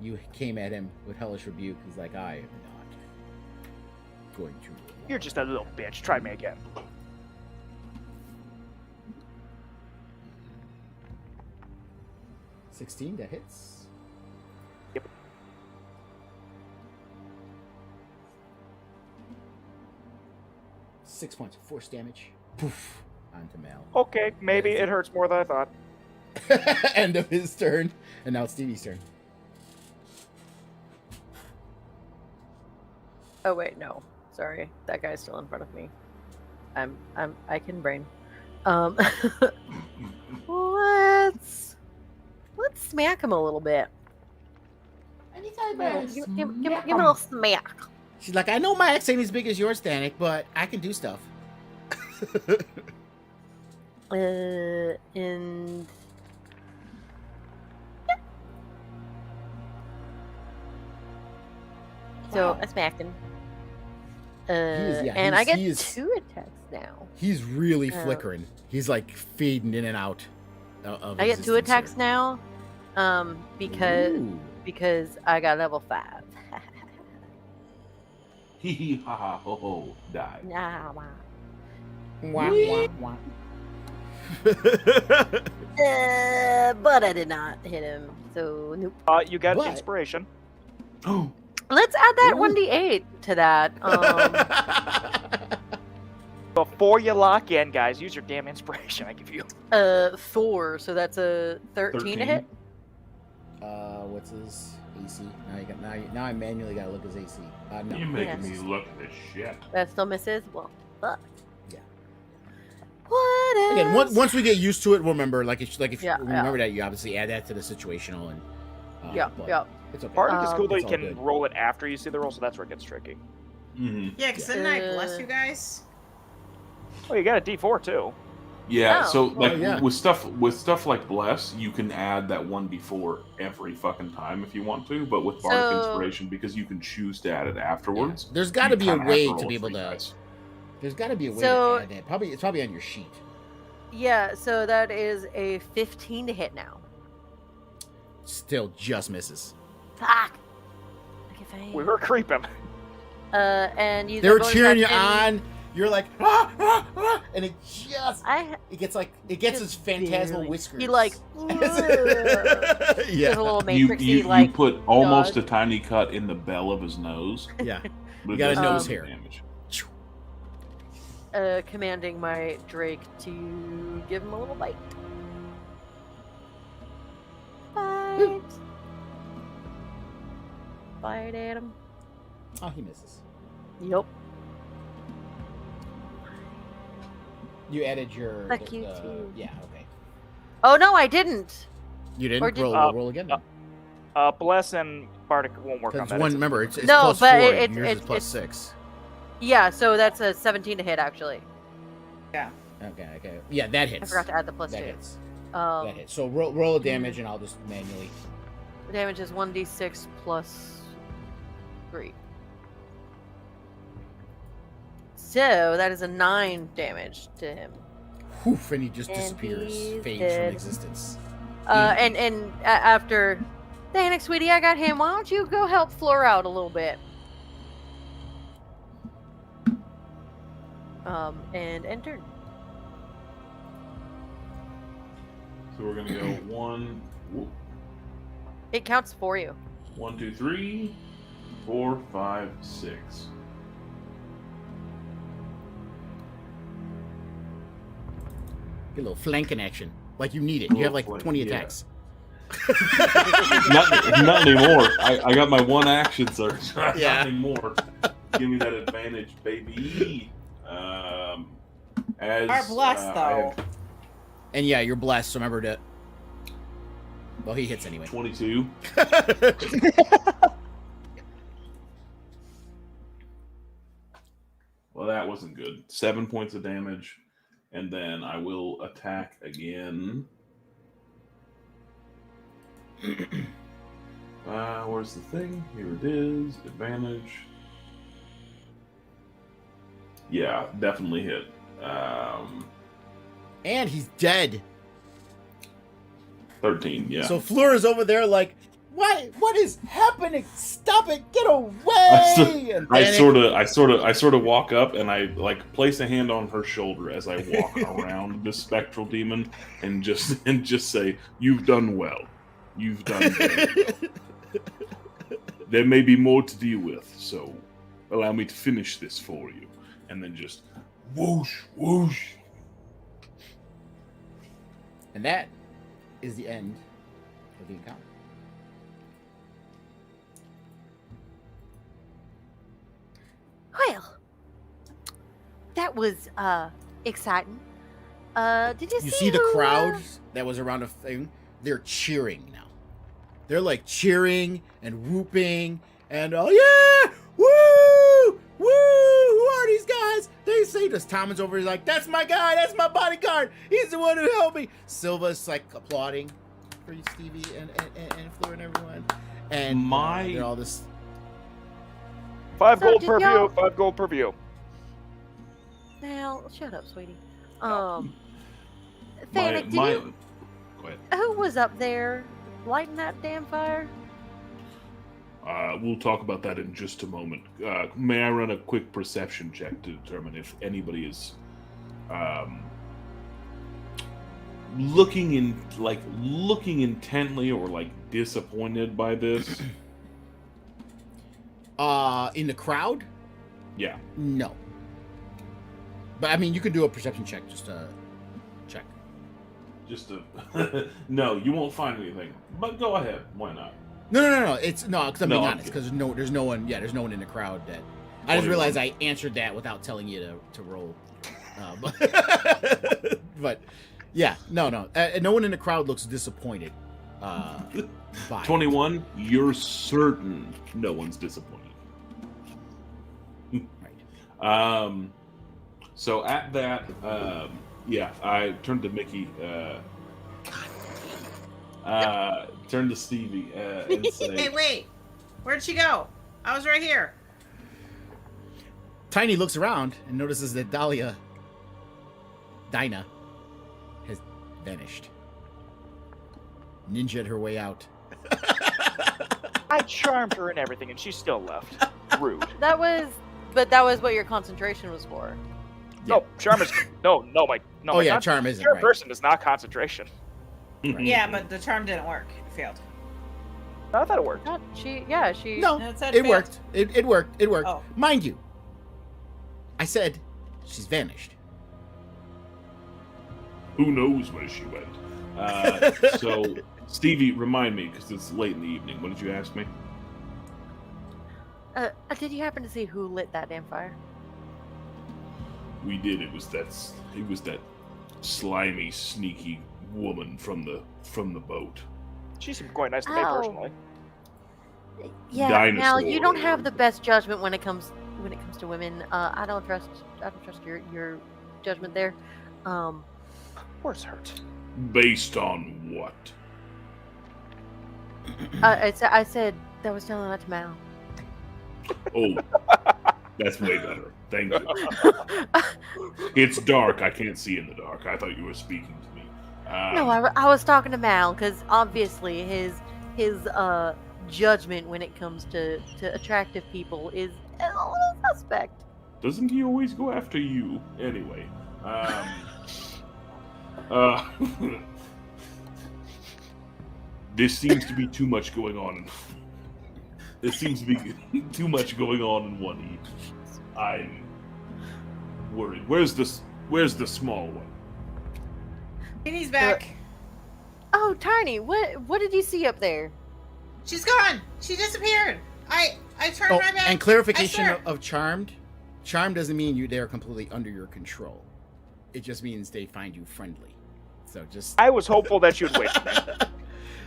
you came at him with Hellish Rebuke. He's like, I am not going to. You're just a little bitch. Try me again. $16, that hits. Yep. Six points of force damage. Poof. Onto Mal. Okay, maybe it hurts more than I thought. End of his turn. And now it's Stevie's turn. Oh wait, no. Sorry, that guy's still in front of me. I can brain. Let's smack him a little bit. Give me a little smack. She's like, I know my axe ain't as big as yours, Danik, but I can do stuff. And so I smacked him. And I get he is- 2 attacks now. He's really Oh. flickering. He's like fading in and out. Of I get 2 existence attacks here. now, Ooh. because I got level 5. Hee hee ha ha ho ho die. Nah, wow. Wah, wah, wah. But I did not hit him, so nope. You got What? inspiration. Oh, Let's add that Ooh. 1d8 to that. Before you lock in, guys, use your damn inspiration I give you. 4, so that's a 13 to hit. What's his AC? Now I manually gotta look his AC. No. you're making Yes. me look at this shit. That still misses. Well, fuck. Yeah. What Again, else? once we get used to it, remember, if Yeah, you yeah. remember that, you obviously add that to the situational, and but Yeah. it's okay. Part of it's cool that it's you all can good. roll it after you see the roll, so that's where it gets tricky. Mm-hmm. Yeah, because didn't I bless you guys? Oh, you got a D4 too. Yeah, Oh. so like yeah. with stuff like bless, you can add that 1d4 every fucking time if you want to. But with bardic So- inspiration, because you can choose to add it afterwards, There's got to you be a kinda have way roll to it be able 3 to. dice. There's got to be a way So- to add that. It's probably on your sheet. Yeah, so that is a 15 to hit now. Still just misses. Fuck. Okay, fine. We were creeping. And use They my were bonus cheering you action. on. You're like, and it gets Just his phantasmal barely. whiskers. He like, yeah. there's a little You, matrixy you like. put almost dog. a tiny cut in the bell of his nose. Yeah. But You it got a does nose some hair. damage. Commanding my Drake to give him a little bite. Bite. Bite at him. Oh, he misses. Yep. You added your. Fuck you too. Yeah. Okay. Oh no, I didn't. You didn't Or did- roll again. Then. Bless and Bardic won't work on Because that. one. It's- Remember, it's No, plus but 4. it's- Yours is it's- plus it's- 6. Yeah, so that's a 17 to hit actually. Okay. Yeah, that hits. I forgot to add the plus that 2. hits. Um, That hits. So roll a damage, and I'll just manually. The damage is 1d6 plus 3. So that is a 9 damage to him. Poof, and he just And disappears, he's fades dead. from existence. And after, Danik, sweetie, I got him. Why don't you go help Fleur out a little bit? And enter. So we're gonna go It counts for you. 1, 2, 3, 4, 5, 6. Get a little flanking action, like you need it. You have like Little 20 flank, yeah. attacks. not anymore. I got my one action surge. Not Yeah. anymore. Give me that advantage, baby. As Are blessed I though. have- And yeah, you're blessed. So remember to Well, he hits anyway. 22. Well, that wasn't good. 7 points of damage. And then I will attack again. Where's the thing? Here it is. Advantage. Yeah, definitely hit. And he's dead. 13, yeah. So Fleur is over there like, what is happening? Stop it! Get away! I sort of walk up and I like place a hand on her shoulder as I walk around the spectral demon and just say, "You've done well. You've done very well. There may be more to deal with, so allow me to finish this for you." And then just whoosh, whoosh. And that is the end of the encounter. Well, that was exciting. Did you see the who, crowd that was around the thing? They're cheering now. They're like cheering and whooping and yeah, woo, woo. Who are these guys? They say this. Tom is over here like, that's my guy. That's my bodyguard. He's the one who helped me. Silva's like applauding for you, Stevie and Fleur and everyone. And they're all this. 5 So gold did per y'all- view. 5 gold per view. Now, shut up, sweetie. My, Fanic, did my, you? Go ahead. Who was up there lighting that damn fire? We'll talk about that in just a moment. May I run a quick perception check to determine if anybody is looking intently or like disappointed by this? In the crowd? Yeah. No. But I mean, you can do a perception check just to check. Just to no, you won't find anything. But go ahead. Why not? No. It's no, because I'm being No, honest. Because there's no one. Yeah, there's no one in the crowd that. I just realized I answered that without telling you to roll. But yeah, no. No one in the crowd looks disappointed. By 21. You're certain no one's disappointed. Right. So at that, yeah, I turned to Mickey. Turn to Stevie and say, Hey, wait. Where'd she go? I was right here. Tiny looks around and notices that Dinah has vanished. Ninja'd her way out. I charmed her and everything, and she still left. Rude. That was what your concentration was for. Yeah. No, charm is no. My Oh yeah, con- charm isn't charm right. person is not concentration. Yeah, but the charm didn't work. It failed. I thought it worked. She. No, No, it said it failed. worked. It worked. It worked. Oh. Mind you, I said she's vanished. who knows where she went? So, Stevie, remind me, because it's late in the evening. What did you ask me? Did you happen to see who lit that damn fire? We did. It was that slimy, sneaky woman from the boat. She seemed quite nice to me Oh. personally. Yeah. Dinosaur. Now you don't have the best judgment when it comes to women. I don't trust your judgment there. Where's hurt? Based on what? I said that was telling that to Mal. Oh, that's way better. Thank you. It's dark. I can't see in the dark. I thought you were speaking to me. No, I was talking to Mal because obviously his judgment when it comes to attractive people is a little suspect. Doesn't he always go after you? Anyway. This seems to be too much going on. There seems to be too much going on in one evening. I'm worried. Where's the small one? Tiny's back. Oh, Tiny, what did you see up there? She's gone. She disappeared. I turned Oh, right back. and clarification I swear. of charmed. Charmed doesn't mean they're completely under your control. It just means they find you friendly. So just I was hopeful that you'd wait for me.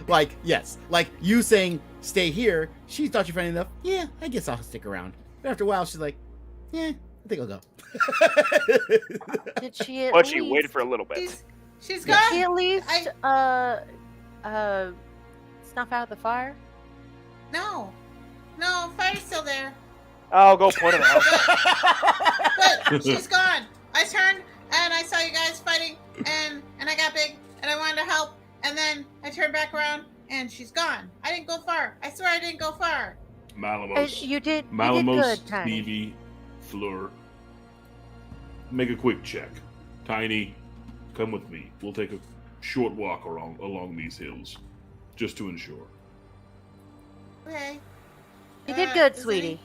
Like, yes. Like, you saying, stay here, she thought you friendly enough. Yeah, I guess I'll stick around. But after a while, she's like, yeah, I think I'll go. Did she at But least? she waited for a little bit. She's Did gone. she at least snuff out the fire? No, fire's still there. I'll go put it out. But she's gone. I turned and I saw you guys fighting, and I got big and I wanted to help, and then I turned back around and she's gone. I didn't go far. I swear I didn't go far. Malamos. You did Malamos, good, Tiny. Stevie, Fleur. Make a quick check. Tiny, come with me. We'll take a short walk along these hills, just to ensure. Okay. You did good, Is sweetie.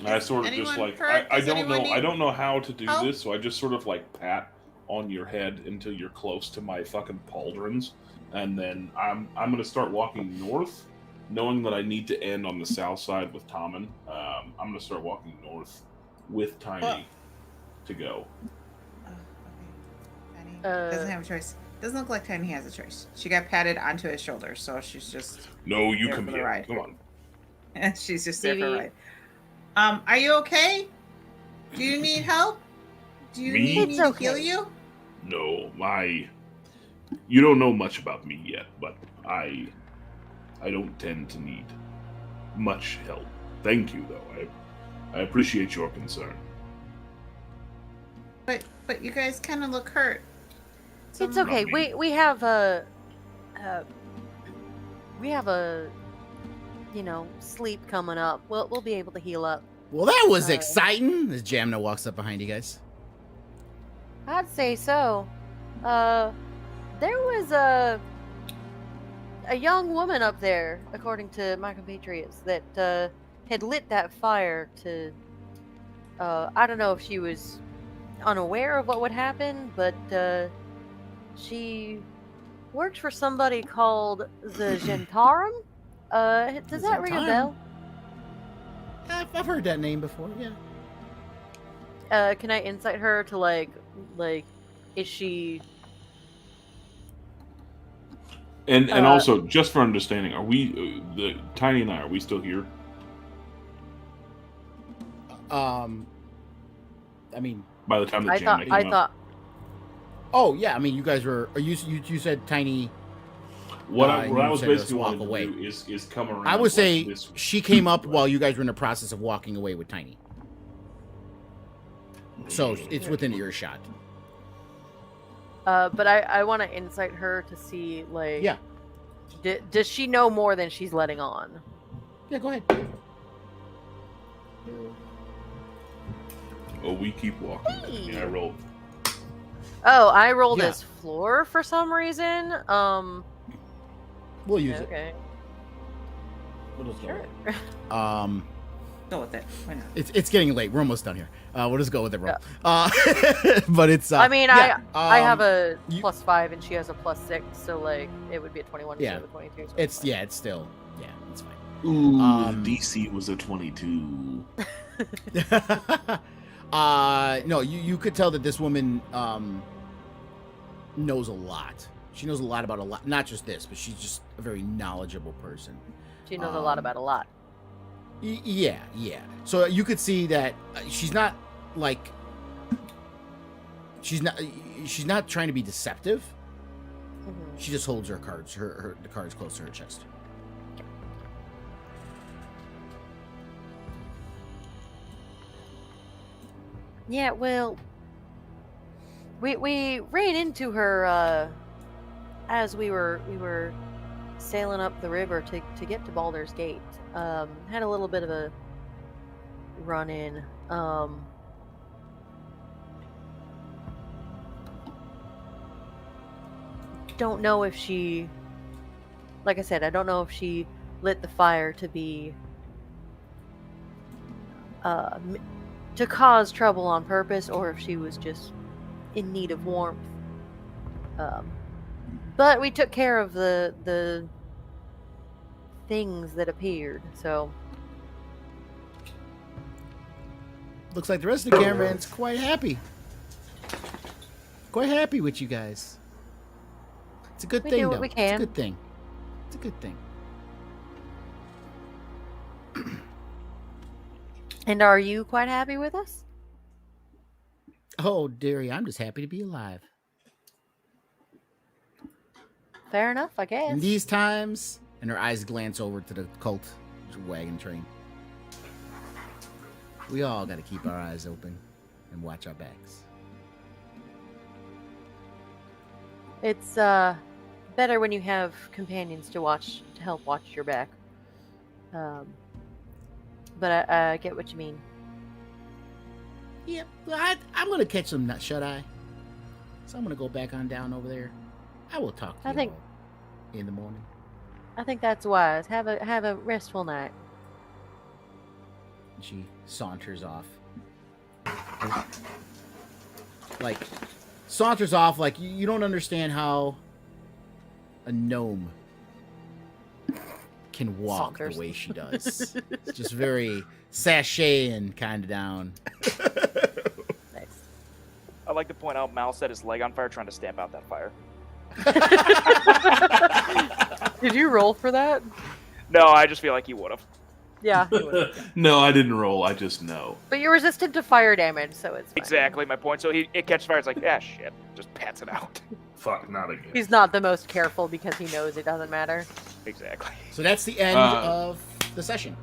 I sort of just anyone like hurt? I Does don't anyone know I need don't know how to do help? this, so I just sort of like pat on your head until you're close to my fucking pauldrons, and then I'm gonna start walking north, knowing that I need to end on the south side with Tommen. I'm gonna start walking north with Tiny to go. Oh, okay. Tiny doesn't have a choice. Doesn't look like Tiny has a choice. She got patted onto his shoulder, so she's just No, you There come for the here. ride. Come on. she's just there for a Stevie. ride. Are you okay? Do you need help? Do you Me? need me It's to okay. heal you? No, you don't know much about me yet, but I don't tend to need much help. Thank you, though. I appreciate your concern. But you guys kind of look hurt. It's okay. Not me. We have a sleep coming up. We'll be able to heal up. Well, that was Uh, exciting. As Jamna walks up behind you guys. I'd say so. There was a young woman up there, according to my compatriots, that had lit that fire to. I don't know if she was unaware of what would happen, but she worked for somebody called the Gentarum. Does that ring a Gentarum? bell? I've heard that name before, yeah. Can I insight her to like, is she? And Uh, also, just for understanding, are we the Tiny and I? Are we still here? I mean, By the time the I jam came up? thought. oh yeah, I mean, you guys were. You said Tiny. What you I was said to us basically walk wanting away. to do is come around. I would like say this. she came up while you guys were in the process of walking away with Tiny. So it's within earshot. But I want to insight her to see, like, Yeah. Does she know more than she's letting on? Yeah, go ahead. Oh, we keep walking. Yeah, I rolled. Oh, I rolled Yeah. as floor for some reason. We'll use it. Okay, We'll just go sure. with it. Go with it. Why not? It's getting late. We're almost done here. We'll just go with it, bro. But it's. I mean, yeah, I have a you- +5 and she has a +6, so like it would be a 21 Yeah. instead of a 22. So It's fine. it's still it's fine. Ooh, DC was a 22. No, you could tell that this woman knows a lot. She knows a lot about a lot, not just this, but she's just a very knowledgeable person. She knows a lot about a lot. Yeah. So you could see that she's not like she's not trying to be deceptive. Mhm. She just holds her cards, the cards close to her chest. Yeah, well, we ran into her as we were sailing up the river to get to Baldur's Gate. Had a little bit of a run in. Don't know if she, like I said, I don't know if she lit the fire to be to cause trouble on purpose, or if she was just in need of warmth. But we took care of the things that appeared, so Looks like the rest of the caravan's quite happy. Quite happy with you guys. It's a good We thing, do though. what we It's can. a good thing. It's a good thing. And are you quite happy with us? Oh, dearie, I'm just happy to be alive. Fair enough, I guess. In these times, and her eyes glance over to the cult wagon train. We all got to keep our eyes open and watch our backs. It's better when you have companions to help watch your back. But I get what you mean. Yep, well, I'm going to catch some shut-eye. So I'm going to go back on down over there. I will talk to you all in the morning. I think that's wise. Have a restful night. And she saunters off. Saunters off like you don't understand how a gnome can walk the way she does. It's just very sashaying kind of down. Nice. I'd like to point out Mal set his leg on fire trying to stamp out that fire. Did you roll for that? No, I just feel like he would have. Yeah. He would. No, I didn't roll. I just know. But you're resistant to fire damage, so it's fine. Exactly my point. So it catches fire. It's like, shit. Just pats it out. Fuck, not again. He's not the most careful because he knows it doesn't matter. Exactly. So that's the end of the session.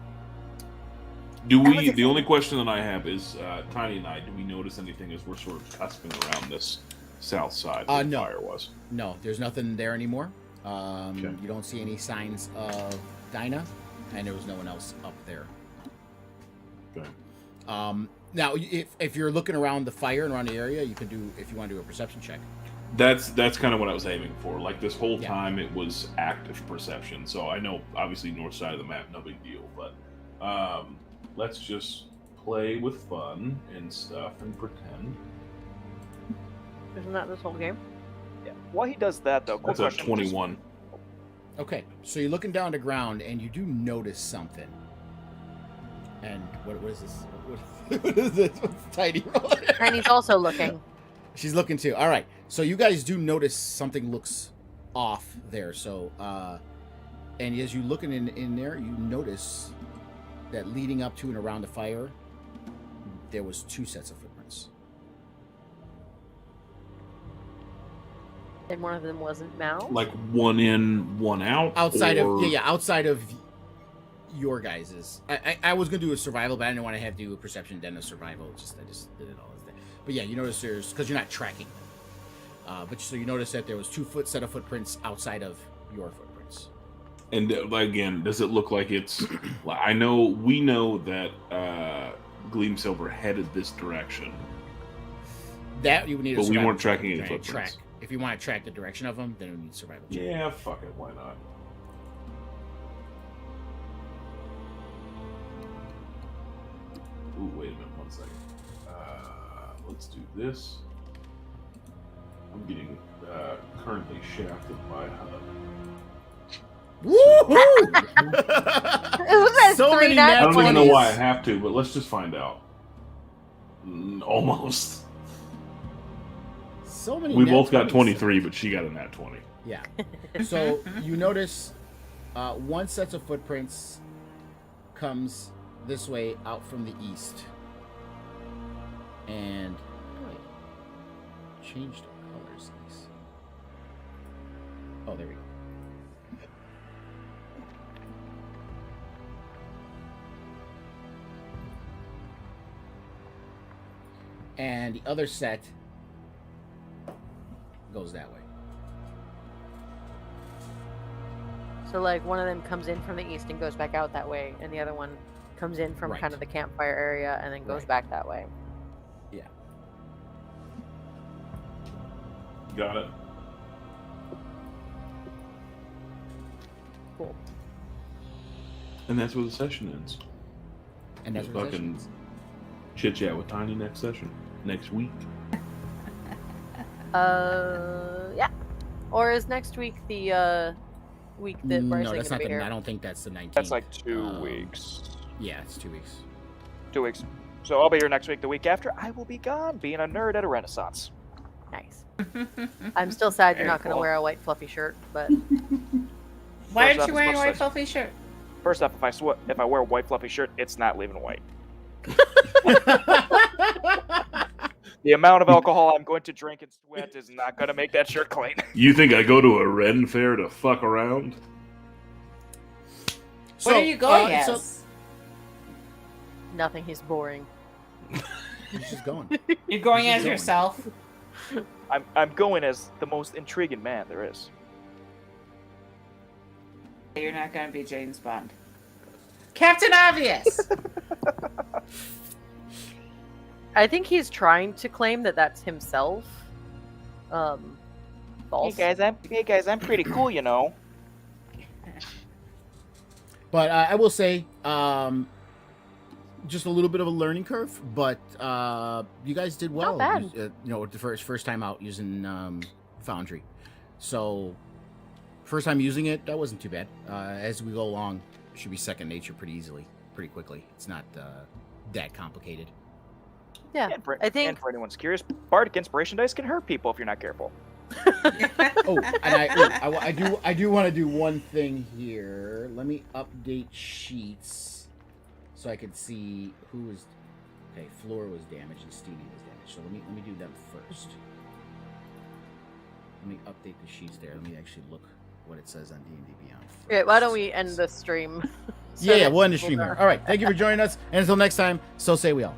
Do we? The only question that I have is, Tiny and I, do we notice anything as we're sort of cusping around this south side where the No. fire was? No, there's nothing there anymore. Okay. You don't see any signs of Dinah, and there was no one else up there. Okay. Now, if you're looking around the fire and around the area, you can do, if you want to do a perception check. That's kind of what I was aiming for. Like this whole Yeah. time, it was active perception. So I know, obviously, north side of the map, no big deal. But let's just play with fun and stuff and pretend. Isn't that this whole game? Yeah. While he does that, though, quick That's a question. 21. Okay, so you're looking down the ground, and you do notice something. And what is this? What is this? What's Tiny rolling? Tiny's also looking. She's looking too. All right. So you guys do notice something looks off there. So, and as you looking in there, you notice that leading up to and around the fire, there was 2 sets of footprints. And one of them wasn't Mal. Like one in, one out. Outside or... of outside of your guys's. I was gonna do a survival, but I didn't want to have to do a perception then a survival. I just did it all as that. But yeah, you notice there's, because you're not tracking them. But so you notice that there was 2 set of footprints outside of your footprints. And again, does it look like it's? We know that Gleam Silver headed this direction. That you would need. But a we survival weren't check tracking to any try and footprints. track. If you want to track the direction of them, then we need survival check. Yeah, fuck it, why not? Ooh, wait a minute, 1 second. Let's do this. I'm getting currently shafted by HUD. Woohoo! Was that So 3 many nat nat I don't even know 20s? why I have to, but let's just find out. Almost. So many. We nat both got 20s. 23, but she got a nat 20. Yeah. So you notice 1 set of footprints comes this way out from the east. And changed colors. Oh, there we go. And the other set goes that way. So like one of them comes in from the east and goes back out that way, and the other one comes in from Right. kind of the campfire area and then goes Right. back that way. Yeah. Got it. Cool. And that's where the session ends. And that's Just what the fucking session chit chat with Tiny next session. Next week. Yeah. Or is next week the week that Bryce No, is that's gonna not be the. here? I don't think that's the 19th. That's like 2 weeks. Yeah, it's 2 weeks. 2 weeks. So I'll be here next week. The week after, I will be gone, being a nerd at a Renaissance. Nice. I'm still sad you're not Very going to cool. wear a white fluffy shirt, but Why First aren't off, you wearing a it's white much fluffy shirt? First off, if I wear a white fluffy shirt, it's not leaving white. The amount of alcohol I'm going to drink and sweat is not going to make that shirt clean. You think I go to a Ren fair to fuck around? What are you going as? So Nothing. He's boring. he's just going. You're going He's as going. yourself. I'm going as the most intriguing man there is. You're not going to be James Bond. Captain Obvious. I think he's trying to claim that that's himself. False. Hey guys, I'm pretty cool, you know. But I will say, just a little bit of a learning curve. But you guys did well. Not bad. You know, the first time out using Foundry. So first time using it, that wasn't too bad. As we go along, it should be second nature pretty quickly. It's not that complicated. Yeah, And for, I think. and for anyone's curious, Bardic Inspiration dice can hurt people if you're not careful. Oh, and I do want to do one thing here. Let me update sheets so I can see who was. Okay, Floor was damaged and Stevie was damaged. So let me do them first. Let me update the sheets there. Let me actually look what it says on D&D Beyond. Okay, why don't first. we end the stream? Yeah, we'll end the stream here. All right, thank you for joining us, and until next time, so say we all.